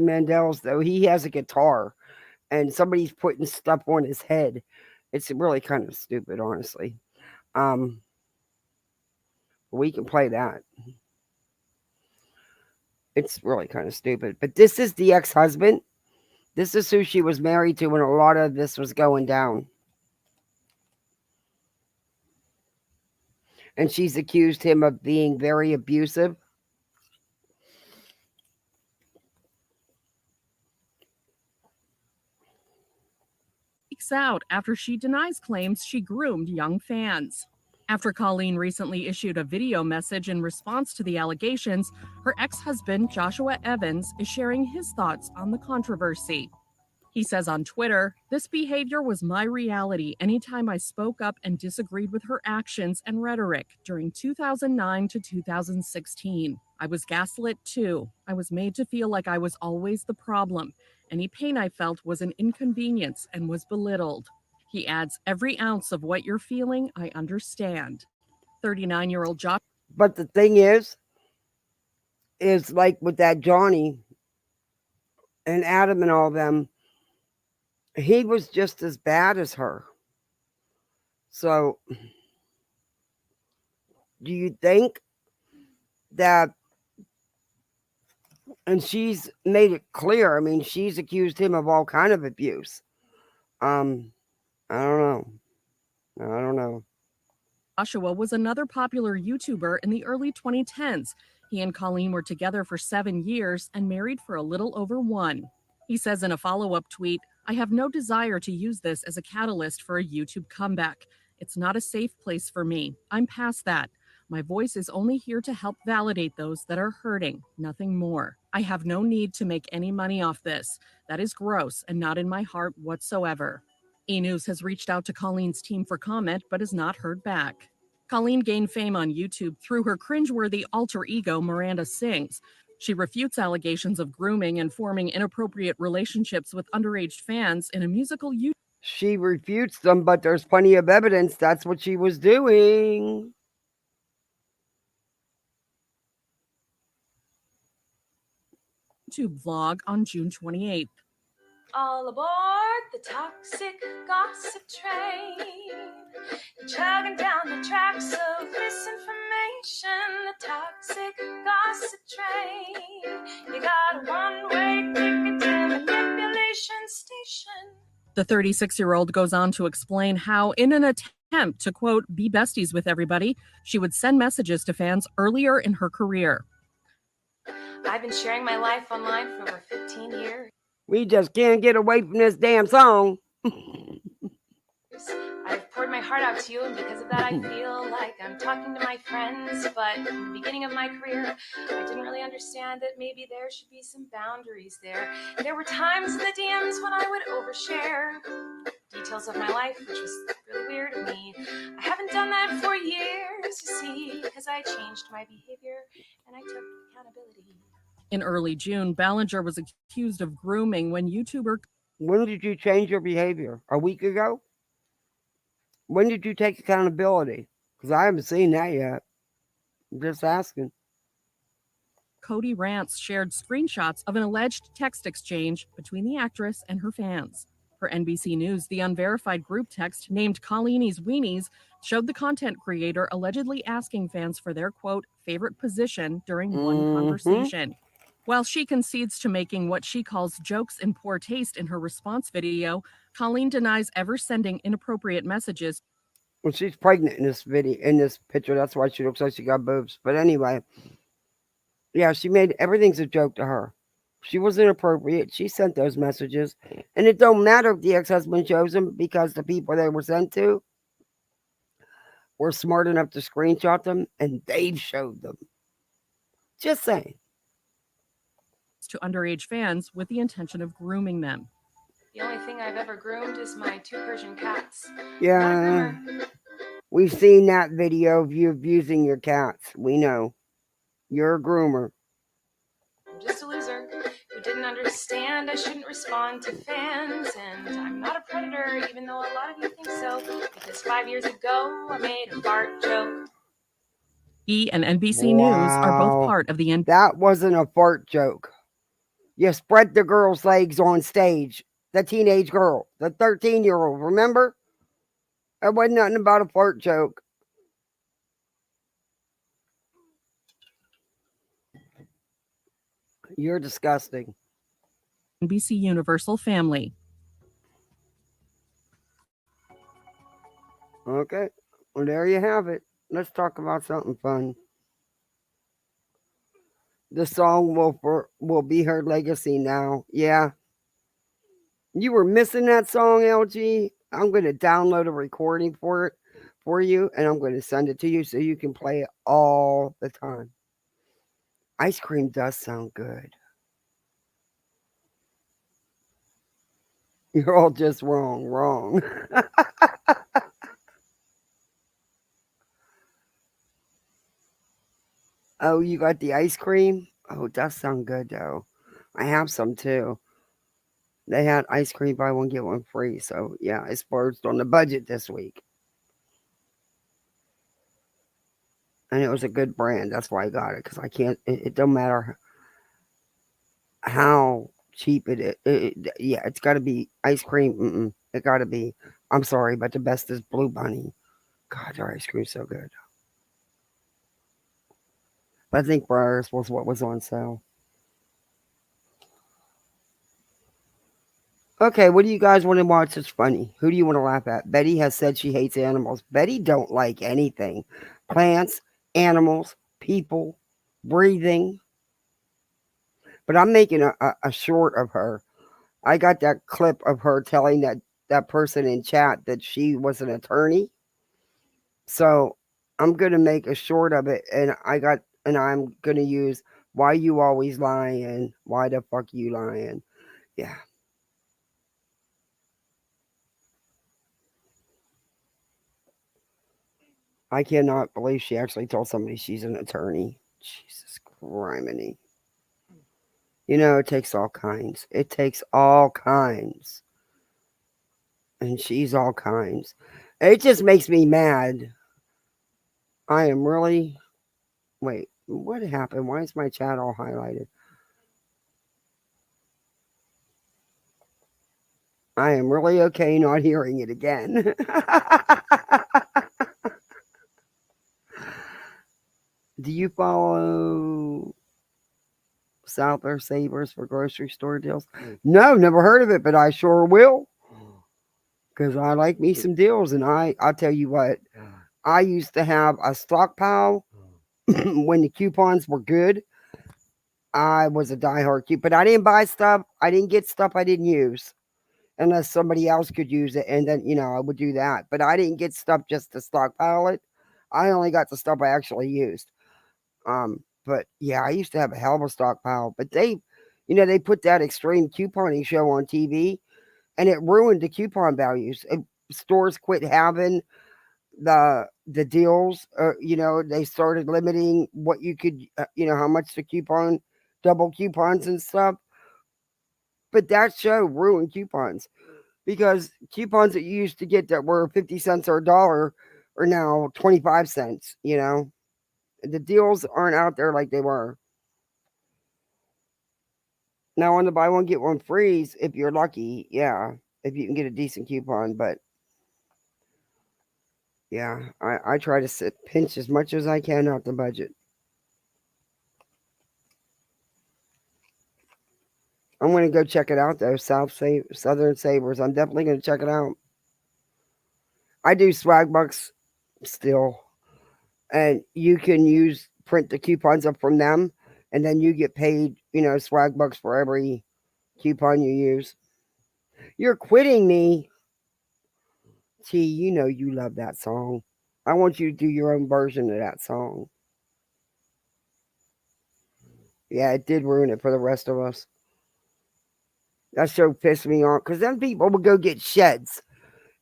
Speaker 2: Mandel's, though, he has a guitar and somebody's putting stuff on his head. It's really kind of stupid, honestly. We can play that. It's really kind of stupid. But this is the ex-husband. This is who she was married to when a lot of this was going down. And she's accused him of being very abusive.
Speaker 15: Speaks out after she denies claims she groomed young fans. After Colleen recently issued a video message in response to the allegations, her ex-husband, Joshua Evans, is sharing his thoughts on the controversy. He says on Twitter, "This behavior was my reality anytime I spoke up and disagreed with her actions and rhetoric during 2009 to 2016. I was gaslit too. I was made to feel like I was always the problem. Any pain I felt was an inconvenience and was belittled." He adds, "Every ounce of what you're feeling, I understand." 39-year-old Josh.
Speaker 2: But the thing is like with that Johnny and Adam and all them, he was just as bad as her. So, do you think that, and she's made it clear, I mean, she's accused him of all kind of abuse. I don't know.
Speaker 15: Joshua was another popular YouTuber in the early 2010s. He and Colleen were together for 7 years and married for a little over 1. He says in a follow-up tweet, "I have no desire to use this as a catalyst for a YouTube comeback. It's not a safe place for me. I'm past that. My voice is only here to help validate those that are hurting, nothing more. I have no need to make any money off this. That is gross and not in my heart whatsoever." E! News has reached out to Colleen's team for comment, but has not heard back. Colleen gained fame on YouTube through her cringeworthy alter ego, Miranda Sings. She refutes allegations of grooming and forming inappropriate relationships with underage fans in a musical YouTube.
Speaker 2: She refutes them, but there's plenty of evidence that's what she was doing.
Speaker 15: YouTube vlog on June 28th.
Speaker 16: All aboard the toxic gossip train, chugging down the tracks of misinformation. The toxic gossip train, you got a one-way ticket to manipulation station.
Speaker 15: The 36-year-old goes on to explain how, in an attempt to, quote, be besties with everybody, she would send messages to fans earlier in her career.
Speaker 16: I've been sharing my life online for over 15 years.
Speaker 2: We just can't get away from this damn song.
Speaker 16: I've poured my heart out to you, and because of that, I feel like I'm talking to my friends. But in the beginning of my career, I didn't really understand that maybe there should be some boundaries there. There were times in the DMs when I would overshare details of my life, which was really weird of me. I haven't done that for years, you see, because I changed my behavior and I took accountability.
Speaker 15: In early June, Ballinger was accused of grooming when YouTuber...
Speaker 2: When did you change your behavior? A week ago? When did you take accountability? Because I haven't seen that yet. I'm just asking.
Speaker 15: Cody Rants shared screenshots of an alleged text exchange between the actress and her fans. For NBC News, the unverified group text named Colleen's Weenies showed the content creator allegedly asking fans for their, quote, favorite position during one conversation. While she concedes to making what she calls jokes in poor taste in her response video, Colleen denies ever sending inappropriate messages.
Speaker 2: Well, she's pregnant in this video, in this picture. That's why she looks like she got boobs. But anyway, yeah, she made everything's a joke to her. She was inappropriate. She sent those messages. And it don't matter if the ex-husband shows them, because the people they were sent to were smart enough to screenshot them, and they've showed them. Just saying.
Speaker 15: To underage fans with the intention of grooming them.
Speaker 16: The only thing I've ever groomed is my 2 Persian cats.
Speaker 2: Yeah. We've seen that video of you abusing your cats. We know. You're a groomer.
Speaker 16: I'm just a loser who didn't understand I shouldn't respond to fans, and I'm not a predator, even though a lot of you think so, because 5 years ago I made a fart joke.
Speaker 15: E! and NBC News are both part of the...
Speaker 2: That wasn't a fart joke. You spread the girl's legs on stage. The teenage girl. The 13-year-old. Remember? It wasn't nothing about a fart joke. You're disgusting.
Speaker 15: NBC Universal Family.
Speaker 2: Okay. Well, there you have it. Let's talk about something fun. The song will be her legacy now. Yeah. You were missing that song, LG. I'm going to download a recording for it for you, and I'm going to send it to you so you can play it all the time. Ice cream does sound good. You're all just wrong. Oh, you got the ice cream? Oh, it does sound good though. I have some too. They had ice cream buy one get one free. So yeah, I splurged on the budget this week. And it was a good brand. That's why I got it. Because I can't, it don't matter how cheap it is. Yeah, it's got to be ice cream. It got to be. I'm sorry, but the best is Blue Bunny. God, their ice cream's so good. But I think Breyers was what was on sale. Okay, what do you guys want to watch that's funny? Who do you want to laugh at? Betty has said she hates animals. Betty don't like anything. Plants, animals, people, breathing. But I'm making a short of her. I got that clip of her telling that person in chat that she was an attorney. So I'm gonna make a short of it, and I'm gonna use why you always lying? Why the fuck you lying? Yeah. I cannot believe she actually told somebody she's an attorney. Jesus criminy. You know, it takes all kinds. It takes all kinds. And she's all kinds. It just makes me mad. I am really. Wait, what happened? Why is my chat all highlighted? I am really okay not hearing it again. Do you follow Souther Savers for grocery store deals? No, never heard of it, but I sure will. Because I like me some deals, and I'll tell you what, I used to have a stockpile when the coupons were good. I was a diehard coupon, but I didn't buy stuff. I didn't get stuff I didn't use unless somebody else could use it, and then I would do that. But I didn't get stuff just to stockpile it. I only got the stuff I actually used. But yeah, I used to have a hell of a stockpile. But they put that extreme couponing show on TV, and it ruined the coupon values. Stores quit having the deals. They started limiting what you could, how much the coupon, double coupons and stuff. But that show ruined coupons because coupons that you used to get that were 50 cents or $1 are now 25 cents. The deals aren't out there like they were. Now on the buy one get one frees, if you're lucky, yeah, if you can get a decent coupon. But yeah, I try to pinch as much as I can out the budget. I'm going to go check it out though. Southern Savers. I'm definitely going to check it out. I do swag bucks still, and you can print the coupons up from them, and then you get paid, swag bucks for every coupon you use. You're quitting me. T, you love that song. I want you to do your own version of that song. Yeah, it did ruin it for the rest of us. That show pissed me off because then people would go get sheds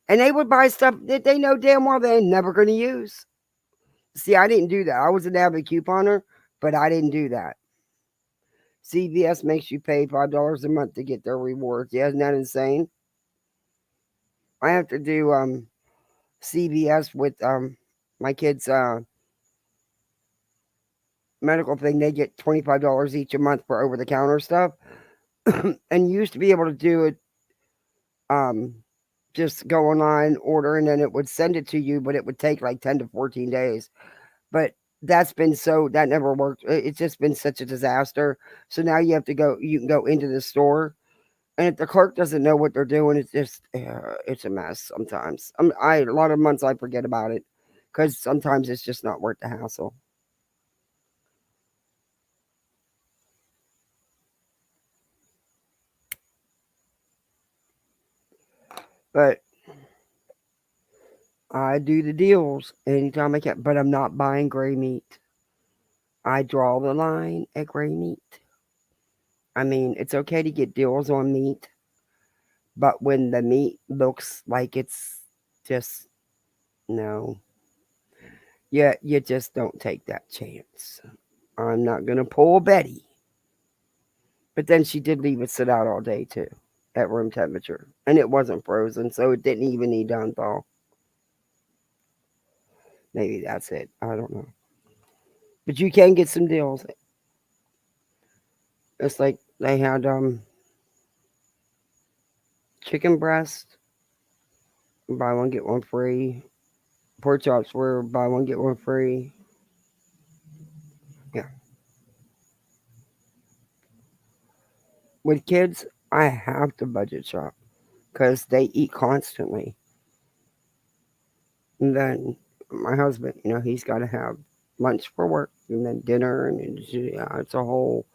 Speaker 2: and they would buy stuff that they know damn well they're never going to use. See, I didn't do that. I was an avid couponer, but I didn't do that. CVS makes you pay $5 a month to get their rewards. Yeah, isn't that insane? I have to do CVS with my kids' medical thing. They get $25 each a month for over-the-counter stuff. And you used to be able to do it, just go online, order, and then it would send it to you, but it would take like 10 to 14 days. But that never worked. It's just been such a disaster. So now you can go into the store, and if the clerk doesn't know what they're doing, it's just, it's a mess sometimes. A lot of months I forget about it because sometimes it's just not worth the hassle. But I do the deals anytime I can, but I'm not buying gray meat. I draw the line at gray meat. I mean, it's okay to get deals on meat, But when the meat looks like it's just, no. Yeah, you just don't take that chance. I'm not going to pull Betty. But then she did leave it sit out all day too, at room temperature. And it wasn't frozen, so it didn't even need to unthaw. Maybe that's it. I don't know. But you can get some deals. It's like they had chicken breast, buy one get one free. Pork chops were buy one get one free. Yeah. With kids, I have to budget shop because they eat constantly. And then my husband, he's got to have lunch for work and then dinner, and it's a whole.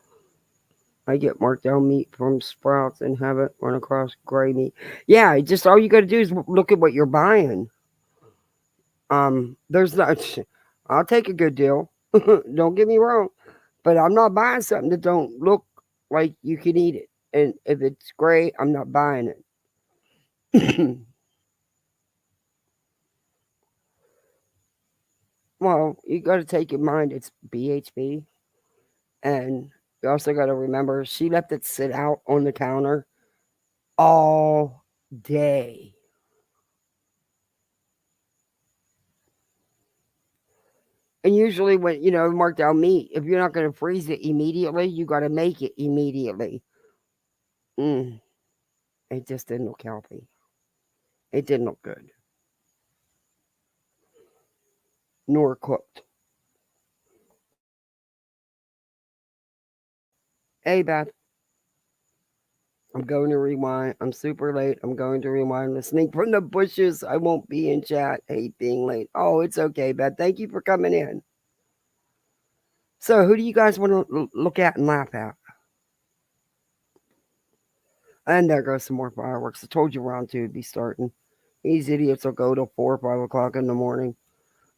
Speaker 2: I get markdown meat from Sprouts and have it run across gray meat. Yeah, just all you got to do is look at what you're buying. There's not. I'll take a good deal. Don't get me wrong, but I'm not buying something that don't look like you can eat it. And if it's gray, I'm not buying it. Well, you got to take in mind it's BHB, and you also got to remember she left it sit out on the counter all day. And usually when, marked down meat, if you're not going to freeze it immediately, you got to make it immediately. It just didn't look healthy. It didn't look good. Nor cooked. Hey, Beth. I'm going to rewind. I'm super late. I'm going to rewind. Listening from the bushes. I won't be in chat. Hate being late. Oh, it's okay, Beth. Thank you for coming in. So, who do you guys want to look at and laugh at? And there goes some more fireworks. I told you round 2 would be starting. These idiots will go till 4 or 5 o'clock in the morning.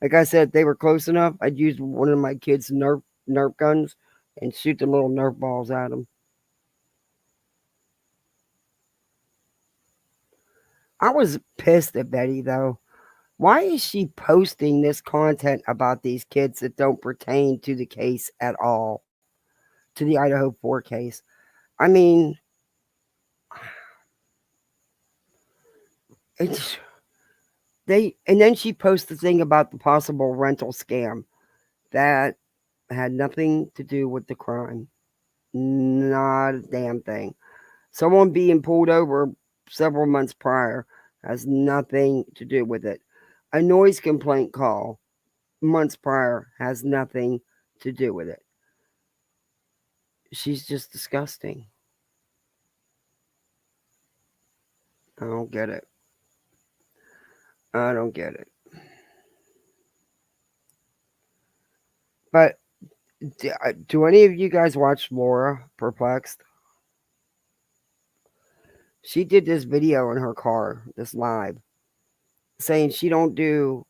Speaker 2: Like I said, if they were close enough, I'd use one of my kids' Nerf guns and shoot the little Nerf balls at them. I was pissed at Betty, though. Why is she posting this content about these kids that don't pertain to the case at all? To the Idaho 4 case. I mean, and then she posts the thing about the possible rental scam that had nothing to do with the crime. Not a damn thing. Someone being pulled over several months prior has nothing to do with it. A noise complaint call months prior has nothing to do with it. She's just disgusting. I don't get it. I don't get it. But do any of you guys watch Laura Perplexed? She did this video in her car, this live, saying she don't do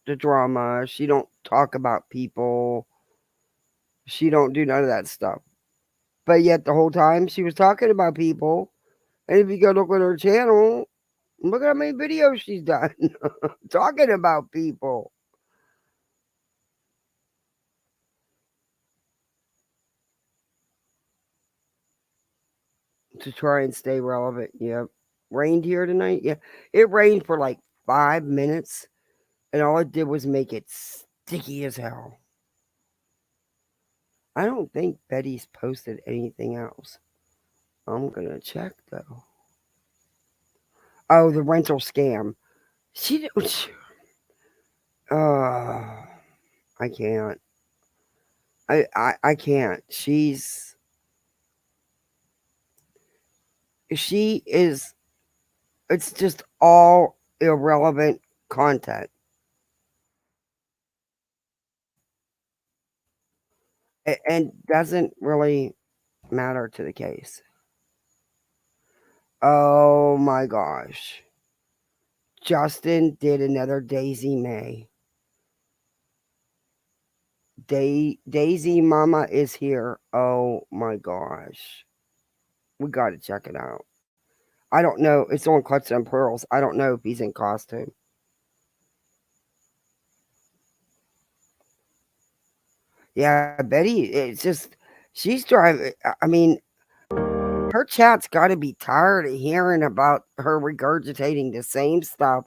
Speaker 2: the drama. She don't talk about people. She don't do none of that stuff. But yet the whole time she was talking about people. And if you go look at her channel, look at how many videos she's done talking about people. To try and stay relevant. Yeah. Rained here tonight. Yeah. It rained for like 5 minutes. And all it did was make it sticky as hell. I don't think Betty's posted anything else. I'm going to check though. Oh, the rental scam. She I can't. I can't. She is, it's just all irrelevant content. And doesn't really matter to the case. Oh my gosh. Justin did another Daisy May. Daisy Mama is here. Oh my gosh. We got to check it out. I don't know. It's on Clutch and Pearls. I don't know if he's in costume. Yeah, Betty, it's just, she's driving. I mean, her chat's got to be tired of hearing about her regurgitating the same stuff.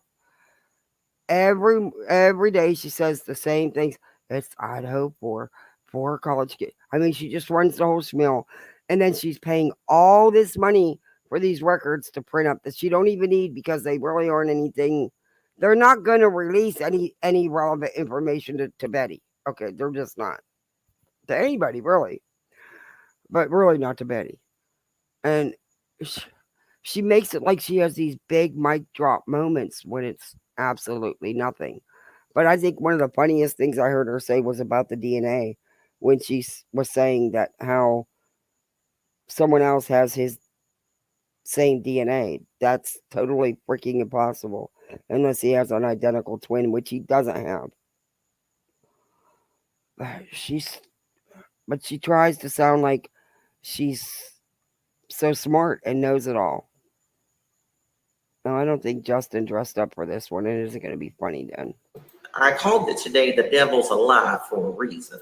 Speaker 2: Every day she says the same things. It's Idaho for college kid. I mean, she just runs the whole schmeal. And then she's paying all this money for these records to print up that she don't even need because they really aren't anything. They're not going to release any relevant information to Betty. Okay, they're just not. To anybody, really. But really not to Betty. And she makes it like she has these big mic drop moments when it's absolutely nothing. But I think one of the funniest things I heard her say was about the DNA when she was saying that how someone else has his same DNA. That's totally freaking impossible unless he has an identical twin, which he doesn't have. But she tries to sound like she's so smart and knows it all. No, I don't think Justin dressed up for this one. It isn't going to be funny then.
Speaker 17: I called it today the devil's alive for a reason.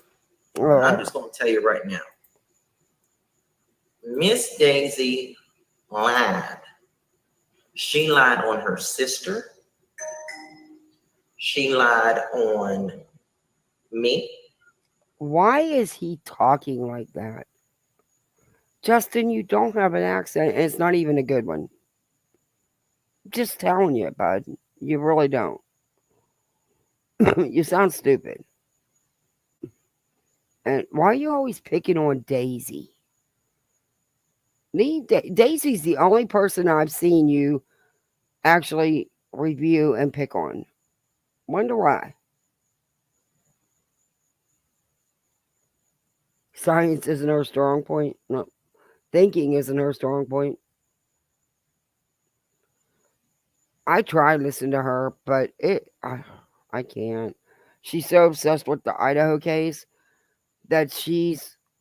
Speaker 17: I'm just going to tell you right now. Miss Daisy lied. She lied on her sister. She lied on me.
Speaker 2: Why is he talking like that? Justin, you don't have an accent, and it's not even a good one. Just telling you, bud. You really don't. You sound stupid. And why are you always picking on Daisy? Daisy's the only person I've seen you actually review and pick on. Wonder why. Science isn't her strong point. No. Thinking isn't her strong point. I try to listen to her, but I can't. She's so obsessed with the Idaho case that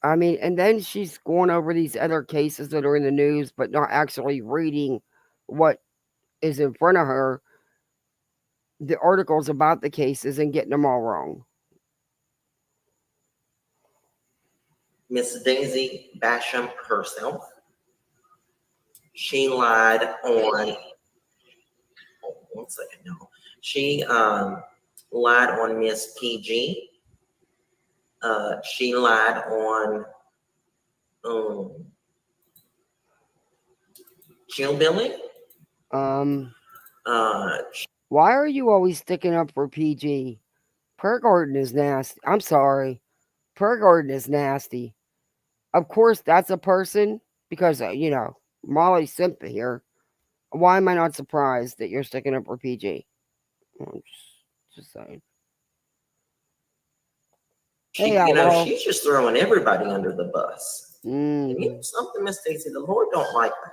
Speaker 2: and then she's going over these other cases that are in the news, but not actually reading what is in front of her, the articles about the cases, and getting them all wrong.
Speaker 17: Miss Daisy Basham herself. She lied on. Oh, 1 second, no. She lied on Miss PG. She lied on Chillbilly.
Speaker 2: Why are you always sticking up for PG? Per Garden is nasty. I'm sorry. Per Garden is nasty. Of course, that's a person because, Molly Simp here. Why am I not surprised that you're sticking up for PG? I'm just saying.
Speaker 17: She's just throwing everybody under the bus. And you know something, Miss Daisy, the Lord don't like that.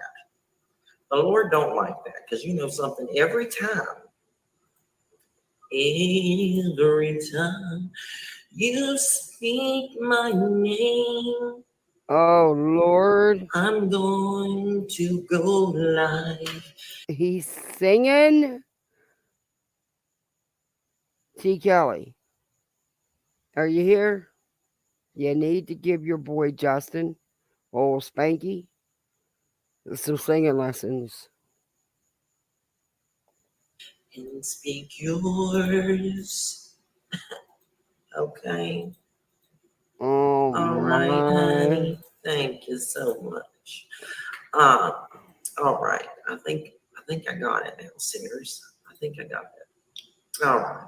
Speaker 17: The Lord don't like that because you know something. Every time you speak my name,
Speaker 2: oh Lord,
Speaker 17: I'm going to go live.
Speaker 2: He's singing. T. Kelly, are you here? You need to give your boy Justin, old Spanky, some singing lessons.
Speaker 17: And speak yours. Okay.
Speaker 2: Oh,
Speaker 17: all right, honey. Thank you so much. All right. I think I got it now, Sears. I think I got it. All right.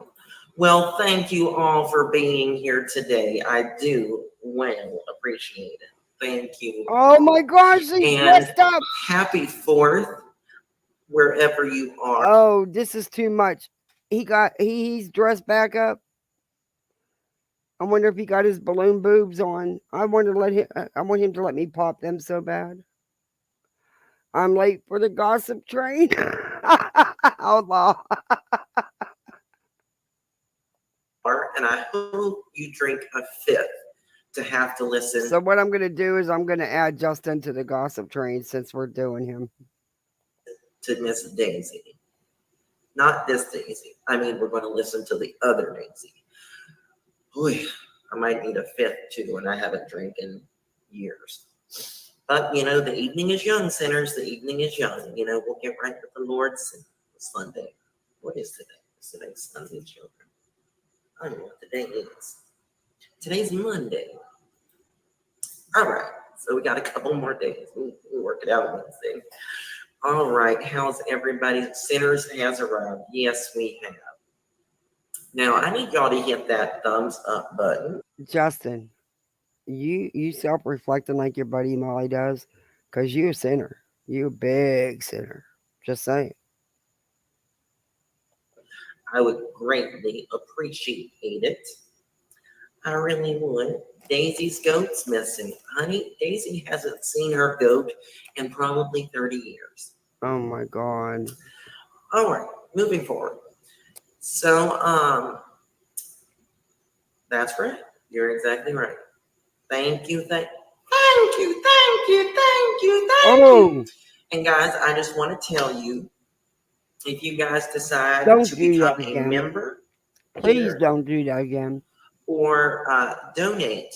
Speaker 17: Well, thank you all for being here today. I do appreciate it. Thank you.
Speaker 2: Oh my gosh, he's dressed up.
Speaker 17: Happy 4th, wherever you are.
Speaker 2: Oh, this is too much. He's dressed back up. I wonder if he got his balloon boobs on. I want him to let me pop them so bad. I'm late for the gossip train. Outlaw.
Speaker 17: And I hope you drink a 5th to have to listen.
Speaker 2: So what I'm going to do is I'm going to add Justin to the gossip train since we're doing him.
Speaker 17: to Miss Daisy. Not this Daisy. I mean, we're going to listen to the other Daisy. Boy, I might need a fifth too, and I haven't drank in years. But, you know, the evening is young, sinners. The evening is young. You know, we'll get right with the Lord's Sunday. What is today? Is today Sunday, children? I don't know what the day is. Today's Monday. All right. So we got a couple more days. We'll work it out Wednesday. All right. How's everybody? Sinners has arrived. Yes, we have. Now, I need y'all to hit that thumbs up button.
Speaker 2: Justin, you self-reflecting like your buddy Molly does, because you a sinner. You a big sinner. Just saying.
Speaker 17: I would greatly appreciate it. I really would. Daisy's goat's missing. Honey, Daisy hasn't seen her goat in probably 30 years.
Speaker 2: Oh my God.
Speaker 17: All right, moving forward. So, that's right. You're exactly right. Thank you, thank you. And guys, I just want to tell you, if you guys decide to become a member,
Speaker 2: please don't do that again.
Speaker 17: Or donate,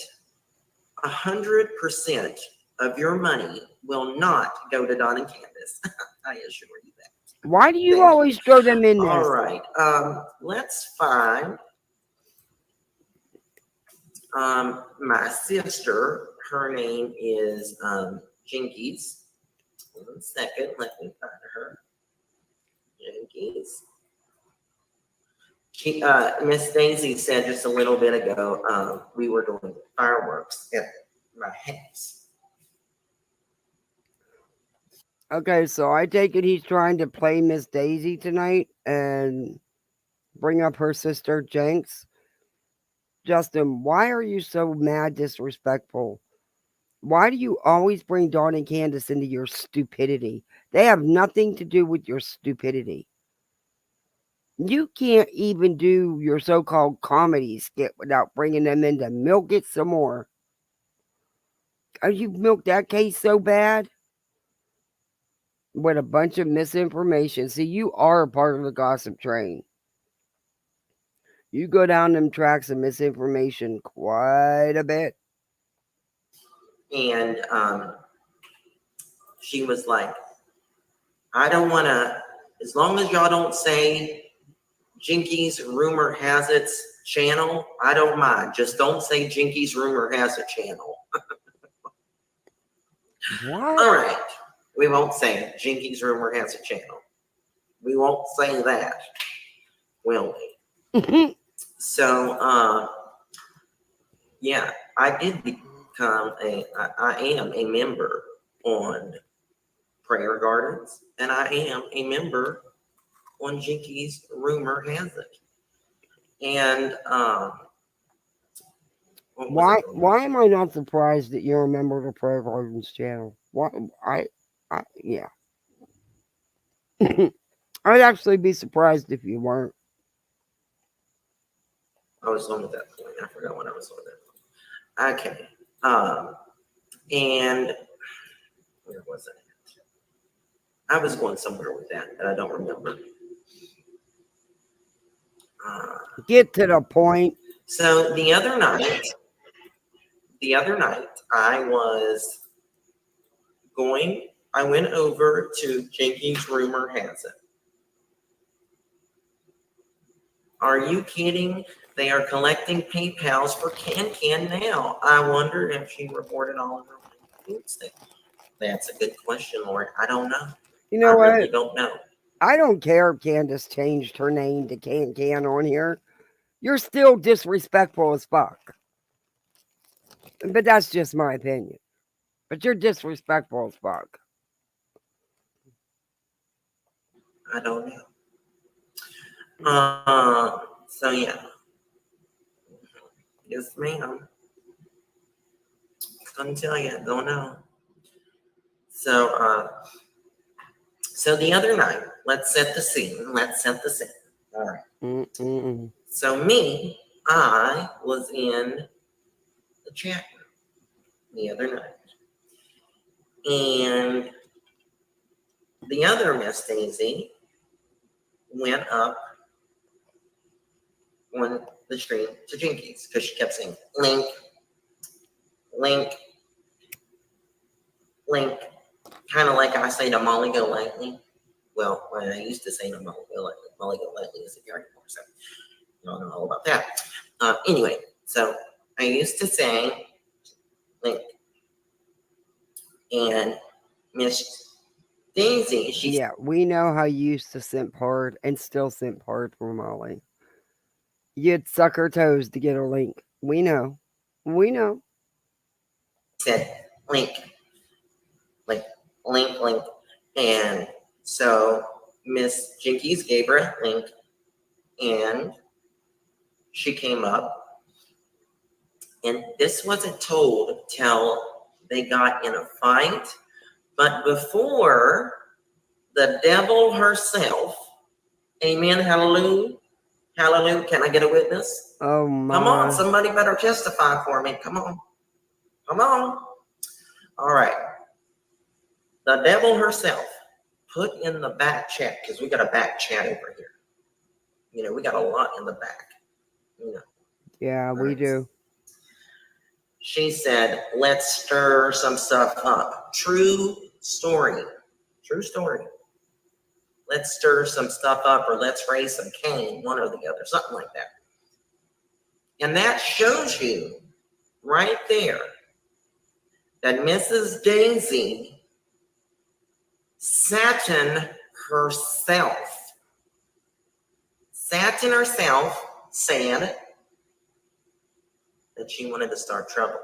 Speaker 17: 100% of your money will not go to Don and Candace. I assure you that.
Speaker 2: Why do you always throw them in there?
Speaker 17: All right. Let's find my sister. Her name is Jinkies. 1 second. Let me find her. Jinkies. Miss Daisy said just a little bit ago, we were doing fireworks at my house.
Speaker 2: Okay, so I take it he's trying to play Miss Daisy tonight and bring up her sister Jenks. Justin, why are you so mad disrespectful? Why do you always bring Dawn and Candace into your stupidity? They have nothing to do with your stupidity. You can't even do your so-called comedy skit without bringing them in to milk it some more. You milked that case so bad with a bunch of misinformation. See, you are a part of the gossip train. You go down them tracks of misinformation quite a bit.
Speaker 17: And she was like, I don't want to, as long as y'all don't say Jinkies Rumor Has It's channel, I don't mind. Just don't say Jinkies Rumor Has a channel.
Speaker 2: What?
Speaker 17: All right. We won't say Jinkies Rumor Has a channel. We won't say that, will we? So, yeah, I did become I am a member on Prayer Gardens, and I am a member on Jinkies Rumor Has It. And
Speaker 2: why am I not surprised that you're a member of the Prayer Gardens channel? What yeah. I'd actually be surprised if you weren't.
Speaker 17: I was on at that point. I forgot when I was on that point. Okay. And where was it? I was going somewhere with that, but I don't remember.
Speaker 2: Get to the point.
Speaker 17: So the other night, I went over to Jinkies Rumor Has It. Are you kidding? They are collecting PayPals for Can now. I wonder if she reported all of her food stamps. That's a good question, Lori. I don't know.
Speaker 2: You know what?
Speaker 17: I really don't know.
Speaker 2: I don't care if Candace changed her name to Can on here. You're still disrespectful as fuck. But that's just my opinion. But you're disrespectful as fuck.
Speaker 17: I don't know. So yeah. Yes, ma'am. Couldn't tell you. Don't know. So the other night, let's set the scene. All right. So I was in the chat room the other night. And the other Miss Daisy went up on the stream to Jinkies because she kept saying, link, link, link. Kind of like I say to Molly Go Lightly. Well, when I used to say to Molly Go Lightly isn't here anymore, so you don't know all about that. Anyway, so I used to say link. And Miss Daisy,
Speaker 2: yeah, we know how you used to simp hard and still simp hard for Molly. You'd suck her toes to get her link. We know. We know.
Speaker 17: Said link, link, link, link. And so Miss Jinkies gave her a link and she came up. And this wasn't told till they got in a fight. But before the devil herself, amen, hallelujah, hallelujah. Can I get a witness?
Speaker 2: Oh my.
Speaker 17: Come on, somebody better testify for me. Come on. Come on. All right. The devil herself put in the back chat, because we got a back chat over here. You know, we got a lot in the back. You know.
Speaker 2: Yeah, we do.
Speaker 17: She said, let's stir some stuff up. True story. True story. Let's stir some stuff up, or let's raise some cane, one or the other, something like that. And that shows you right there that Mrs. Daisy Satin herself said that she wanted to start trouble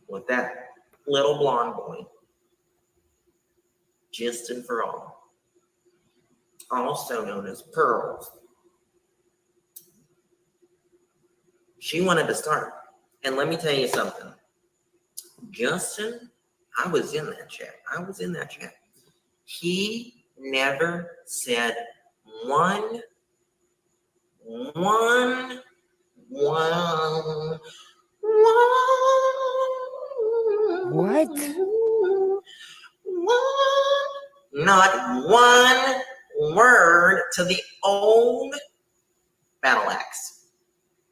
Speaker 17: with that little blonde boy, Justin for all, also known as Pearls. She wanted to start. And let me tell you something. Justin, I was in that chat. He never said one
Speaker 2: what?
Speaker 17: Not one word to the old battle axe.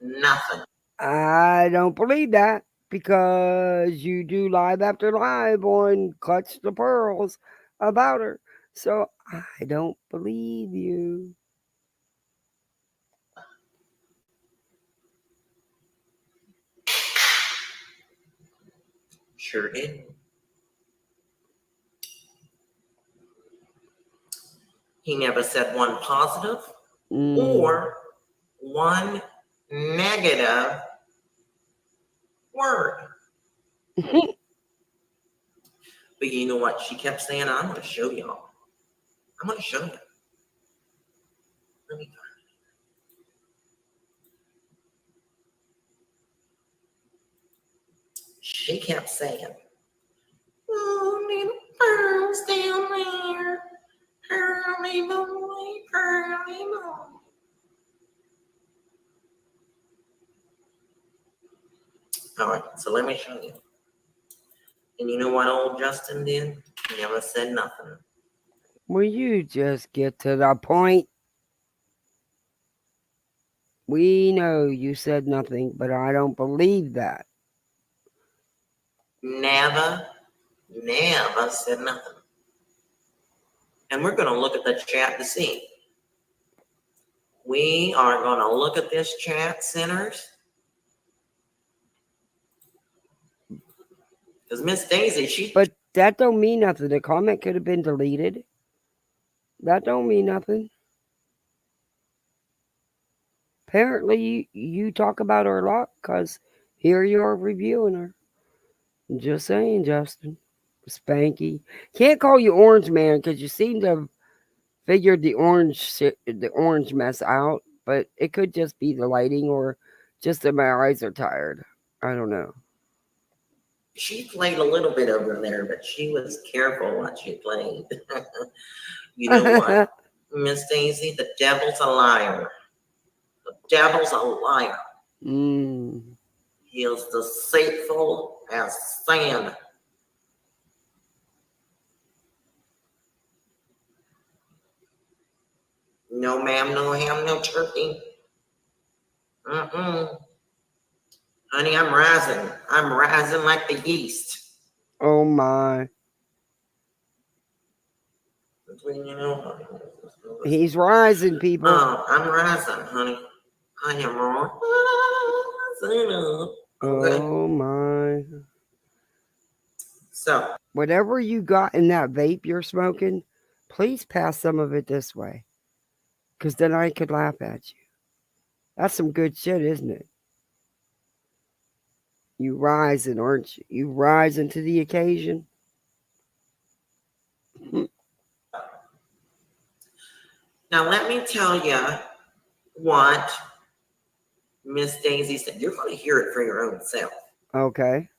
Speaker 17: Nothing.
Speaker 2: I don't believe that, because you do live after live on Clutch the Pearls about her. So I don't believe you.
Speaker 17: Sure did. He never said one positive or one negative word. But you know what? She kept saying, I'm going to show y'all. I'm going to show you. Let me go. She kept saying, oh, little pearls down there. Pearly boy, pearly boy. All right, so let me show you. And you know what old Justin did? He never said nothing.
Speaker 2: Will you just get to the point? We know you said nothing, but I don't believe that.
Speaker 17: Never said nothing. And we're going to look at the chat to see. We are going to look at this chat, sinners. Because Miss Daisy,
Speaker 2: But that don't mean nothing. The comment could have been deleted. That don't mean nothing. Apparently, you talk about her a lot, because here you are reviewing her. Just saying, Justin. Spanky. Can't call you Orange Man, because you seem to have figured the orange mess out, but it could just be the lighting, or just that my eyes are tired. I don't know.
Speaker 17: she played a little bit over there, but she was careful what she played. You know what, Miss Daisy? The devil's a liar. The devil's a liar. He is deceitful as sin. No ma'am, no ham, no turkey. Mm-mm. Honey, I'm rising. I'm rising like the yeast.
Speaker 2: Oh my.
Speaker 17: Between, you know,
Speaker 2: He's rising, people.
Speaker 17: I'm rising, honey. I am rising up. Okay.
Speaker 2: Oh my.
Speaker 17: So,
Speaker 2: whatever you got in that vape you're smoking, please pass some of it this way. Because then I could laugh at you. That's some good shit, isn't it? You rising, aren't you? You rising to the occasion.
Speaker 17: now let me tell you what Miss Daisy said. You're going to hear it for your own self.
Speaker 2: Okay.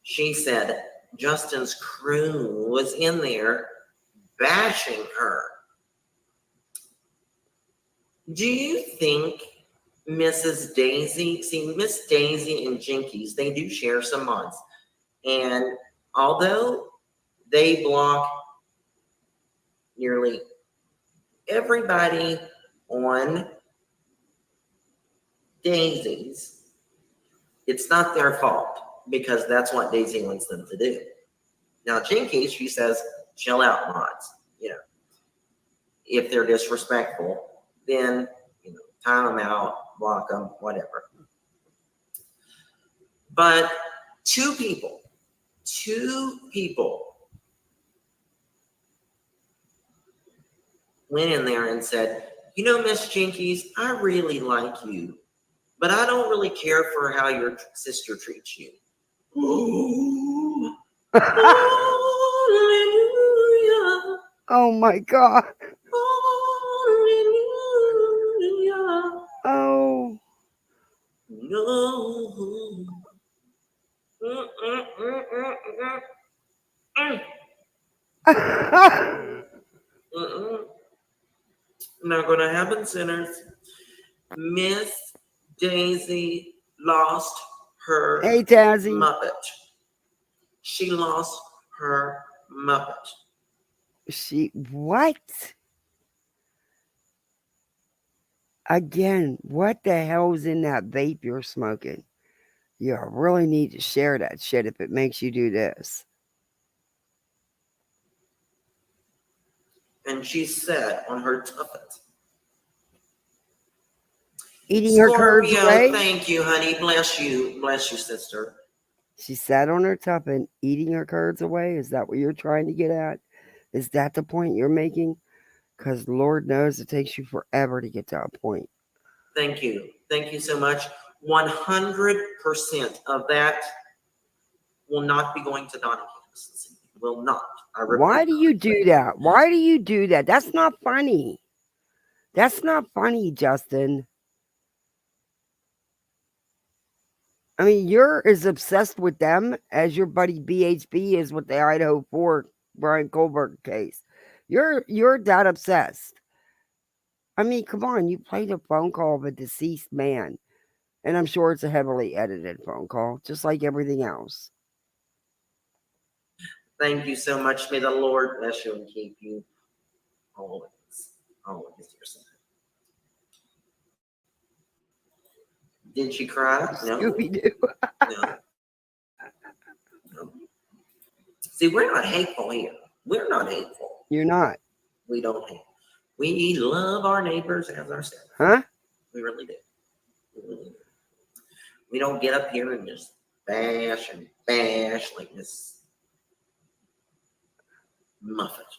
Speaker 17: She said Justin's crew was in there bashing her. Do you think Mrs. Daisy, see, Miss Daisy and Jinkies, they do share some mods. And although they block nearly everybody on Daisy's, it's not their fault because that's what Daisy wants them to do. Now, Jinkies, she says, chill out, mods. You know, if they're disrespectful, then, you know, time them out, block them, whatever. But two people went in there and said, you know, Miss Jinkies, I really like you, but I don't really care for how your sister treats you. Hallelujah.
Speaker 2: Oh my God.
Speaker 17: Hallelujah.
Speaker 2: Oh.
Speaker 17: No. Not gonna happen, sinners. Miss Daisy lost her
Speaker 2: Tazzy.
Speaker 17: Muppet. She lost her Muppet.
Speaker 2: What? Again, what the hell's in that vape you're smoking? You really need to share that shit if it makes you do this.
Speaker 17: And she said on her tuffet.
Speaker 2: Eating her curds away?
Speaker 17: Thank you, honey. Bless you. Bless you, sister.
Speaker 2: She sat on her tuffet eating her curds away? Is that what you're trying to get at? Is that the point you're making? Because Lord knows it takes you forever to get to a point.
Speaker 17: Thank you. Thank you so much. 100% of that will not be going to Donna Candace. Will not.
Speaker 2: Why do you do that? Why do you do that? That's not funny. That's not funny, Justin. I mean, you're as obsessed with them as your buddy BHB is with the Idaho 4 Brian Kohlberg case. You're that obsessed. I mean, come on, you played a phone call of a deceased man. And I'm sure it's a heavily edited phone call, just like everything else.
Speaker 17: Thank you so much. May the Lord bless you and keep you always. Always, dear son. Did she cry? No.
Speaker 2: Scooby-Doo.
Speaker 17: No. No. See, we're not hateful here. We're not hateful.
Speaker 2: You're not.
Speaker 17: We don't hate. We love our neighbors as ourselves.
Speaker 2: Huh?
Speaker 17: We really do. We really do. We don't get up here and just bash like Miss Muffet.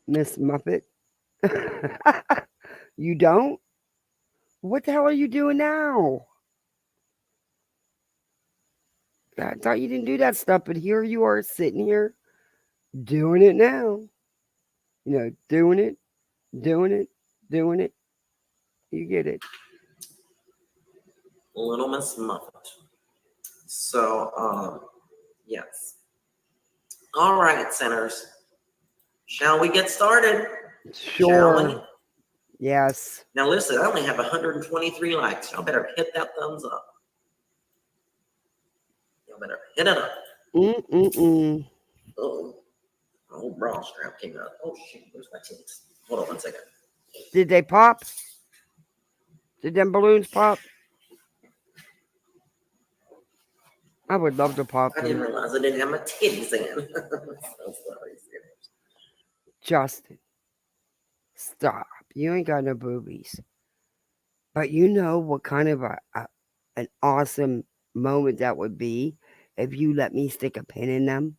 Speaker 2: Miss Muppet. You don't? What the hell are you doing now? I thought you didn't do that stuff, but here you are sitting here doing it now. You know, doing it. You get it.
Speaker 17: Little Miss Muffet. So, yes. All right, sinners. Shall we get started?
Speaker 2: Sure. Yes.
Speaker 17: Now listen, I only have 123 likes. Y'all better hit that thumbs up. Y'all better hit it up. Oh, bra strap came out. Oh shit, where's my tits? Hold on 1 second.
Speaker 2: Did they pop? Did them balloons pop? I would love to pop
Speaker 17: I didn't
Speaker 2: them.
Speaker 17: realize I didn't have my titties in. I'm so sorry.
Speaker 2: Justin, stop. You ain't got no boobies. But you know what kind of an awesome moment that would be if you let me stick a pin in them?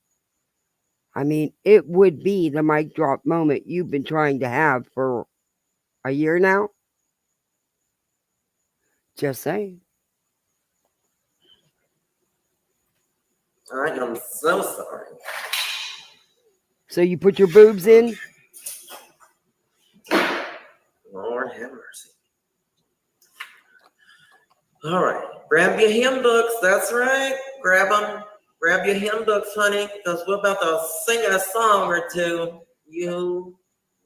Speaker 2: I mean, it would be the mic drop moment you've been trying to have for a year now. Just saying.
Speaker 17: I am so sorry.
Speaker 2: So you put your boobs in?
Speaker 17: Lord have mercy. All right. Grab your hymn books. That's right. Grab them. Grab your hymn books, honey, because we're about to sing a song or two.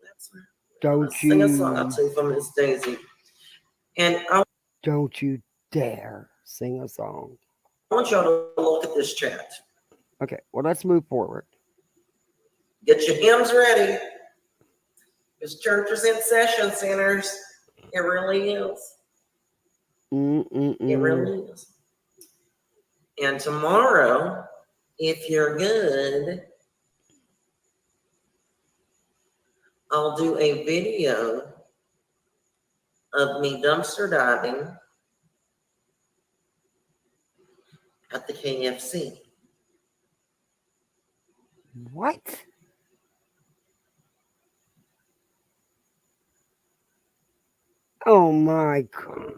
Speaker 17: That's right.
Speaker 2: Don't
Speaker 17: Sing a song or
Speaker 2: you?
Speaker 17: two for Miss Daisy. And I
Speaker 2: Don't you dare sing a song.
Speaker 17: want y'all to look at this chat.
Speaker 2: Okay, well, let's move forward.
Speaker 17: Get your hymns ready. This church is in session, sinners. It really is. It really is. And tomorrow, if you're good, I'll do a video of me dumpster diving at the KFC.
Speaker 2: What? Oh my God.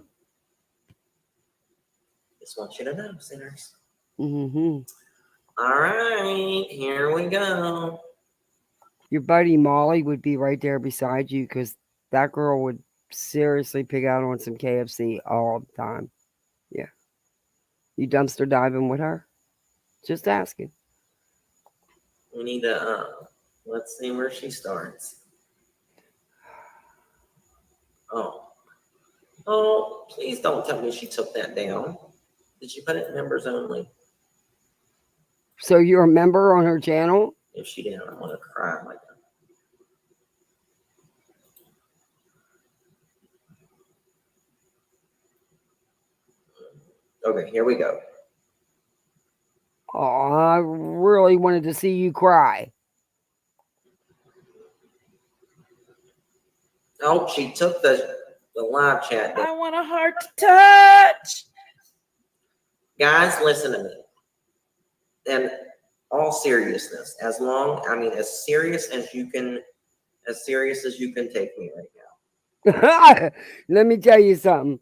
Speaker 17: Just want you to know, sinners.
Speaker 2: Mm-hmm.
Speaker 17: All right, here we go.
Speaker 2: Your buddy Molly would be right there beside you because that girl would seriously pick out on some KFC all the time. Yeah. You dumpster diving with her? Just asking.
Speaker 17: We need to, let's see where she starts. Oh, please don't tell me she took that down. Did she put it in members only?
Speaker 2: So you're a member on her channel?
Speaker 17: If she didn't, I'm gonna cry like that. Okay, here we go.
Speaker 2: Oh, I really wanted to see you cry.
Speaker 17: Oh, she took the live chat down.
Speaker 18: I want a heart to touch.
Speaker 17: Guys, listen to me. In all seriousness, as serious as you can take me right now.
Speaker 2: Let me tell you something.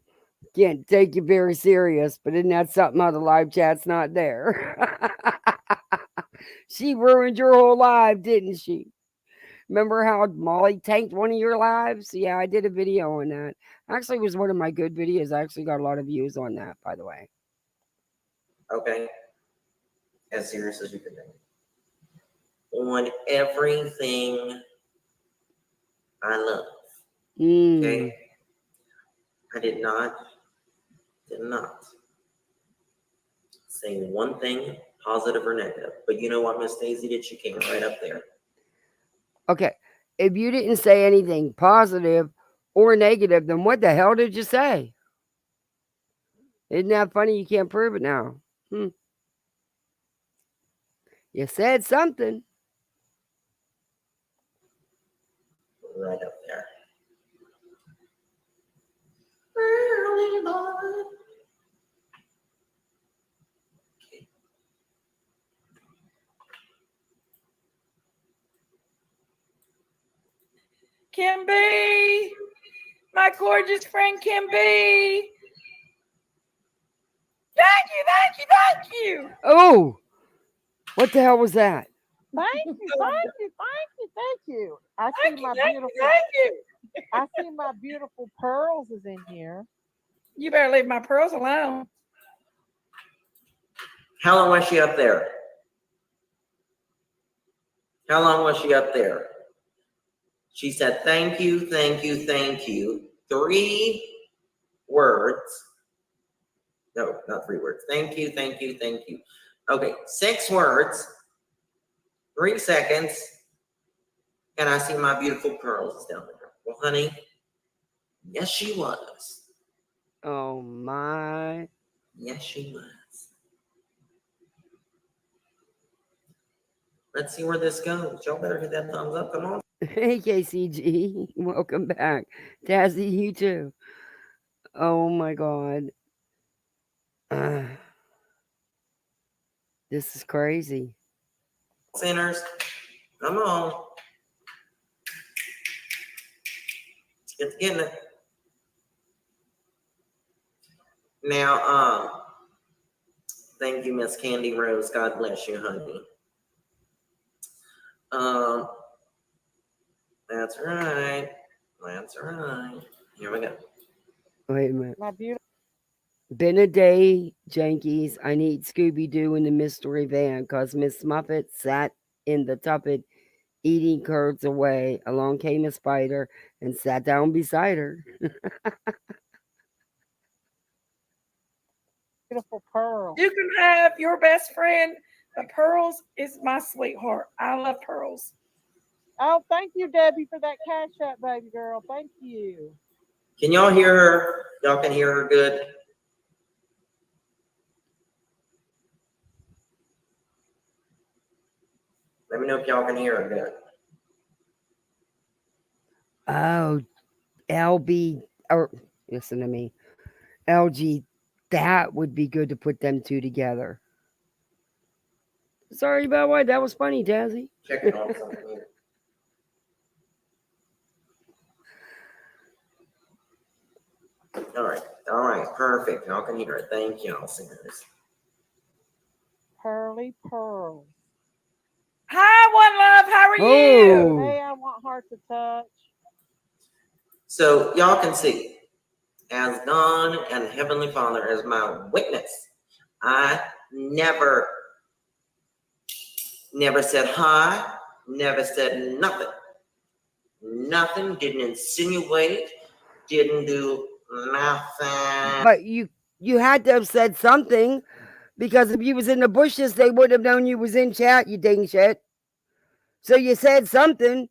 Speaker 2: Can't take you very serious, but isn't that something how the live chat's not there? She ruined your whole live, didn't she? Remember how Molly tanked one of your lives? Yeah, I did a video on that. Actually, it was one of my good videos. I actually got a lot of views on that, by the way.
Speaker 17: Okay. As serious as you can take. On everything I love. Okay. I did not say one thing positive or negative. But you know what, Miss Daisy did? She came right up there.
Speaker 2: Okay. If you didn't say anything positive or negative, then what the hell did you say? Isn't that funny? You can't prove it now. You said something.
Speaker 17: Right up there.
Speaker 18: Kim B, my gorgeous friend Kim B. Thank you.
Speaker 2: Oh, what the hell was that?
Speaker 19: Thank you. I see my beautiful pearls is in here.
Speaker 18: You better leave my pearls alone.
Speaker 17: How long was she up there? How long was she up there? She said, thank you. 3 words. No, not 3 words. Thank you. Okay, 6 words, 3 seconds, and I see my beautiful pearls down there. Well, honey, Yes, she was.
Speaker 2: Oh my.
Speaker 17: Yes, she was. Let's see where this goes. Y'all better hit that thumbs up. Come on.
Speaker 2: Hey, KCG. Welcome back. Tazzy, you too. Oh my God. This is crazy.
Speaker 17: Sinners, come on. Let's get to getting it. Now, thank you, Miss Candy Rose. God bless you, honey. That's right. That's right. Here we go.
Speaker 2: Wait a minute.
Speaker 19: My beautiful.
Speaker 2: Been a day, Jankies. I need Scooby-Doo in the mystery van because Miss Muffet sat in the tuffet eating curds away. Along came a spider and sat down beside her.
Speaker 19: Beautiful Pearl.
Speaker 18: You can have your best friend, but Pearls is my sweetheart. I love Pearls.
Speaker 19: Oh, thank you, Debbie, for that cash app, baby girl. Thank you.
Speaker 17: Can y'all hear her? Y'all can hear her good? Let me know if y'all can hear her good.
Speaker 2: Oh, LB, or listen to me. LG, that would be good to put them two together. Sorry about what? That was funny, Dazzy.
Speaker 17: Checking on something here. All right, perfect. Y'all can hear it. Thank y'all, singers.
Speaker 19: Pearly Pearls.
Speaker 18: Hi, One Love. How are you?
Speaker 19: Hey, I want heart to touch.
Speaker 17: So y'all can see, as God and Heavenly Father as my witness, I never said hi, never said nothing. Nothing, didn't insinuate, didn't do nothing.
Speaker 2: But you had to have said something, because if you was in the bushes, they would have known you was in chat, you dang shit. So you said something.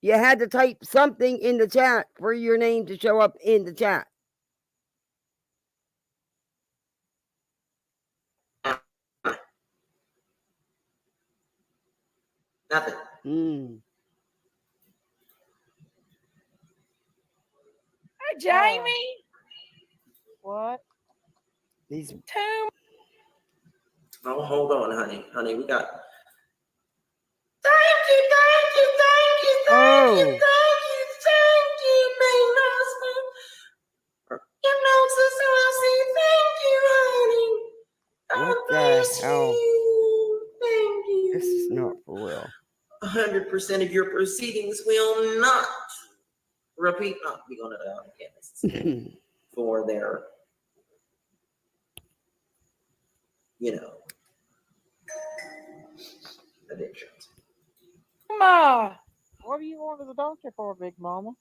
Speaker 2: You had to type something in the chat for your name to show up in the chat.
Speaker 17: Nothing.
Speaker 18: Hi, Jamie.
Speaker 19: What?
Speaker 2: These.
Speaker 18: Tomb.
Speaker 17: Oh, hold on, honey. Honey, we got.
Speaker 2: Oh.
Speaker 17: Thank you, main husband. You know, sister, I say thank you, honey.
Speaker 2: What the hell?
Speaker 17: Thank you.
Speaker 2: This is not for real.
Speaker 17: 100% of your proceedings will not repeat. Not be on campus for their, addictions.
Speaker 18: Ma.
Speaker 19: What are you going to the doctor for, Big Mama?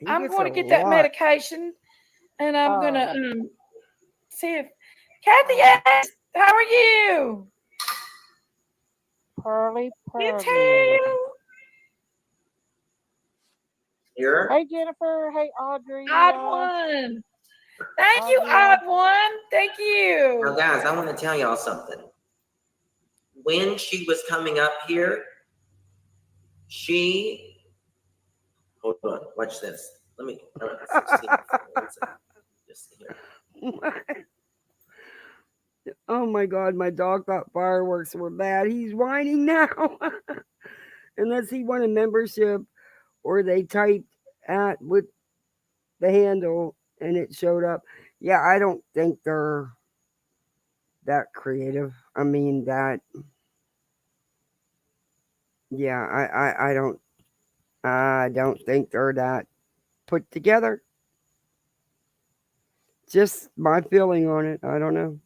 Speaker 18: I'm going to get that medication, and I'm going to see if Kathy asks, how are you?
Speaker 19: Pearly.
Speaker 18: You too.
Speaker 17: Here.
Speaker 19: Hey, Jennifer. Hey, Audrey.
Speaker 18: Odd one. Thank you, Odd one. Thank you.
Speaker 17: Now, guys, I want to tell y'all something. When she was coming up here, hold on, watch this. Let me, just here.
Speaker 2: Oh my God, my dog thought fireworks were bad. He's whining now. Unless he wanted membership or they typed at with the handle and it showed up. Yeah, I don't think they're that creative. I mean that. Yeah, I don't think they're that put together. Just my feeling on it. I don't know.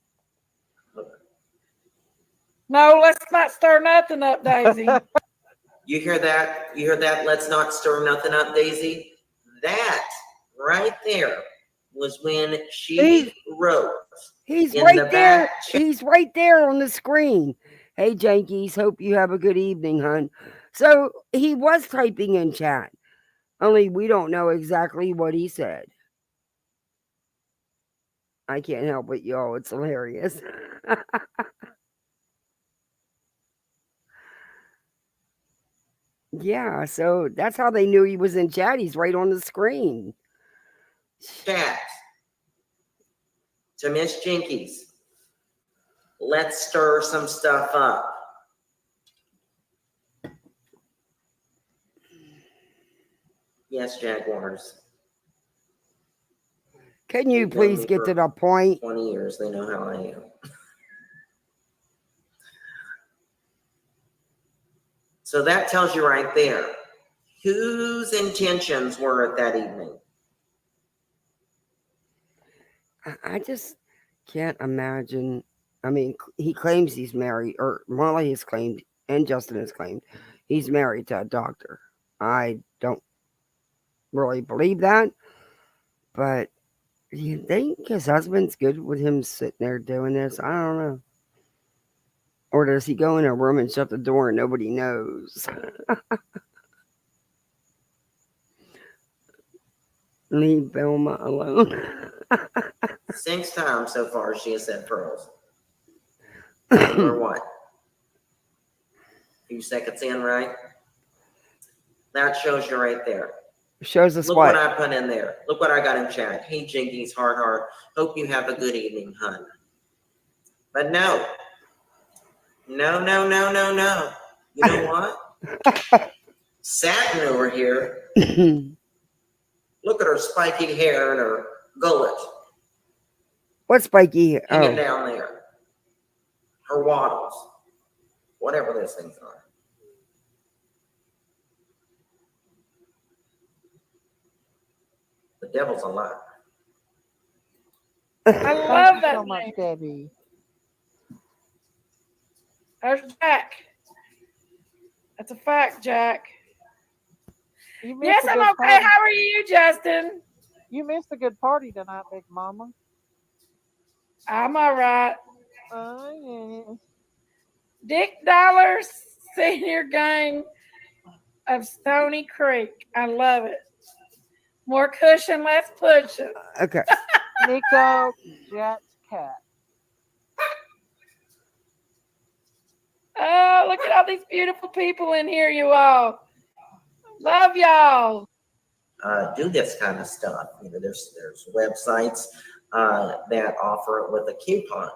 Speaker 18: No, let's not stir nothing up, Daisy.
Speaker 17: You hear that? You hear that? Let's not stir nothing up, Daisy. That right there was when she wrote.
Speaker 2: He's
Speaker 17: in
Speaker 2: right
Speaker 17: the
Speaker 2: there.
Speaker 17: back
Speaker 2: He's right there on the screen. Hey, Jankies. Hope you have a good evening, hon. So he was typing in chat. Only we don't know exactly what he said. I can't help it, y'all. It's hilarious. Yeah, so that's how they knew he was in chat. He's right on the screen.
Speaker 17: Chat. To Miss Jinkies. Let's stir some stuff up. Yes, Jaguars.
Speaker 2: Can you please get to the point?
Speaker 17: 20 years, they know how I am. So that tells you right there whose intentions were at that evening.
Speaker 2: I just can't imagine. I mean, he claims he's married, or Molly has claimed, and Justin has claimed he's married to a doctor. I don't really believe that, but do you think his husband's good with him sitting there doing this? I don't know. Or does he go in a room and shut the door and nobody knows? Leave Velma alone.
Speaker 17: 6 times so far she has said pearls. Or what? A few seconds in, right? That shows you right there.
Speaker 2: Shows us
Speaker 17: Look
Speaker 2: what?
Speaker 17: I put in there. Look what I got in chat. Hey, Jinkies, heart. Hope you have a good evening, hun. But no. No. You know what? Satin over here. Look at her spiky hair and her gullet.
Speaker 2: What spiky hair?
Speaker 17: Hanging down there. Her waddles. Whatever those things are. The devil's a liar.
Speaker 18: I love that
Speaker 19: so much,
Speaker 18: name.
Speaker 19: Debbie.
Speaker 18: There's Jack. That's a fact, Jack.
Speaker 19: You missed
Speaker 18: Yes,
Speaker 19: a
Speaker 18: I'm
Speaker 19: good
Speaker 18: okay.
Speaker 19: party.
Speaker 18: How are you, Justin?
Speaker 19: You missed a good party tonight, Big Mama.
Speaker 18: I'm all right.
Speaker 19: Oh, yeah.
Speaker 18: Dick Dollar's senior game of Stony Creek. I love it. More cushion, less pushing.
Speaker 2: Okay.
Speaker 19: Nico, Jack's cat.
Speaker 18: Oh, look at all these beautiful people in here, you all. Love y'all.
Speaker 17: Do this kind of stuff. You know, there's websites that offer it with a coupon,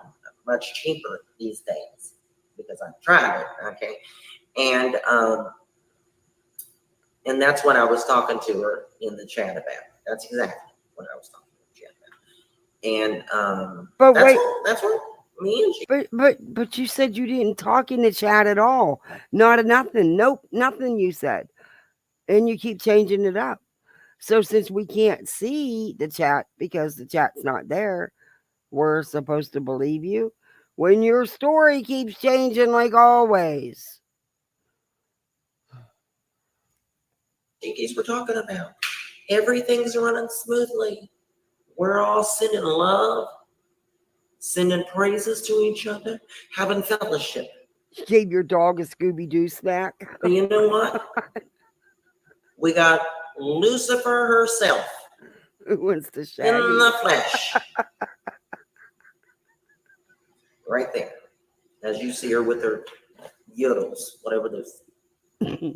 Speaker 17: much cheaper these days because I've tried it. Okay, and that's what I was talking to her in the chat about. That's exactly what I was talking to the chat about. And
Speaker 2: But
Speaker 17: that's
Speaker 2: wait,
Speaker 17: that's what me and she.
Speaker 2: but you said you didn't talk in the chat at all. Not a nothing. Nope, nothing you said. And you keep changing it up. So since we can't see the chat because the chat's not there, we're supposed to believe you when your story keeps changing like always.
Speaker 17: Jinkies, we're talking about everything's running smoothly. We're all sending love, sending praises to each other, having fellowship.
Speaker 2: You gave your dog a Scooby-Doo snack.
Speaker 17: But you know what? We got Lucifer herself.
Speaker 2: Who wants to shag
Speaker 17: in
Speaker 2: you?
Speaker 17: the flesh. Right there. As you see her with her yodels, whatever this is.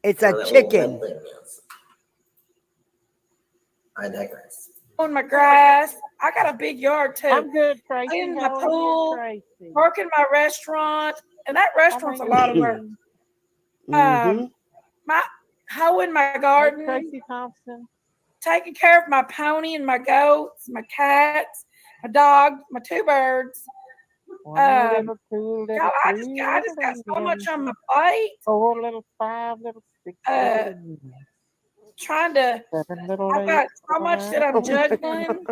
Speaker 2: It's
Speaker 17: Whatever
Speaker 2: a
Speaker 17: that little
Speaker 2: chicken.
Speaker 17: red thing is. I digress.
Speaker 18: On my grass. I got a big yard too.
Speaker 19: I'm good, Tracy.
Speaker 18: Cleaning my
Speaker 19: How are you,
Speaker 18: pool,
Speaker 19: Tracy?
Speaker 18: working my restaurant, and that restaurant's a lot of work. My hoeing my garden,
Speaker 19: Tracy Thompson,
Speaker 18: taking care of my pony and my goats, my cats, my dog, my 2 birds. I just got so much on my plate.
Speaker 19: 4 little, 5 little, 6 little,
Speaker 18: trying to.
Speaker 19: 7 little.
Speaker 18: I've got so much that I'm juggling.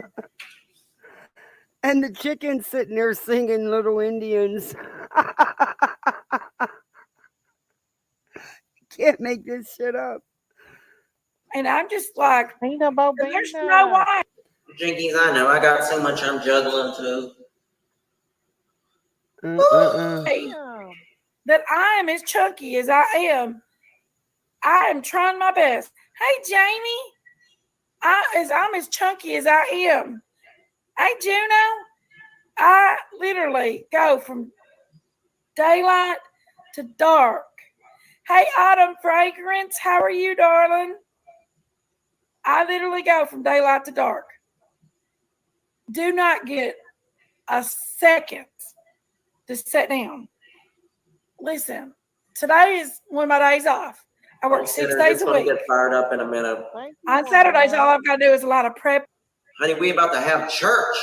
Speaker 2: And the chicken's sitting there singing Little Indians. Can't make this shit up.
Speaker 18: And I'm just like, there's no way.
Speaker 17: Jinkies, I know. I got so much I'm juggling too.
Speaker 18: Hey, that I am as chunky as I am. I am trying my best. Hey, Jamie, I'm as chunky as I am. Hey, Juno, I literally go from daylight to dark. Hey, Autumn Fragrance, how are you, darling? I literally go from daylight to dark. Do not get a second to sit down. Listen, today is one of my days off. I work 6 days a week.
Speaker 17: Get fired up in a minute.
Speaker 18: On Saturdays, all I've got to do is a lot of prep.
Speaker 17: Honey, we about to have church.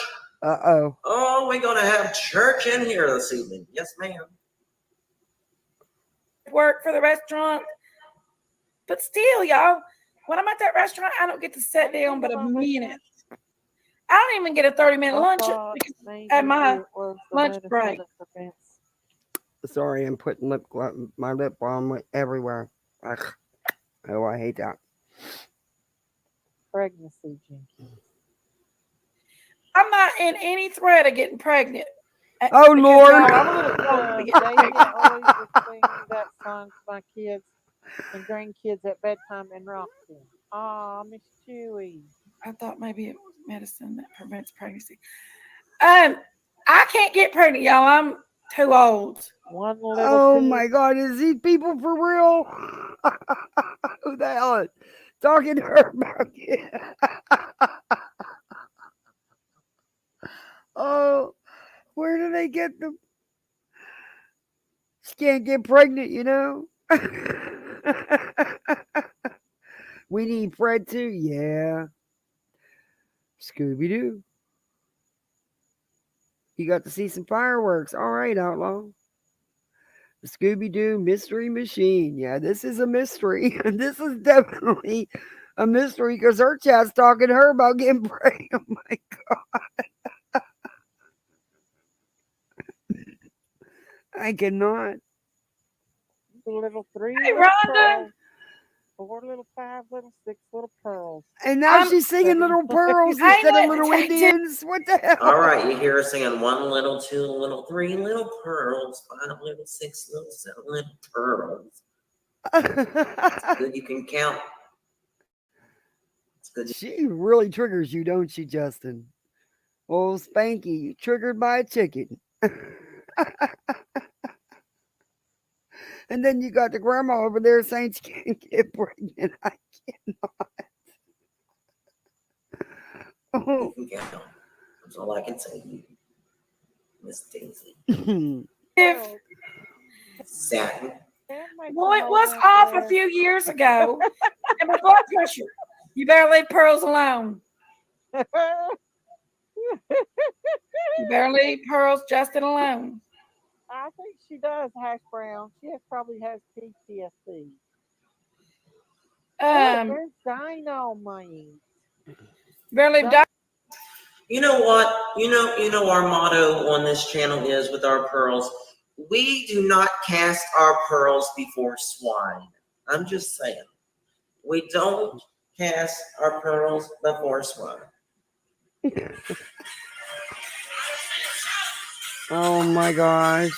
Speaker 2: Uh-oh.
Speaker 17: Oh, we're going to have church in here this evening. Yes, ma'am.
Speaker 18: Work for the restaurant. But still, y'all, when I'm at that restaurant, I don't get to sit down but a minute. I don't even get a 30-minute lunch at my lunch break.
Speaker 2: Sorry, I'm putting my lip balm everywhere. Ugh. Oh, I hate that.
Speaker 19: Pregnancy, Jenkins.
Speaker 18: I'm not in any threat of getting pregnant.
Speaker 2: Oh, Lord.
Speaker 19: I'm a little David always was singing that song to my kids and grandkids at bedtime and rocked them. Aw, Miss Chewy.
Speaker 18: I thought maybe it was medicine that prevents pregnancy. I can't get pregnant, y'all. I'm too old.
Speaker 2: Oh my God, is these people for real? Who the hell is talking to her about it? Oh, where do they get them? She can't get pregnant, you know? We need Fred too, yeah. Scooby-Doo. You got to see some fireworks. All right, Outlaw. The Scooby-Doo Mystery Machine. Yeah, this is a mystery. This is definitely a mystery because her chat's talking to her about getting pregnant. Oh my God. I cannot.
Speaker 19: Little 3
Speaker 18: hey,
Speaker 19: little
Speaker 18: Rhonda.
Speaker 19: pearls, 4 little 5 little 6 little pearls.
Speaker 2: And now she's singing Little Pearls instead of Little Indians. What the hell?
Speaker 17: All right, you hear her singing 1 little, 2 little, 3 little pearls, 5 little, 6 little, 7 little pearls. It's good you can count. It's good.
Speaker 2: She really triggers you, don't she, Justin? Oh, Spanky, you triggered by a chicken. And then you got the grandma over there saying she can't get pregnant. I cannot. Oh.
Speaker 17: You can count. That's all I can say to you, Miss Daisy.
Speaker 18: If
Speaker 17: Satin.
Speaker 18: well, it was off a few years ago. And my blood pressure. You better leave Pearls alone. You better leave Pearls Justin alone.
Speaker 19: I think she does, Hash Brown. She probably has PTSD. There's Dynamite.
Speaker 18: Better leave
Speaker 17: You know what? You know our motto on this channel is with our pearls. We do not cast our pearls before swine. I'm just saying. We don't cast our pearls before swine.
Speaker 2: Oh my gosh.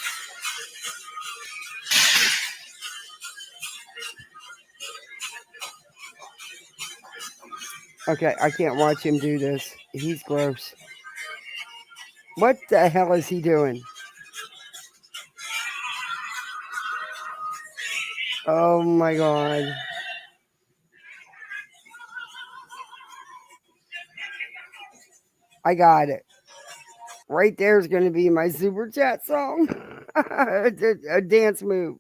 Speaker 2: Okay, I can't watch him do this. He's gross. What the hell is he doing? Oh my God. I got it. Right there is going to be my super chat song. a dance move.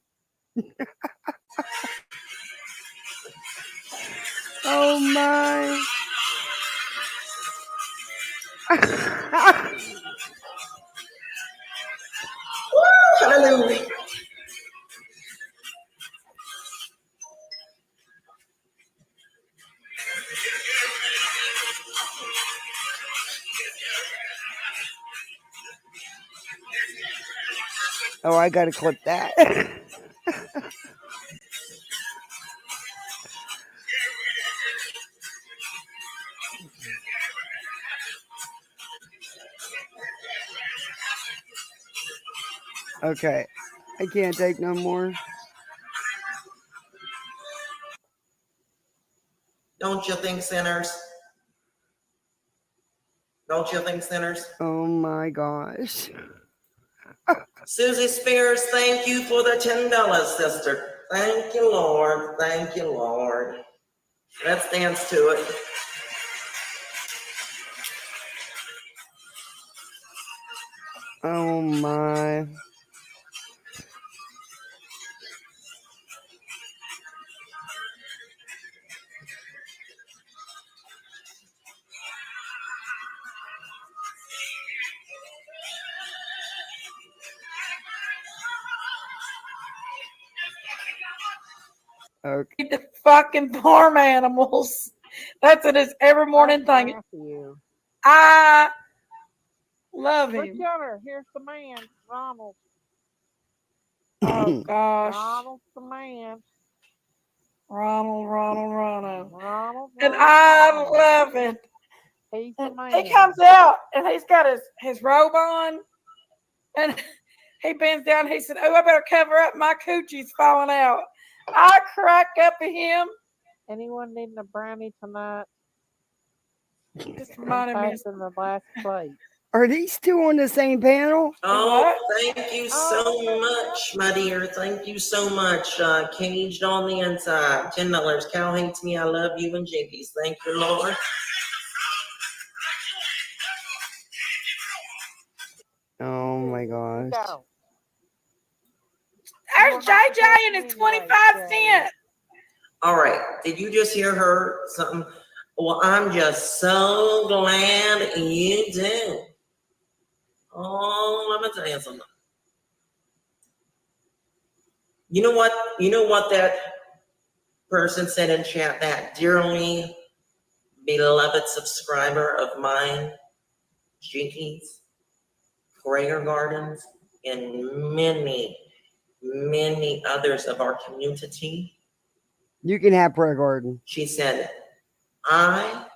Speaker 2: Oh my.
Speaker 17: Hallelujah.
Speaker 2: Oh, I got to clip that. Okay. I can't take no more.
Speaker 17: Don't you think, sinners? Don't you think, sinners?
Speaker 2: Oh my gosh.
Speaker 17: Susie Spears, thank you for the $10, sister. Thank you, Lord. Thank you, Lord. Let's dance to it.
Speaker 2: Oh my. Okay.
Speaker 18: The fucking farm animals. That's it. Is every morning thing.
Speaker 19: Matthew.
Speaker 18: I love
Speaker 19: Look
Speaker 18: him.
Speaker 19: at her. Here's the man, Ronald.
Speaker 18: Oh gosh.
Speaker 19: Ronald's the man.
Speaker 18: Ronald.
Speaker 19: Ronald.
Speaker 18: And I love it.
Speaker 19: He's the
Speaker 18: And
Speaker 19: man.
Speaker 18: he comes out and he's got his robe on and he bends down. He said, "Oh, I better cover up. My coochie's falling out." I crack up at him.
Speaker 19: Anyone needing a brownie tonight?
Speaker 18: Just reminded me.
Speaker 19: In the last plate.
Speaker 2: Are these two on the same panel?
Speaker 17: Oh, thank you so much, my dear. Thank you so much. Caged on the inside. $10. Cal hates me. I love you and Jinkies. Thank you, Lord.
Speaker 2: Oh my gosh.
Speaker 18: There's JJ and his 25 cents.
Speaker 17: All right. Did you just hear her something? Well, I'm just so glad you did. Oh, let me tell you something. You know what? You know what that person said in chat? That dearly beloved subscriber of mine, Jinkies, Prayer Gardens, and many, many others of our community.
Speaker 2: You can have prayer garden.
Speaker 17: She said, I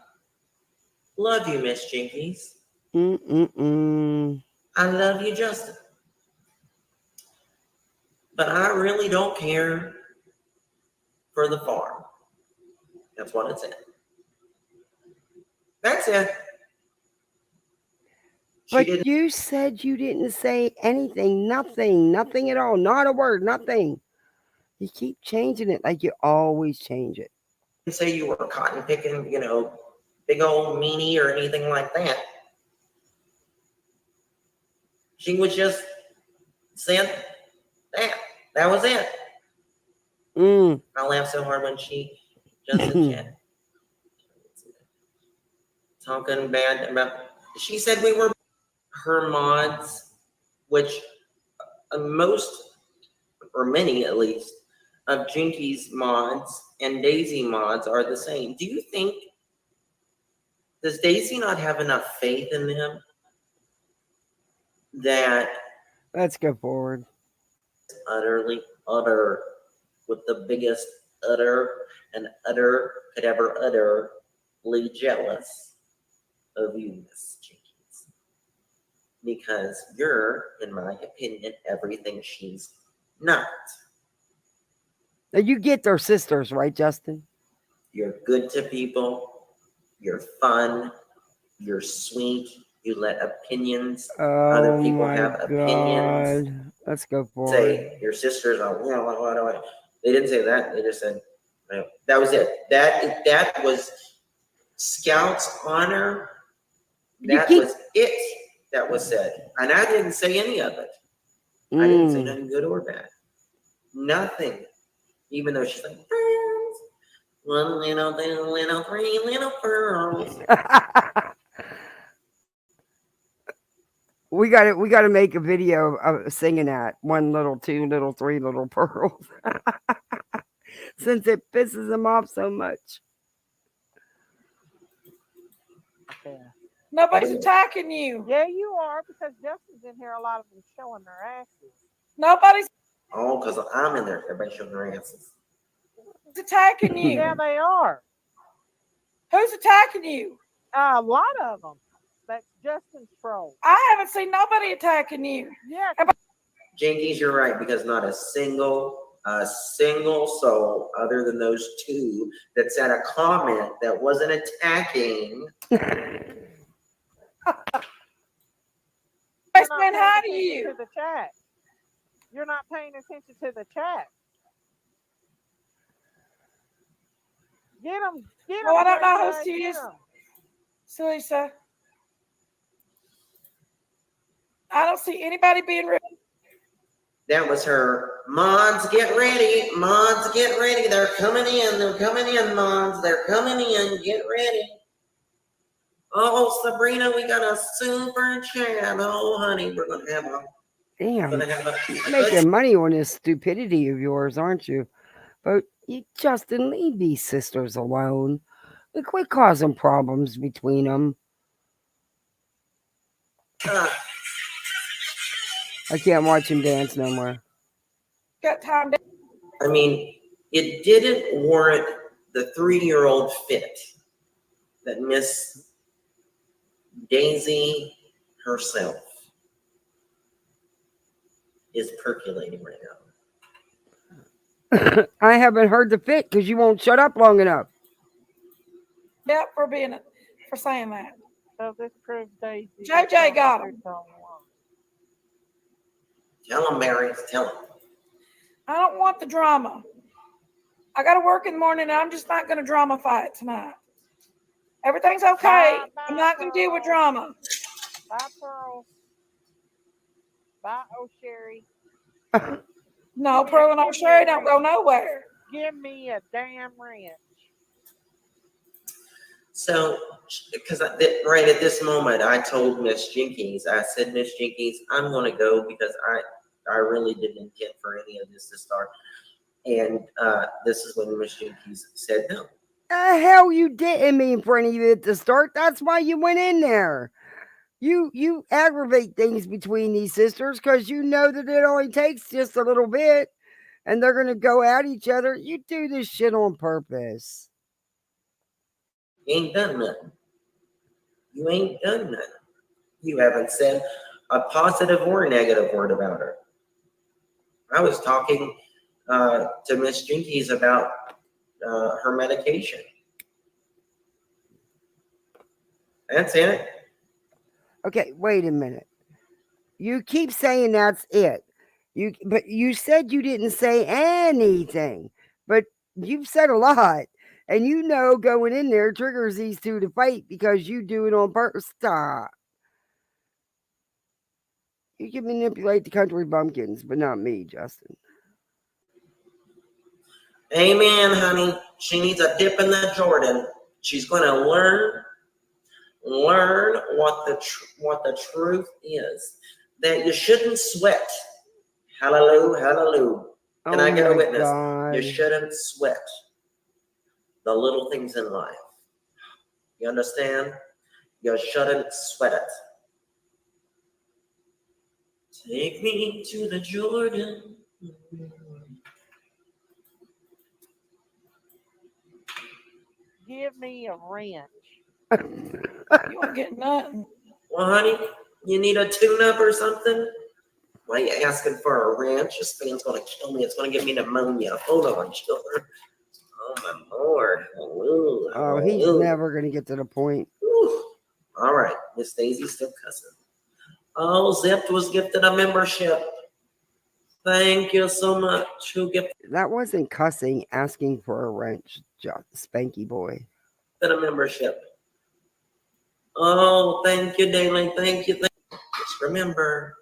Speaker 17: love you, Miss Jinkies. I love you, Justin. But I really don't care for the farm. That's what it said. That's it.
Speaker 2: But you said you didn't say anything, nothing at all, not a word, nothing. You keep changing it like you always change it.
Speaker 17: Didn't say you were cotton picking, big old meanie or anything like that. She was just saying that. That was it. I laughed so hard when she just said chat. Talking bad about. She said we were her mods, which most, or many at least, of Jinkies mods and Daisy mods are the same. Do you think, does Daisy not have enough faith in them that?
Speaker 2: Let's go forward.
Speaker 17: Utterly utter, with the biggest utter and utter could ever utterly jealous of you, Miss Jinkies. Because you're, in my opinion, everything she's not.
Speaker 2: Now you get their sisters, right, Justin?
Speaker 17: You're good to people. You're fun. You're sweet. You let opinions. Other people have opinions.
Speaker 2: Let's go forward.
Speaker 17: Say your sisters are. They didn't say that. They just said that was it. That was Scout's honor. That was it. That was said, and I didn't say any of it. I didn't say nothing good or bad. Nothing. Even though she's like, friends, one little, three little pearls.
Speaker 2: We got to make a video of singing that. 1 little, 2 little, 3 little pearls. Since it pisses them off so much.
Speaker 19: Yeah.
Speaker 18: Nobody's attacking you.
Speaker 19: Yeah, you are, because Justin's in here. A lot of them showing their asses.
Speaker 18: Nobody's
Speaker 17: Oh, because I'm in there. Everybody showing their asses.
Speaker 18: attacking you.
Speaker 19: Yeah, they are.
Speaker 18: Who's attacking you?
Speaker 19: A lot of them. That's Justin's troll.
Speaker 18: I haven't seen nobody attacking you.
Speaker 19: Yeah.
Speaker 17: Jinkies, you're right, because not a single soul other than those two that said a comment that wasn't attacking.
Speaker 18: I said hi to you.
Speaker 19: To the chat. You're not paying attention to the chat. Get them. Get them.
Speaker 18: Oh, I don't know who
Speaker 19: JJ,
Speaker 18: she
Speaker 19: get
Speaker 18: is.
Speaker 19: 'em.
Speaker 18: Lisa. I don't see anybody being rude.
Speaker 17: That was her. Mods, get ready. Mods, get ready. They're coming in. They're coming in, mods. They're coming in. Get ready. Oh, Sabrina, we got a super chat. Oh, honey, we're going to have a...
Speaker 2: Damn,
Speaker 17: gonna have
Speaker 2: you're making money on this stupidity of yours, aren't you? But you, Justin, leave these sisters alone. And quit causing problems between them. I can't watch him dance no more.
Speaker 18: Got time to...
Speaker 17: I mean, it didn't warrant the 3-year-old fit that Miss Daisy herself is percolating right now.
Speaker 2: I haven't heard the fit because you won't shut up long enough.
Speaker 18: Yep, for saying that.
Speaker 19: So this proves Daisy.
Speaker 18: JJ got him.
Speaker 17: Tell him, Mary. Tell him.
Speaker 18: I don't want the drama. I got to work in the morning, and I'm just not going to drama fight tonight. Everything's okay. I'm not going to deal with drama.
Speaker 19: Bye, Pearl. Bye, O'Sherry.
Speaker 18: No, Pearl and O'Sherry don't go nowhere.
Speaker 19: Give me a damn wrench.
Speaker 17: So, because right at this moment, I told Miss Jenkins, I said, Miss Jenkins, I'm going to go because I really didn't intend for any of this to start. And this is when Miss Jenkins said no.
Speaker 2: The hell you didn't mean for any of it to start. That's why you went in there. You aggravate things between these sisters because you know that it only takes just a little bit and they're going to go at each other. You do this shit on purpose.
Speaker 17: You ain't done nothing. You ain't done nothing. You haven't said a positive or a negative word about her. I was talking to Miss Jinkies about her medication. That's it.
Speaker 2: Okay, wait a minute. You keep saying that's it. But you said you didn't say anything. But you've said a lot. And you know going in there triggers these two to fight because you do it on purpose. Stop. You can manipulate the country bumpkins, but not me, Justin.
Speaker 17: Amen, honey. She needs a dip in the Jordan. She's going to learn what the truth is. That you shouldn't sweat. Hallelujah, hallelujah. And I get a witness.
Speaker 2: God.
Speaker 17: You shouldn't sweat the little things in life. You understand? You shouldn't sweat it. Take me to the Jordan.
Speaker 19: Give me a wrench.
Speaker 18: You won't get nothing.
Speaker 17: Well, honey, you need a tune-up or something? Why are you asking for a wrench? This fan's going to kill me. It's going to give me pneumonia. Hold on, children. Oh, my Lord. Ooh,
Speaker 2: Oh, he's never going to get to the point.
Speaker 17: Ooh. All right. Miss Daisy's still cussing. Oh, Zipped was gifted a membership. Thank you so much. Who gifted
Speaker 2: That wasn't cussing, asking for a wrench, Spanky boy.
Speaker 17: a membership? Oh, thank you, Daily. Thank you. Just remember,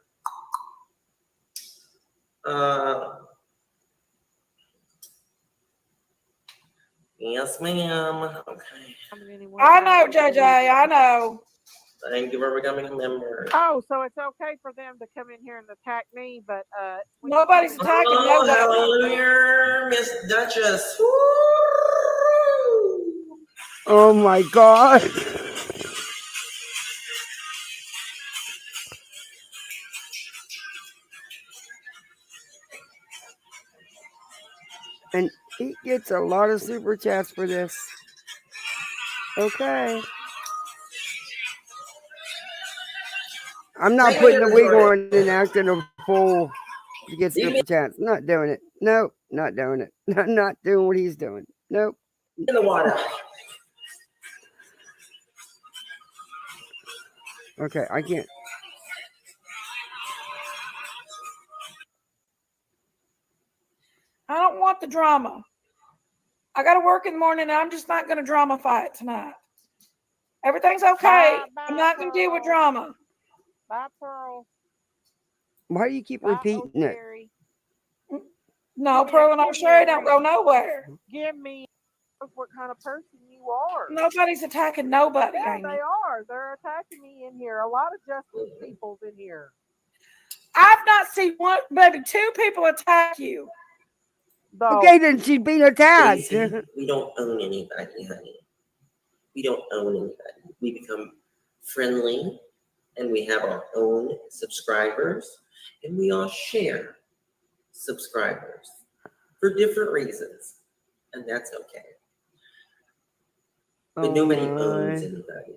Speaker 17: yes, ma'am. Okay.
Speaker 18: I know, JJ. I know.
Speaker 17: Thank you for becoming a member.
Speaker 19: Oh, so it's okay for them to come in here and attack me, but
Speaker 18: nobody's attacking nobody.
Speaker 17: Hallelujah, Miss Duchess. Woo!
Speaker 2: Oh my God. And he gets a lot of super chats for this. Okay. I'm not putting a wig on and acting a fool. He gets super chats. Not doing it. Nope, not doing it. Not doing what he's doing. Nope.
Speaker 17: In the water.
Speaker 2: Okay, I can't.
Speaker 18: I don't want the drama. I got to work in the morning, and I'm just not going to dramify it tonight. Everything's okay. I'm not going to deal with drama.
Speaker 19: Bye, Pearl.
Speaker 2: Why do you keep repeating it?
Speaker 18: No, Pearl and O'Shea don't go nowhere.
Speaker 19: Give me what kind of person you are.
Speaker 18: Nobody's attacking nobody.
Speaker 19: Yeah,
Speaker 18: Amy.
Speaker 19: they are. They're attacking me in here. A lot of justice people's in here.
Speaker 18: I've not seen one, maybe two people attack you.
Speaker 19: No.
Speaker 2: Okay, then she's being attacked.
Speaker 17: Stacey, we don't own anybody, honey. We don't own anybody. We become friendly, and we have our own subscribers, and we all share subscribers for different reasons, and that's okay. But nobody owns anybody.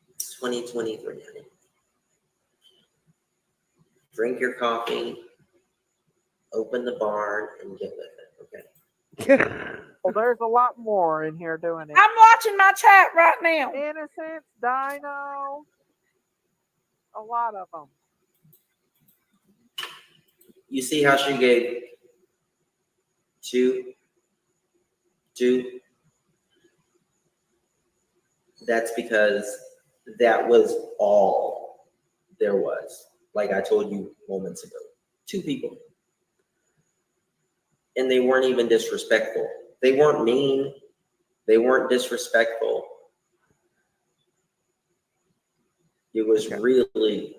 Speaker 17: It's 2023, honey. Drink your coffee, open the barn, and get with it, okay?
Speaker 19: Well, there's a lot more in here doing it.
Speaker 18: I'm watching my chat right now.
Speaker 19: Innocence, Dino, a lot of them.
Speaker 17: You see how she gave two? That's because that was all there was. Like I told you moments ago, 2 people. And they weren't even disrespectful. They weren't mean. They weren't disrespectful. It was really,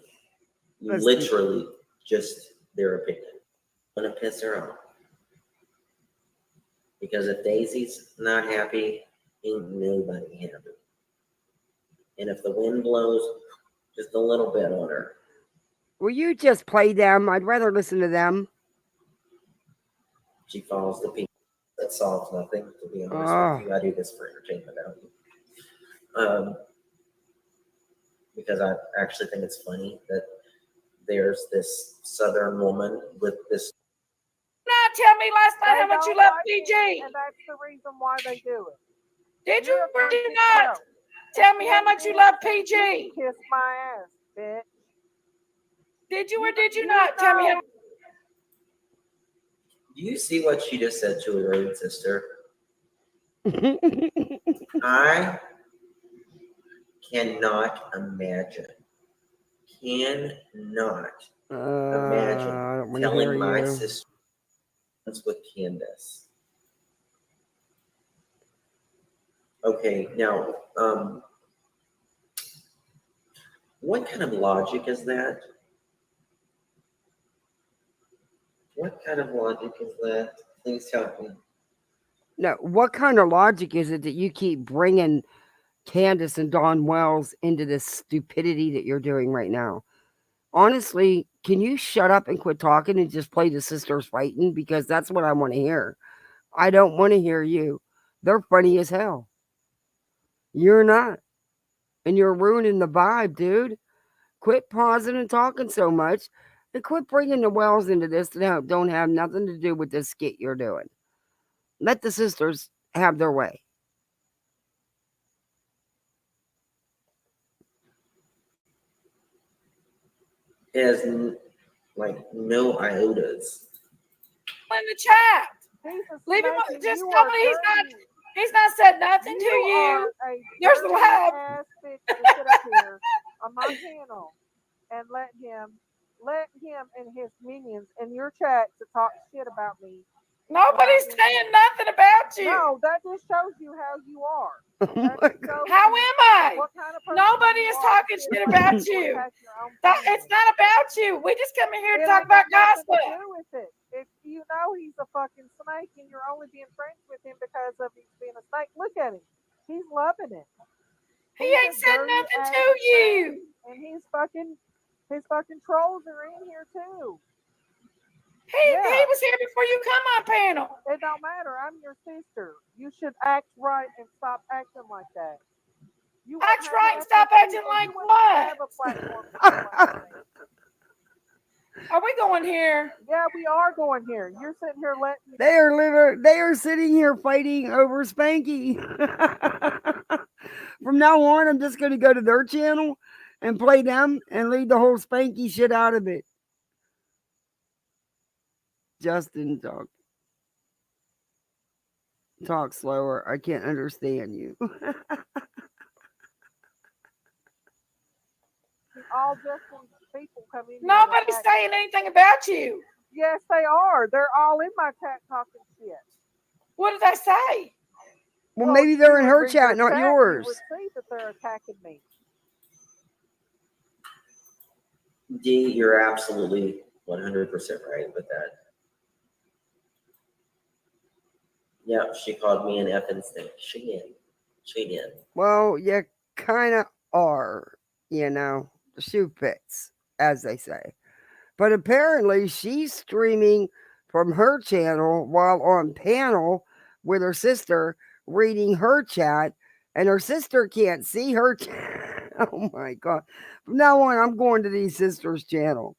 Speaker 17: literally just their opinion. I'm gonna piss her off. Because if Daisy's not happy, ain't nobody happy. And if the wind blows just a little bit on her,
Speaker 2: Will you just play them? I'd rather listen to them.
Speaker 17: she follows the people. That solves nothing, to be honest with you. I do this for entertainment value. Because I actually think it's funny that there's this Southern woman with this.
Speaker 18: Not tell me last night how much you love PG.
Speaker 19: And that's the reason why they do it.
Speaker 18: Did you or did you not? Tell me how much you love PG.
Speaker 19: Kiss my ass, bitch.
Speaker 18: Did you or did you not? Tell me how.
Speaker 17: Do you see what she just said to her own sister? I cannot imagine. Telling my sister with Candace. Okay, now, what kind of logic is that? What kind of logic is that? Please tell me.
Speaker 2: No, what kind of logic is it that you keep bringing Candace and Dawn Wells into this stupidity that you're doing right now? Honestly, can you shut up and quit talking and just play the sisters fighting? Because that's what I want to hear. I don't want to hear you. They're funny as hell. You're not. And you're ruining the vibe, dude. Quit pausing and talking so much. And quit bringing the Wells into this that don't have nothing to do with this skit you're doing. Let the sisters have their way.
Speaker 17: It has no iotas.
Speaker 18: In the chat. Leave him. Just tell me he's not said nothing to you. There's the lab.
Speaker 19: On my channel and let him and his minions in your chat to talk shit about me.
Speaker 18: Nobody's saying nothing about you.
Speaker 19: No, that just shows you how you are.
Speaker 18: How am I? Nobody is talking shit about you. It's not about you. We just come in here to talk about gossip.
Speaker 19: If you know he's a fucking snake and you're only being friends with him because of he's being a snake, look at him. He's loving it.
Speaker 18: He ain't said nothing to you.
Speaker 19: And his fucking trolls are in here too.
Speaker 18: He was here before you come on panel.
Speaker 19: It don't matter. I'm your sister. You should act right and stop acting like that. You
Speaker 18: act right and stop acting like what?
Speaker 19: Have a platform.
Speaker 18: Are we going here?
Speaker 19: Yeah, we are going here. You're sitting here letting me.
Speaker 2: They are sitting here fighting over Spanky. From now on, I'm just going to go to their channel and play them and leave the whole Spanky shit out of it. Justin, talk slower. I can't understand you.
Speaker 19: All Justin's people come in.
Speaker 18: Nobody's saying anything about you.
Speaker 19: Yes, they are. They're all in my chat talking shit.
Speaker 18: What did they say?
Speaker 2: Well, maybe they're in
Speaker 19: you
Speaker 2: her
Speaker 19: would read
Speaker 2: chat,
Speaker 19: their
Speaker 2: not yours.
Speaker 19: You would see that they're attacking me.
Speaker 17: D, you're absolutely 100% right with that. Yeah, she called me an effing snake. She did.
Speaker 2: Well, you kind of are, the shoe fits, as they say. But apparently she's streaming from her channel while on panel with her sister reading her chat, and her sister can't see her chat. Oh my God. From now on, I'm going to these sisters' channel.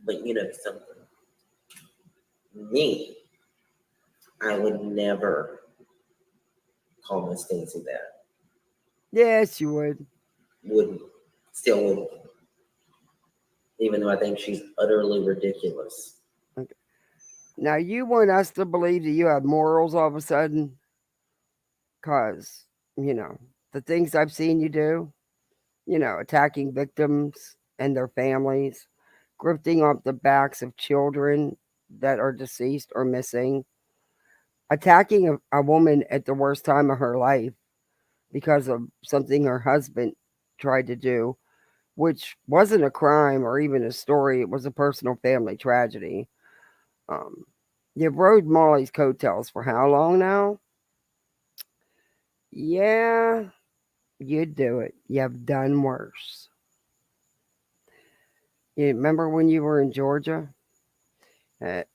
Speaker 17: But you know something? Me, I would never call Miss Stacey that.
Speaker 2: Yes, you would.
Speaker 17: Wouldn't. Still wouldn't. Even though I think she's utterly ridiculous.
Speaker 2: Okay. Now, you want us to believe that you have morals all of a sudden? Because, the things I've seen you do, attacking victims and their families, grifting off the backs of children that are deceased or missing, attacking a woman at the worst time of her life because of something her husband tried to do, which wasn't a crime or even a story. It was a personal family tragedy. You've rode Molly's coattails for how long now? Yeah, you'd do it. You've done worse. You remember when you were in Georgia at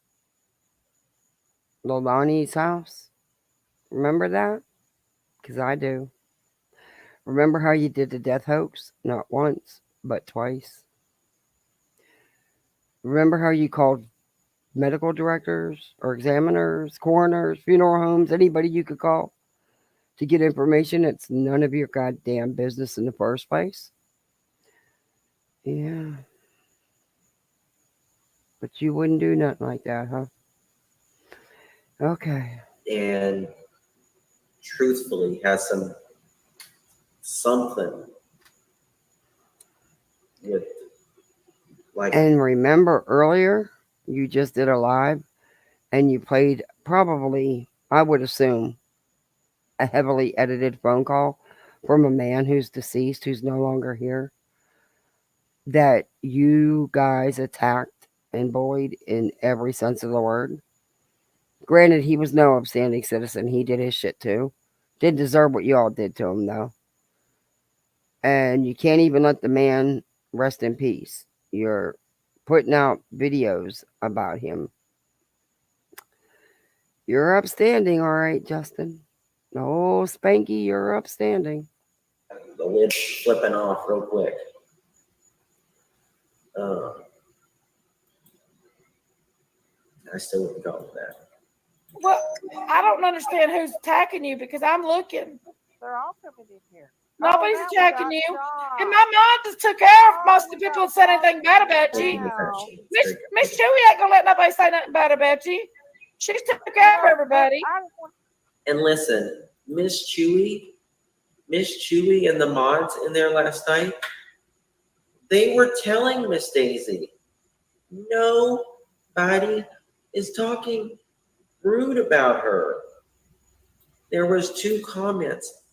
Speaker 2: Lolani's house? Remember that? Because I do. Remember how you did the death hoax? Not once, but twice. Remember how you called medical directors or examiners, coroners, funeral homes, anybody you could call to get information that's none of your goddamn business in the first place? Yeah. But you wouldn't do nothing like that, huh? Okay.
Speaker 17: And truthfully has something with like.
Speaker 2: And remember earlier, you just did a live and you played probably, I would assume, a heavily edited phone call from a man who's deceased, who's no longer here, that you guys attacked and bullied in every sense of the word. Granted, he was no upstanding citizen. He did his shit too. Didn't deserve what you all did to him, though. And you can't even let the man rest in peace. You're putting out videos about him. You're upstanding, all right, Justin. Oh, Spanky, you're upstanding.
Speaker 17: The lid flipping off real quick. I still wouldn't call it that.
Speaker 18: Well, I don't understand who's attacking you because I'm looking.
Speaker 19: They're all coming in here.
Speaker 18: Nobody's attacking you. And my mom just took care of most of the people that said anything bad about you. Miss Chewy ain't gonna let nobody say nothing bad about you. She took care of everybody.
Speaker 17: And listen, Miss Chewy and the mods in there last night, they were telling Miss Daisy, nobody is talking rude about her. There was two comments.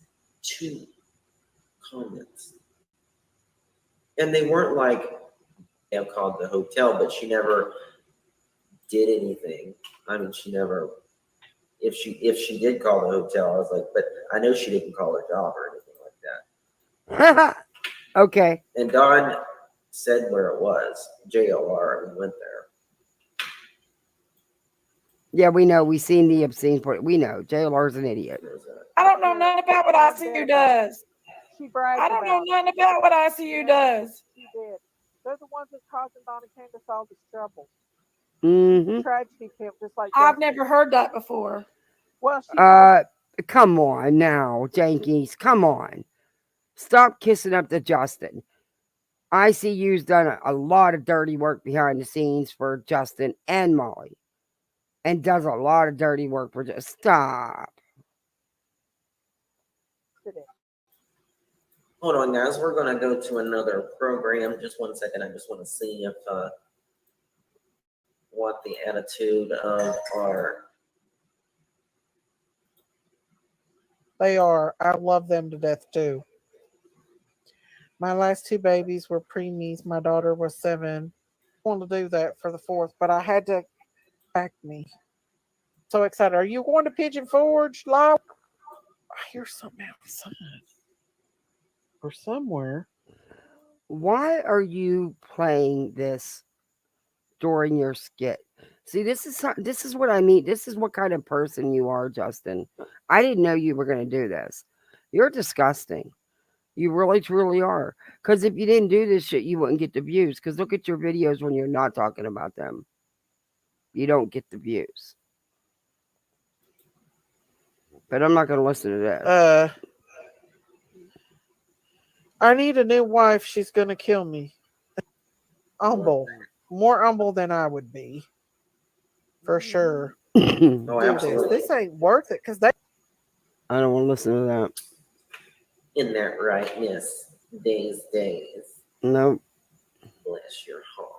Speaker 17: And they weren't like, I called the hotel, but she never did anything. I mean, she never, if she did call the hotel, I was like, but I know she didn't call her job or anything like that.
Speaker 2: Okay.
Speaker 17: And Dawn said where it was, JLR, and we went there.
Speaker 2: Yeah, we know. We've seen the obscene part. We know. JLR's an idiot.
Speaker 18: I don't know nothing about what ICU does.
Speaker 19: She bragged
Speaker 18: I don't know nothing about what ICU does.
Speaker 19: She did. They're the ones that's causing Donna Candace all this trouble.
Speaker 2: Mm-hmm.
Speaker 19: Tragedy pimp, just like
Speaker 18: I've
Speaker 19: Justin.
Speaker 18: never heard that before.
Speaker 19: Well, she
Speaker 2: Come on now, Jenkins. Come on. Stop kissing up to Justin. ICU's done a lot of dirty work behind the scenes for Justin and Molly. And does a lot of dirty work for just stop.
Speaker 17: Hold on, guys. We're gonna go to another program. Just 1 second. I just want to see if what the attitude of our.
Speaker 19: They are. I love them to death too. My last two babies were preemies. My daughter was 7. I wanted to do that for the 4th, but I had to back me. So excited. Are you going to Pigeon Forge, Law? I hear something outside. Or somewhere.
Speaker 2: Why are you playing this during your skit? See, this is what I mean. This is what kind of person you are, Justin. I didn't know you were going to do this. You're disgusting. You really, truly are. Because if you didn't do this shit, you wouldn't get the views. Because look at your videos when you're not talking about them. You don't get the views. But I'm not going to listen to this.
Speaker 19: I need a new wife. She's going to kill me. Humble. More humble than I would be. For sure.
Speaker 17: Oh, absolutely.
Speaker 19: This ain't worth it because they.
Speaker 2: I don't want to listen to that.
Speaker 17: In that right, Miss Days.
Speaker 2: Nope.
Speaker 17: Bless your heart.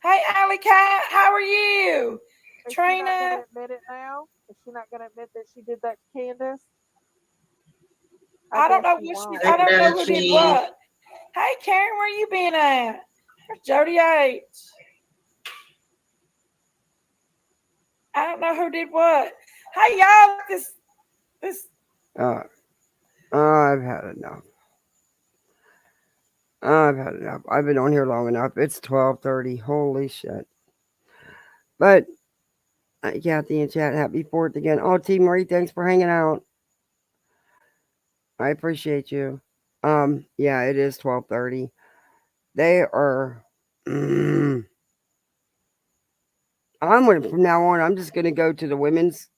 Speaker 18: Hey, Alley Cat, how are you?
Speaker 19: Is
Speaker 18: Trina?
Speaker 19: she not going to admit it now? Is she not going to admit that she did that to Candace?
Speaker 18: I don't know I don't know who did what. Hey, Karen, where you been at? There's Jody H. I don't know who did what. Hey, y'all, this.
Speaker 2: I've had enough. I've been on here long enough. It's 12:30. Holy shit. But Kathy in chat, happy 4th again. Oh, T Marie, thanks for hanging out. I appreciate you. Yeah, it is 12:30. They are. I'm gonna from now on. I'm just gonna go to the women's.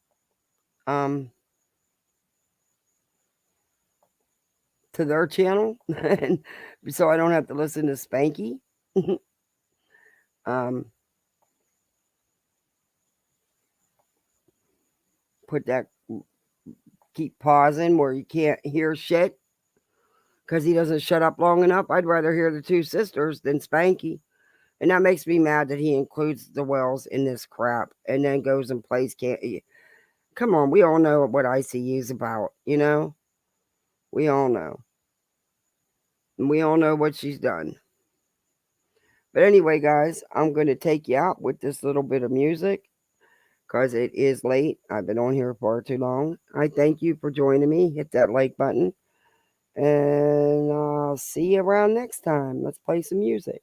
Speaker 2: To their channel, and so I don't have to listen to Spanky. Put that. Keep pausing where you can't hear shit because he doesn't shut up long enough. I'd rather hear the two sisters than Spanky. And that makes me mad that he includes the Wells in this crap and then goes and plays come on, we all know what ICU is about, you know? We all know. And we all know what she's done. But anyway, guys, I'm going to take you out with this little bit of music because it is late. I've been on here far too long. I thank you for joining me. Hit that like button. And I'll see you around next time. Let's play some music.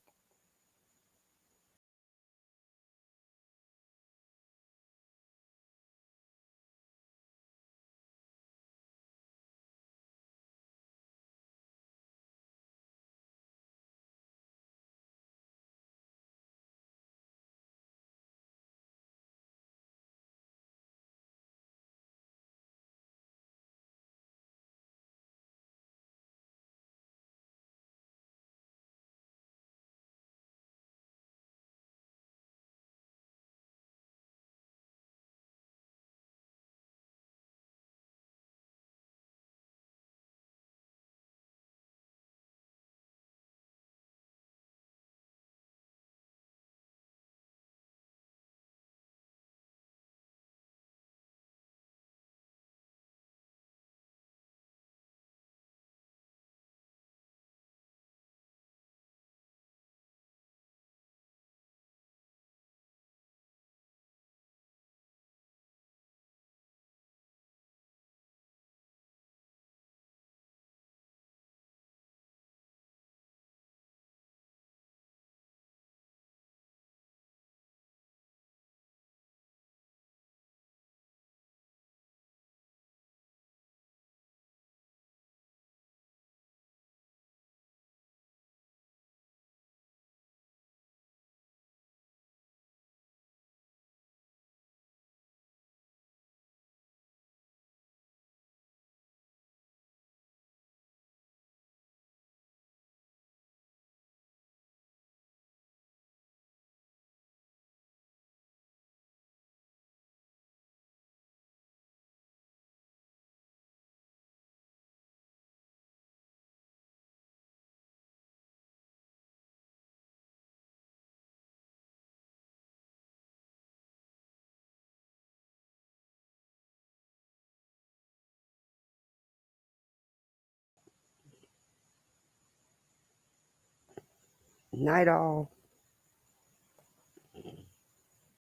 Speaker 2: Night all.